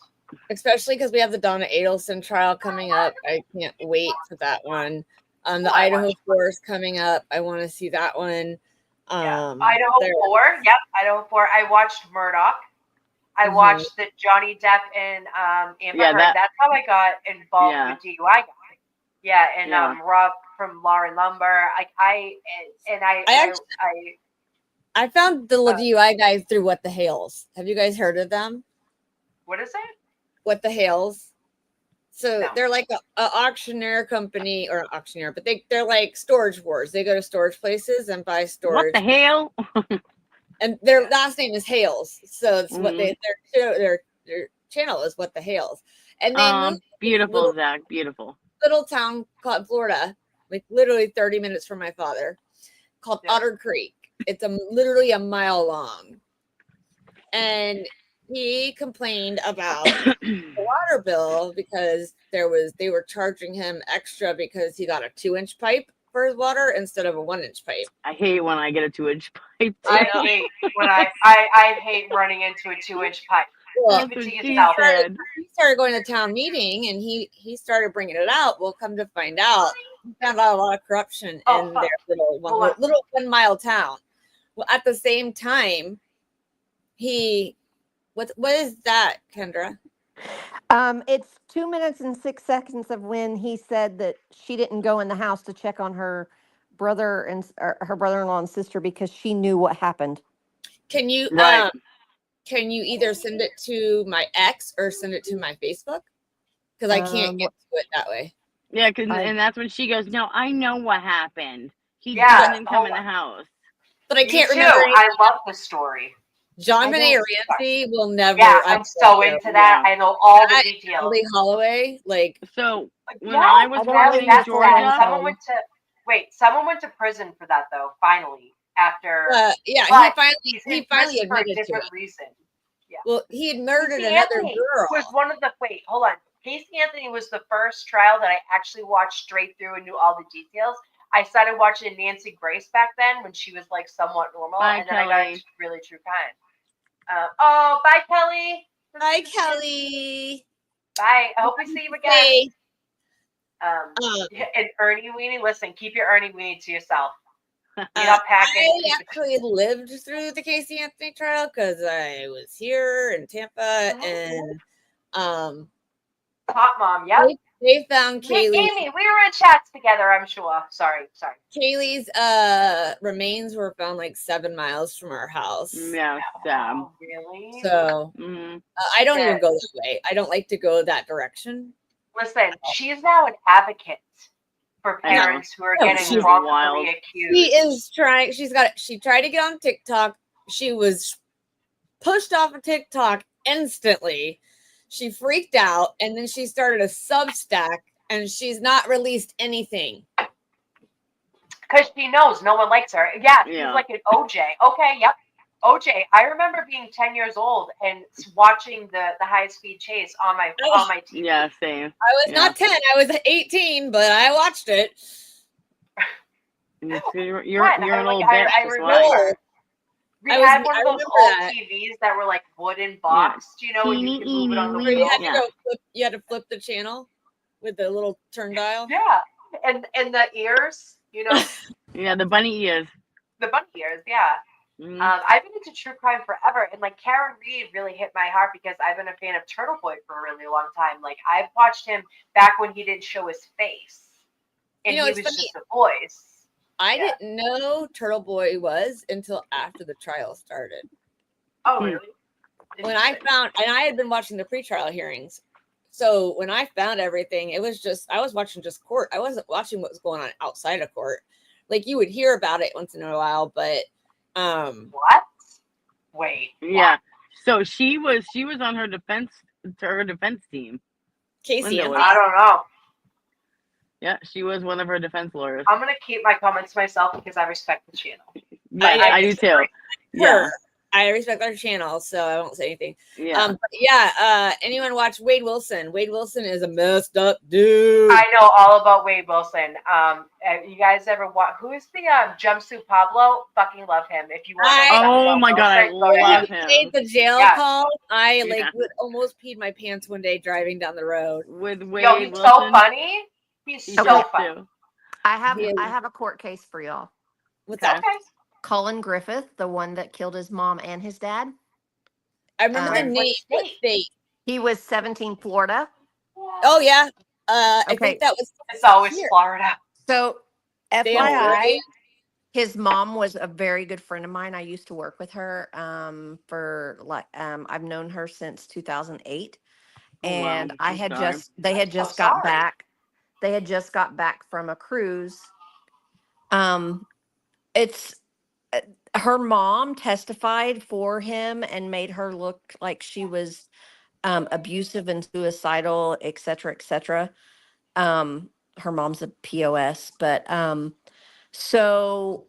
Especially because we have the Donna Adelson trial coming up. I can't wait for that one. The Idaho 4 is coming up. I want to see that one. Idaho 4. Yep, Idaho 4. I watched Murdoch. I watched the Johnny Depp and Amber Heard. That's how I got involved with DUI guy. Yeah, and Rob from Lauren Lumber. I found the DUI guys through What the Hales. Have you guys heard of them? What is it? What the Hales. So they're like a auctioneer company or auctioneer, but they're like storage wars. They go to storage places and buy storage. What the hell? And their last name is Hales, so it's what their channel is What the Hales. And they beautiful, Zach, beautiful little town called Florida, like literally 30 minutes from my father, called Otter Creek. It's literally a mile long, and he complained about the water bill because they were charging him extra because he got a 2-inch pipe for his water instead of a 1-inch pipe. I hate when I get a 2-inch pipe. I hate when I hate running into a 2-inch pipe. Well, he started going to town meeting and he started bringing it out. Well, come to find out, he found out a lot of corruption in their little 1 mile town. Well, at the same time, what is that, Kendra? It's 2 minutes and 6 seconds of when he said that she didn't go in the house to check on her brother and her brother-in-law and sister because she knew what happened. Can you can you either send it to my ex or send it to my Facebook? Because I can't get to it that way. Yeah, and that's when she goes, "No, I know what happened. He didn't come in the house." But I can't remember. I love the story. John Benet Ramsey will never. Yeah, I'm so into that. I know all the details. Emily Holloway, like so. When I was working in Georgia, someone went to prison for that though. Finally, after he finally admitted for a different to it. reason. Yeah. Well, he had murdered Casey another Anthony girl. Was one of the hold on. Casey Anthony was the first trial that I actually watched straight through and knew all the details. I started watching Nancy Grace back then when she was like somewhat normal, and then I got into really true crime. Bye, Kelly. Bye, Kelly. Bye. I hope we see you again. And Ernie Weenie, listen, keep your Ernie Weenie to yourself. I actually lived through the Casey Anthony trial because I was here in Tampa, and Hot Mom, yeah. They found Kaylee. Amy, we were in chats together, I'm sure. Sorry. Kaylee's remains were found like 7 miles from our house. Yeah, really? So I don't even go that way. I don't like to go that direction. Listen, she's now an advocate for parents who are getting wrongfully accused. She tried to get on TikTok. She was pushed off of TikTok instantly. She freaked out, and then she started a Substack, and she's not released anything. Because she knows no one likes her. Yeah, she's like an OJ. Okay, yep. OJ. I remember being 10 years old and watching the high-speed chase on my TV. Yeah, same. I was not 10. I was 18, but I watched it. You're an old bitch. I remember. We had one of those old TVs that were like wooden boxed, you know, and you could move it on the wheel. You had to flip the channel with the little turn dial. Yeah, and the ears, you know. Yeah, the bunny ears. The bunny ears, yeah. I've been into true crime forever, and like Karen Reed really hit my heart because I've been a fan of Turtle Boy for a really long time. Like I've watched him back when he didn't show his face, and he was just a voice. I didn't know Turtle Boy was until after the trial started. Oh, really? When I had been watching the pretrial hearings. So when I found everything, it was I was watching just court. I wasn't watching what was going on outside of court. Like you would hear about it once in a while, but what? Wait. Yeah. So she was on her defense team. Casey, I don't know. Yeah, she was one of her defense lawyers. I'm gonna keep my comments to myself because I respect the channel. I do too. Yeah. I respect our channel, so I won't say anything. Yeah. But yeah. Anyone watch Wade Wilson? Wade Wilson is a messed up dude. I know all about Wade Wilson. You guys ever watch? Who is the jumpsuit Pablo? Fucking love him. If you want to know Oh about my God, I Wilson, go to love him. him. Made the jail Yes. call. I Yeah. would almost peed my pants one day driving down the road. With Wade Yo, he's Wilson. so funny. He's He so does funny. too. I have a court case for y'all. What's Okay. that? Okay. Colin Griffith, the one that killed his mom and his dad. I remember the Um, name. What state? He was 17, Florida. Oh yeah. I Okay. think that was. It's always here. Florida. So, Damn FYI, right. his mom was a very good friend of mine. I used to work with her for I've known her since 2008. Oh, wow. And I I'm had sorry. they had just got back. They had just got back from a cruise. It's her mom testified for him and made her look like she was abusive and suicidal, et cetera, et cetera. Her mom's a POS, but so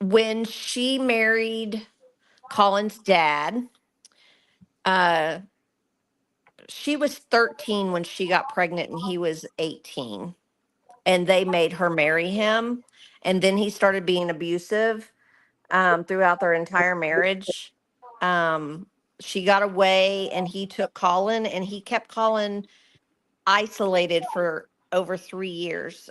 when she married Colin's dad, she was 13 when she got pregnant and he was 18, and they made her marry him. And then he started being abusive throughout their entire marriage. She got away and he took Colin, and he kept Colin isolated for over 3 years.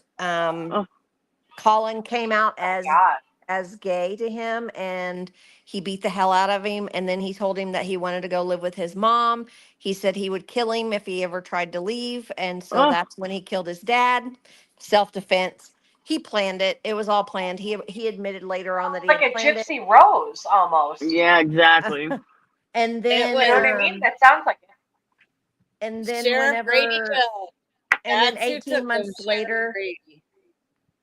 Colin came out as gay to him, and he beat the hell out of him. And then he told him that he wanted to go live with his mom. He said he would kill him if he ever tried to leave. And so that's when he killed his dad. Self-defense. He planned it. It was all planned. He admitted later on that he Like had a planned it. Gypsy Rose almost. Yeah, exactly. And then You know what I mean? That sounds like it. and then Sheriff Grady whenever Joe. and then That's who 18 took him, months Sheriff later Grady.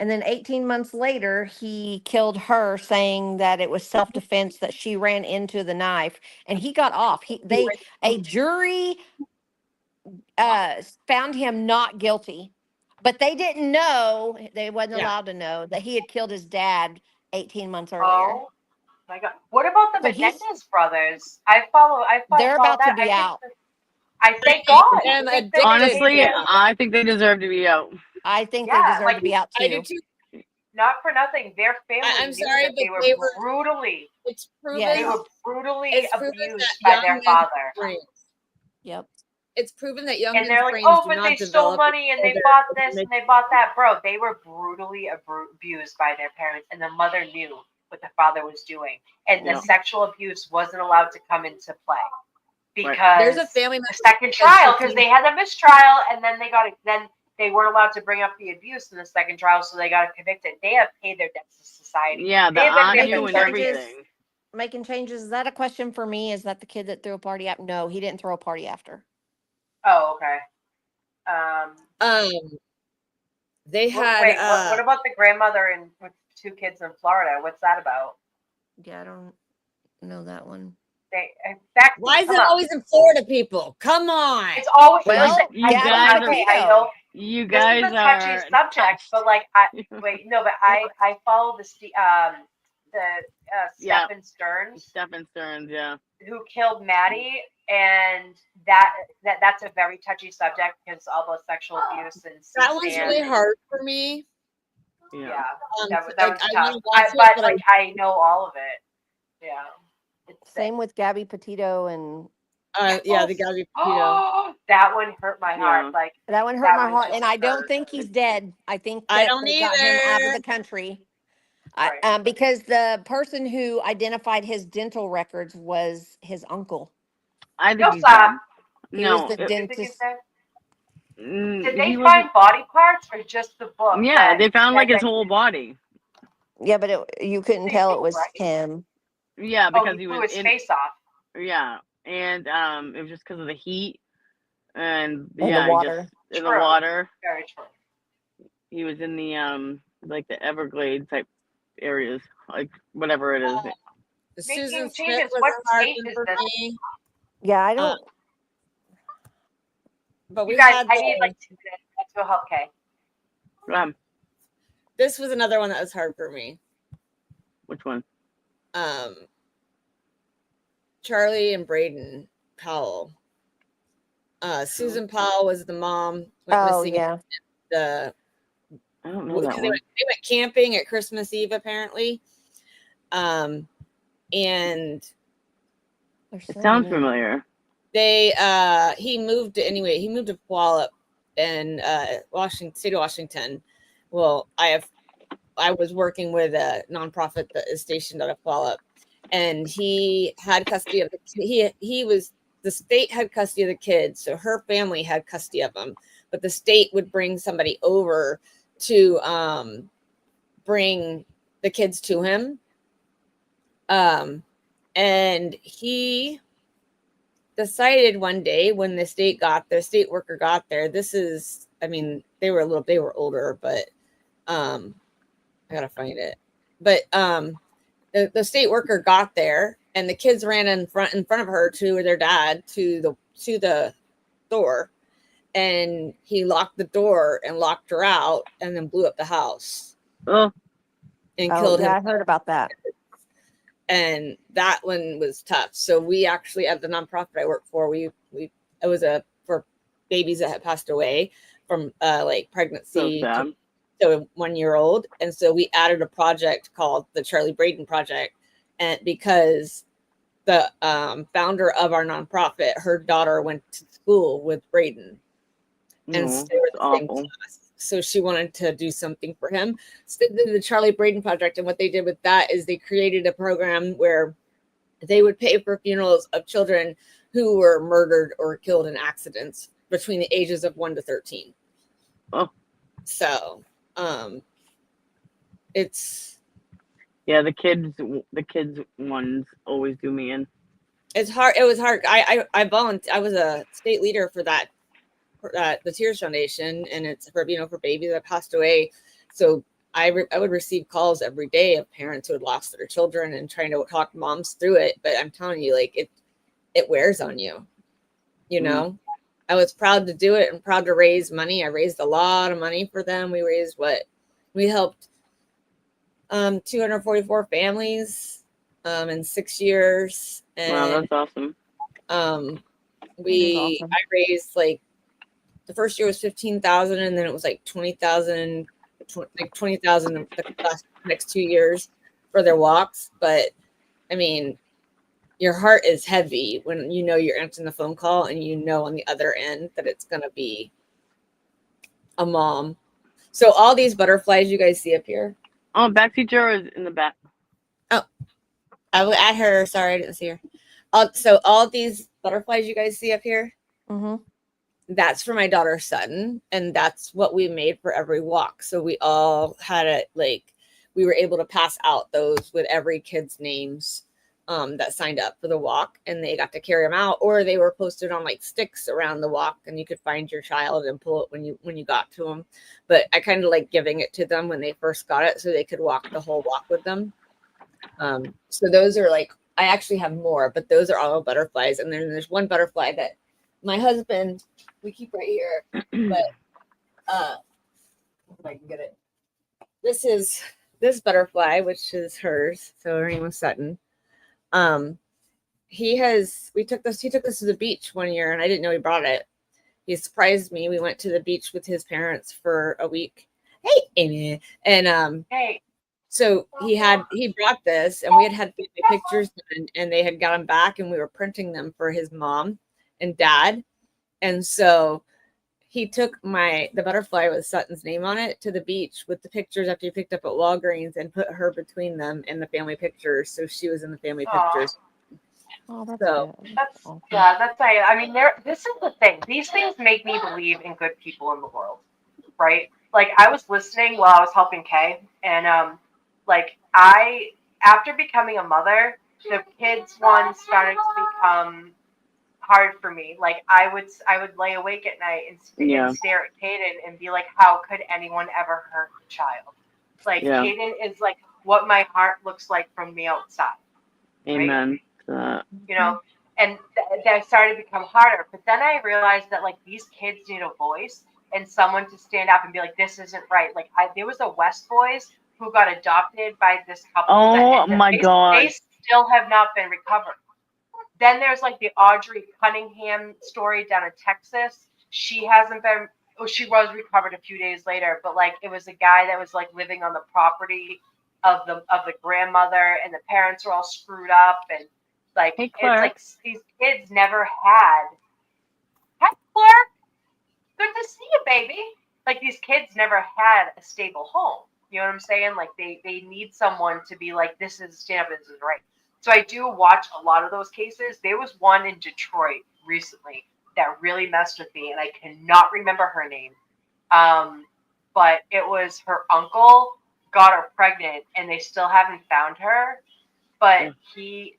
and then 18 months later he killed her, saying that it was self-defense, that she ran into the knife, and he got off. A jury found him not guilty, but they didn't know, they wasn't allowed to know that he had killed his dad 18 months earlier. Oh my God! What about the So he's- Menendez brothers? I follow They're about to that. be out. I thank God. And I think addicted. Honestly, they- I think they deserve to be out. I think Yeah, they deserve like, to be out too. I do too. Not for nothing, their family I'm knew sorry, that but they were brutally. It's proven. Yes. They were brutally It's proven abused that by young their men's father. brains. Yep. It's proven that young And men's they're like, brains oh, do but not they stole develop money and they until bought they're this and they bought that. Bro, they were brutally abused by their parents, and the mother knew what the father was doing. And the Yeah. sexual abuse wasn't allowed to come into play because There's a family member the second trial, because they had a mistrial, and then they weren't allowed to bring up the abuse in the second trial, so they got convicted. They have paid their debts to society. Yeah, the They have been IQ making and changes. everything. Making changes. Is that a question for me? Is that the kid that threw a party after? No, he didn't throw a party after. Oh, okay. They had. Wait, what about the grandmother with 2 kids in Florida? What's that about? Yeah, I don't know that one. Why is it always in Florida, people? Come on. It's always Well, listen. you I guys know, are- I know. You This guys is a touchy are subject, touched. but like, I follow the Stephen Stearns. Stephen Stearns, yeah. Who killed Maddie, and that's a very touchy subject because all the sexual abuse and That one's really hard for me. Yeah, that was I tough. wanna watch it, but I know all of it. Yeah. Same with Gabby Petito and. Yeah, the Gabby Petito. That one hurt my heart. Like that one hurt that my one heart, just and I don't hurt. think he's dead. I think I that don't they got him out of either. the country. Because the person who identified his dental records was his uncle. I think he's dead. He No, was the dentist. Did they find body parts or just the book? Yeah, they found like his whole body. Yeah, but you couldn't tell it was him. Yeah, because he blew was his face off. Yeah, and it was just because of the heat and And yeah, the water. In the water. Very true. He was in the like the Everglades type areas, like whatever it is. Susan changes. Smith was What a hard state one is for this? me. Yeah, I don't. But we You guys, had I need like 2 minutes. That's to help. Okay. This was another one that was hard for me. Which one? Charlie and Braden Powell. Susan Powell was the mom. Went missing. Yeah. The I don't know that they one. went camping at Christmas Eve apparently. And It sounds familiar. He moved to Puyallup in state of Washington. Well, I was working with a nonprofit that is stationed out of Puyallup, and he had custody of the state had custody of the kids, so her family had custody of them, but the state would bring somebody over to bring the kids to him. And he decided one day when the state worker got there, they were older, but I gotta find it. But the state worker got there and the kids ran in front of her to their dad to the door, and he locked the door and locked her out and then blew up the house. And killed him. I heard about that. And that one was tough. So we actually, at the nonprofit I work for, it was for babies that had passed away from pregnancy to 1 year old. And so we added a project called the Charlie Braden Project. And because the founder of our nonprofit, her daughter went to school with Braden. And so they were the same class. So she wanted to do something for him. So they did the Charlie Braden Project. And what they did with that is they created a program where they would pay for funerals of children who were murdered or killed in accidents between the ages of 1 to 13. Oh. So it's the kids ones always do me in. It's hard. It was hard. I volunteered. I was a state leader for that. The Tears Foundation, and it's for babies that passed away. So I would receive calls every day of parents who had lost their children and trying to talk moms through it. But I'm telling you, it wears on you. I was proud to do it and proud to raise money. I raised a lot of money for them. We helped 244 families in 6 years. And wow, that's awesome. I raised the first year was 15,000, and then it was 20,000, the next 2 years for their walks. But I mean, your heart is heavy when you're answering the phone call and on the other end that it's going to be a mom. So all these butterflies you guys see up here. Oh, backseat Joe is in the back. Oh, I will add her. Sorry, I didn't see her. So all these butterflies you guys see up here. Mm-hmm. That's for my daughter Sutton, and that's what we made for every walk. So we all had we were able to pass out those with every kid's names that signed up for the walk, and they got to carry them out, or they were posted on sticks around the walk, and you could find your child and pull it when you got to them. But I kind of like giving it to them when they first got it so they could walk the whole walk with them. So those are I actually have more, but those are all butterflies. And then there's one butterfly that my husband, we keep right here, but if I can get it. This is this butterfly, which is hers. So her name was Sutton. He took this to the beach one year, and I didn't know he brought it. He surprised me. We went to the beach with his parents for a week. Hey, Amy. And hey. So he brought this, and we had pictures done, and they had got them back, and we were printing them for his mom and dad. And so he took the butterfly with Sutton's name on it to the beach with the pictures after he picked up at Walgreens and put her between them in the family pictures. So she was in the family pictures. Oh, that's that's right. I mean, this is the thing. These things make me believe in good people in the world, right? I was listening while I was helping Kay, and after becoming a mother, the kids ones started to become hard for me. I would lay awake at night and stare at Caden and be like, how could anyone ever hurt a child? Caden is what my heart looks like from the outside. Amen. Right? And that started to become harder. But then I realized that these kids need a voice and someone to stand up and be like, this isn't right. There was a West boys who got adopted by this couple. Oh my God. They still have not been recovered. Then there's like the Audrey Cunningham story down in Texas. She hasn't been. Oh, she was recovered a few days later, but like it was a guy that was like living on the property of the grandmother, and the parents were all screwed up, and like Hey, it's Clark. like these kids never had. Hi, Clark. Good to see you, baby. Like these kids never had a stable home. You know what I'm saying? Like they need someone to be like, this is stand up, this is right. So I do watch a lot of those cases. There was one in Detroit recently that really messed with me, and I cannot remember her name. But it was her uncle got her pregnant, and they still haven't found her. But the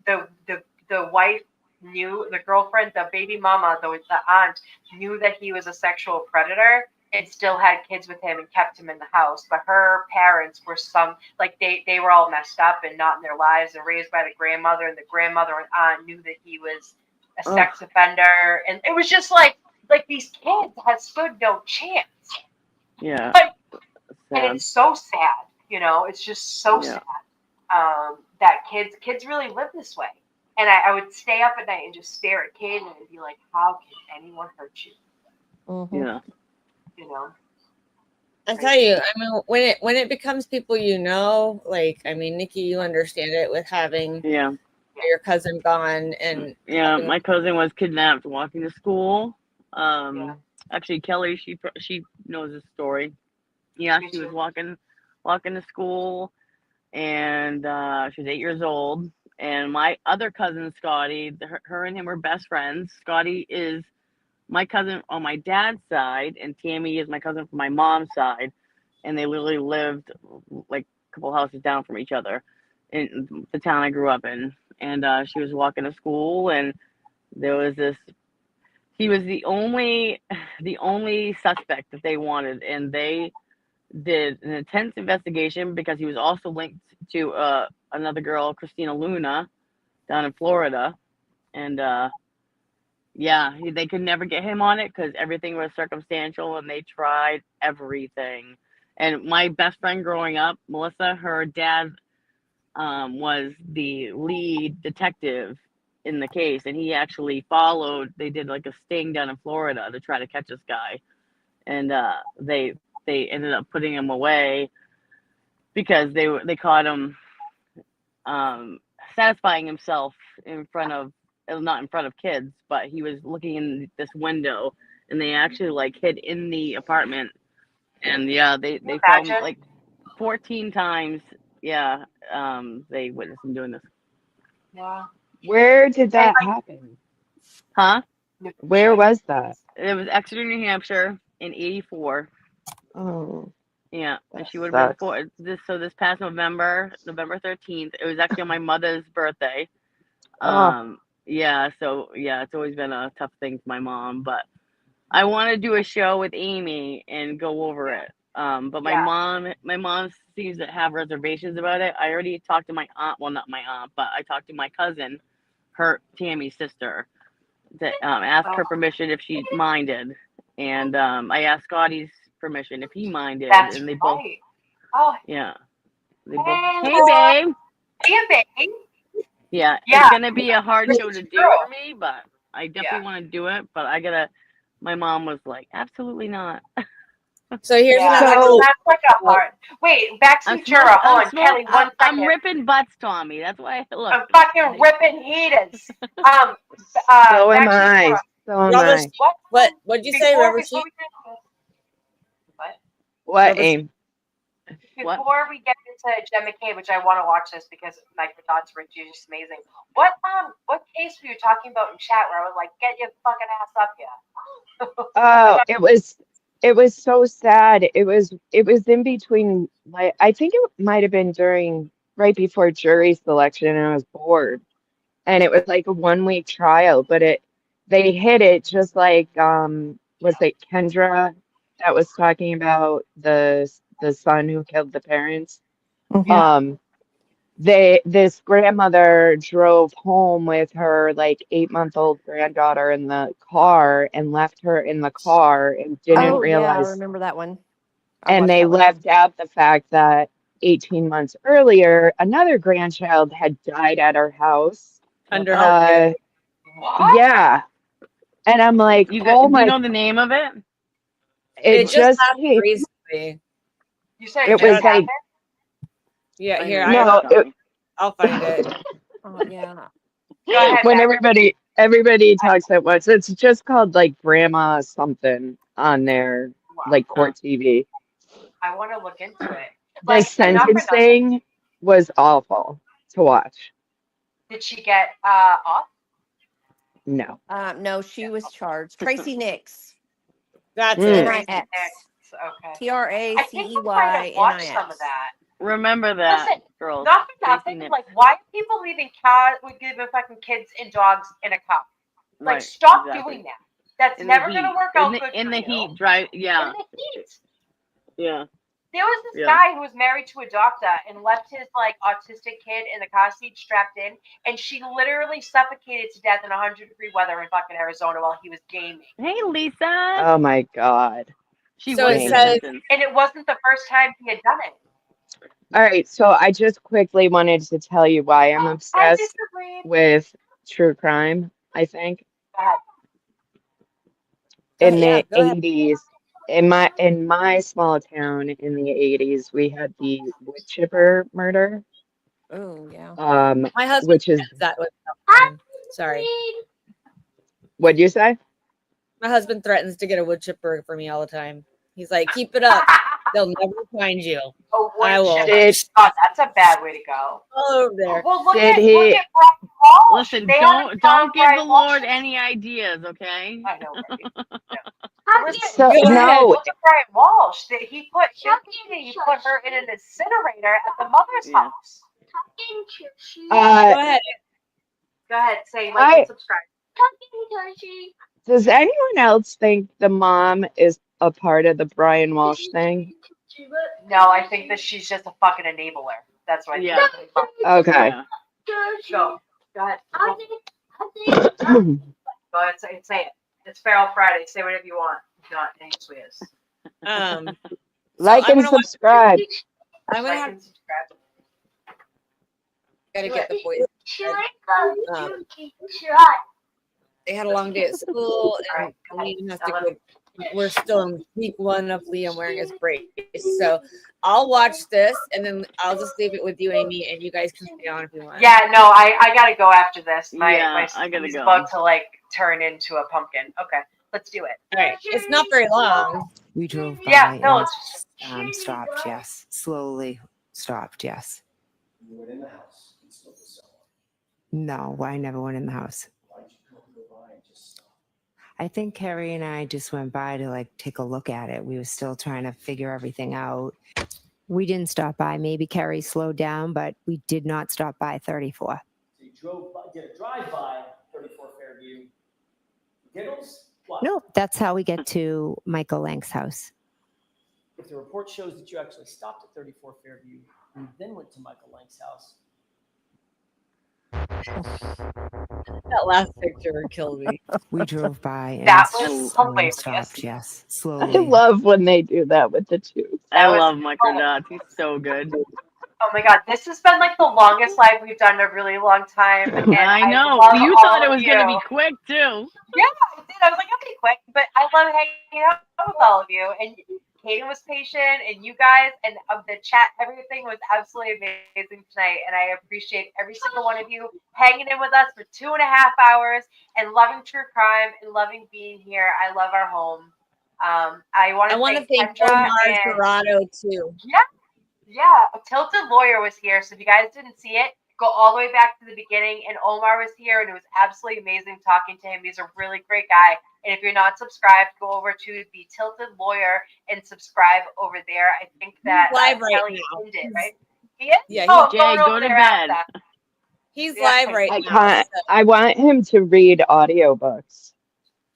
wife knew, the girlfriend, the baby mama, the aunt knew that he was a sexual predator and still had kids with him and kept him in the house. But her parents were they were all messed up and not in their lives and raised by the grandmother, and the grandmother and aunt knew that he was a sex offender. And it was just like these kids had stood no chance. Yeah. And it's so sad, it's just so sad. That kids really live this way. And I would stay up at night and just stare at kids and be like, how can anyone hurt you? Yeah. I tell you, I mean, when it becomes people, like, I mean, Nikki, you understand it with having your cousin gone, and my cousin was kidnapped walking to school. Actually, Kelly, she knows this story. Yeah, she was walking to school, and she was 8 years old. And my other cousin, Scotty, her and him were best friends. Scotty is my cousin on my dad's side, and Tammy is my cousin from my mom's side. And they literally lived like a couple houses down from each other in the town I grew up in. And she was walking to school, and there was he was the only suspect that they wanted, and they did an intense investigation because he was also linked to another girl, Christina Luna, down in Florida. And they could never get him on it because everything was circumstantial, and they tried everything. And my best friend growing up, Melissa, her dad was the lead detective in the case, and he actually they did like a sting down in Florida to try to catch this guy. And they ended up putting him away because they caught him satisfying himself not in front of kids, but he was looking in this window, and they actually like hid in the apartment. And they filmed like 14 times. They witnessed him doing this. Where did that happen? Huh? Where was that? It was Exeter, New Hampshire in '84. Oh. Yeah, and she would have been this past November 13th. It was actually on my mother's birthday. It's always been a tough thing for my mom, but I want to do a show with Amy and go over it. But my mom seems to have reservations about it. I already talked to my aunt. Well, not my aunt, but I talked to my cousin, Tammy's sister, to ask her permission if she minded. And I asked Scotty's permission if he minded. And they both. Oh. Yeah. They both. Hey, babe. Hey, babe. Yeah, it's gonna be a hard show to do for me, but I definitely want to do it. But my mom was like, absolutely not. So here's that's like a hard. Wait, backseat juror. Hold on, Kelly. 1 second. I'm ripping butts, Tommy. That's why look. I'm fucking ripping heaters. So am I. So am I. What'd you say, Rubber Sheep? What, Aim? Before we get into Jen McCabe, which I want to watch this because Mike the Dots Rich is just amazing. What case were you talking about in chat where I was like, get your fucking ass up here? Oh, it was so sad. It was in between, like, I think it might have been right before jury selection, and I was bored. And it was like a 1 week trial, but they hit it just like was it Kendra that was talking about the son who killed the parents? This grandmother drove home with her like 8-month-old granddaughter in the car and left her in the car and didn't realize. I remember that one. And they left out the fact that 18 months earlier, another grandchild had died at her house. Under her care. What? Yeah. And I'm like, You oh do you my, know the name of it? it It just just happened came. recently. You said It it just was like, happened? Yeah, I here know you no, were telling. I'll find it. Oh yeah. Go ahead, when Beck. everybody talks at once, it's just called like Grandma something on their like court TV. I want to look into it. The Like, and not for nothing. sentencing was awful to watch. Did she get off? No. No, she was charged. Tracy Nix. That's Mm. it. Tracy Nix. Nix. Okay. TRACEY I think we might have watched some of NIX. that. Remember that, Listen, girls. not for Tracy nothing. Nix. Like, why are people leaving fucking kids and dogs in a cup? Like, Right, stop exactly. doing that. That's In the never gonna heat. work In out the good in for the you. heat, drive. Yeah, In the heat. yeah. There was this Yeah. guy who was married to a doctor and left his like autistic kid in the car seat strapped in, and she literally suffocated to death in 100-degree weather in fucking Arizona while he was gaming. Hey, Lisa. Oh my God. She So was it says, sentenced. And it wasn't the first time he had done it. All right, so I just quickly wanted to tell you why I'm I obsessed disagreed. with true crime, I think. Go ahead. In the go ahead. 80s, in my small town in the 80s, we had the wood chipper murder. Oh yeah. My husband Which is, says that all the time. Sorry. what'd you say? My husband threatens to get a wood chipper for me all the time. He's like, keep it up. They'll never find you. Oh, I will. God, that's a bad way to go. All over there. Well, look Did at he- Brian Walsh. Listen, They don't haven't don't found give Brian the Lord Walsh. any ideas, okay? I know, right? Listen, So, go ahead. no, Look at Brian Walsh. He put her in an incinerator at the mother's house. Go ahead. Go ahead. Say like and subscribe. Does anyone else think the mom is a part of the Brian Walsh thing? No, I think that she's just a fucking enabler. That's what Yeah. I think. Okay. Yeah. Go ahead. Go ahead. Say it. It's Feral Friday. Say whatever you want. Not any swears. Like and subscribe. I'm gonna have and subscribe. gotta get the boys. They had a long day at school, and Liam has to go. We're still in week 1 of Liam wearing his brace, so I'll watch this, and then I'll just leave it with you, Amy, and you guys can stay on if you want. Yeah, no, I gotta go after this. My I gotta he's go. about to like turn into a pumpkin. Okay, let's do it. All right, it's not very long. We drove by Yeah, no, and stopped, yes. Slowly stopped, yes. You went in the house and still the cell. No, I never went in the house. Why'd you go by and just stop? I think Carrie and I just went by to like take a look at it. We were still trying to figure everything out. We didn't stop by. Maybe Carrie slowed down, but we did not stop by 34. So you drove by, did a drive-by, 34 Fairview. Giggles? What? No, that's how we get to Michael Lang's house. If the report shows that you actually stopped at 34 Fairview and then went to Michael Lang's house. That last picture killed me. We drove by and That was slowly hilarious. stopped, yes. I Slowly. love when they do that with the tubes. I love Microdots. He's so good. Oh my god, this has been like the longest live we've done in a really long time. And I know. love You all thought it of was going to you. be quick, too. Yeah, I did. I was like, I'll be quick, but I love hanging out with all of you. And Kaden was patient, and you guys, and the chat, everything was absolutely amazing tonight. And I appreciate every single one of you hanging in with us for 2.5 hours and loving true crime and loving being here. I love our home. I want to thank Kendra Omar and Serrano too. Yeah, a Tilted Lawyer was here. So if you guys didn't see it, go all the way back to the beginning. And Omar was here, and it was absolutely amazing talking to him. He's a really great guy. And if you're not subscribed, go over to the Tilted Lawyer and subscribe over there. I think that live right Kelly now. pinned it, right? He is? Yeah, oh, Jay, going go over to there after bed. that. He's Yeah. live right I now. can't. so- I want him to read audiobooks.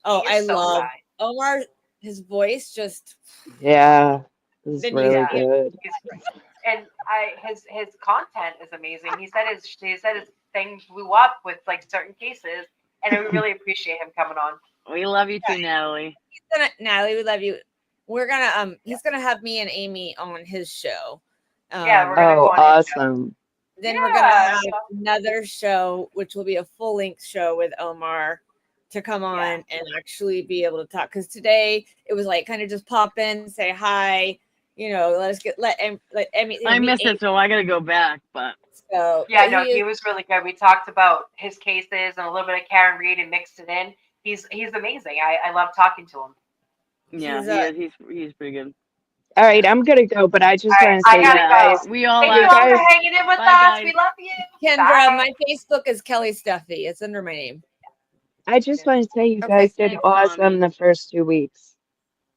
Oh, He I is so love shy. Omar. His voice just. Yeah, this is Then really yeah. good. He's great. And his content is amazing. He said his thing blew up with like certain cases, and I really appreciate him coming on. We love you too, Natalie. Natalie, we love you. We're gonna he's gonna have me and Amy on his show. Yeah, we're gonna Oh, go on his show. awesome. then we're gonna have another show, which will be a full length show with Omar to come on and actually be able to talk. Because today it was like kind of just pop in, say hi, let Emmy. I missed it, so I gotta go back. But so yeah, no, he was really good. We talked about his cases and a little bit of Karen Reed and mixed it in. He's amazing. I love talking to him. Yeah, he's pretty good. All right, I'm gonna go, but I just want to I say, gotta you guys, go. We all Thank you all for hanging in with Bye, us. guys. We love you. Kendra, Bye. my Facebook is Kelly Stuffy. It's under my name. I just want to say you guys did Thanks, awesome Mommy. the first 2 weeks.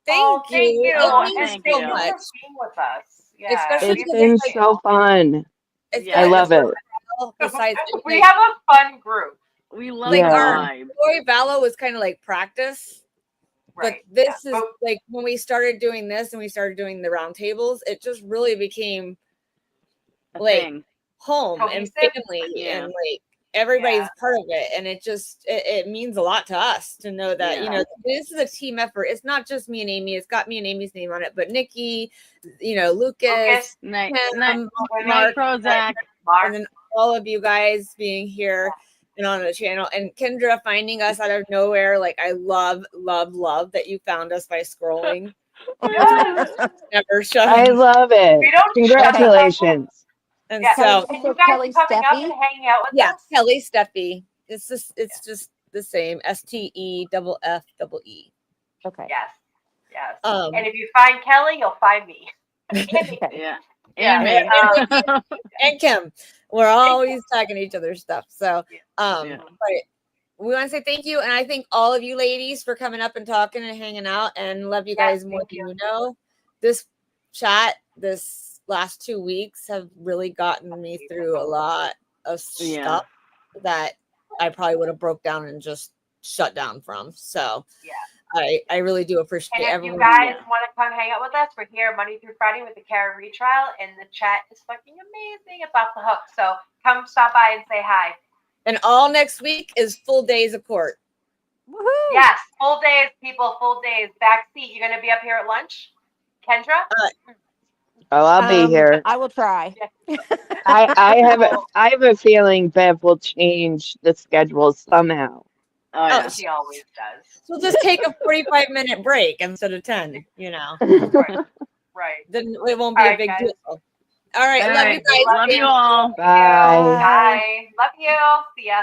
Thank you. And It means thank so you. much. being with us. Yeah, Especially It's because been it's like, so fun. it's I love it. besides we have a fun group. We love like Yeah. our vibe. Glory Vallow was kind of like practice. Right. But this is like when we started doing this and we started doing the round tables, it just really became like home and family and like everybody's part of it. And it means a lot to us to know that, this is a team effort. It's not just me and Amy. It's got me and Amy's name on it, but Nikki, Lucas, Night Mark, Prozac, and then all of you guys being here and on the channel, and Kendra finding us out of nowhere. Like, I love that you found us by scrolling. Never shut I up. love it. We don't Congratulations. And so, so, and you guys coming up and hanging out with us? Kelly Steffi. It's just the same. STEFFEE. Okay. Yes. And if you find Kelly, you'll find me. Yeah. And Kim. We're always talking each other's stuff. So, but we want to say thank you, and I thank all of you ladies for coming up and talking and hanging out, and love you guys more than you know. This chat, this last 2 weeks have really gotten me through a lot of stuff that I probably would have broke down and just shut down from. So I really do appreciate and if everyone. you guys want to come hang out with us, we're here Monday through Friday with the Karen retrial, and the chat is fucking amazing. It's off the hook. So come stop by and say hi. And all next week is full days of court. Woohoo! Yes, full days, people, full days. Back seat. You're going to be up here at lunch, Kendra? Oh, I'll be here. I will try. I have a feeling Bev will change the schedule somehow. She always does. We'll just take a 45-minute break instead of 10, Right. Then it won't be a big deal. All right. Love you guys. Love you all. Bye. Bye. Love you. See ya.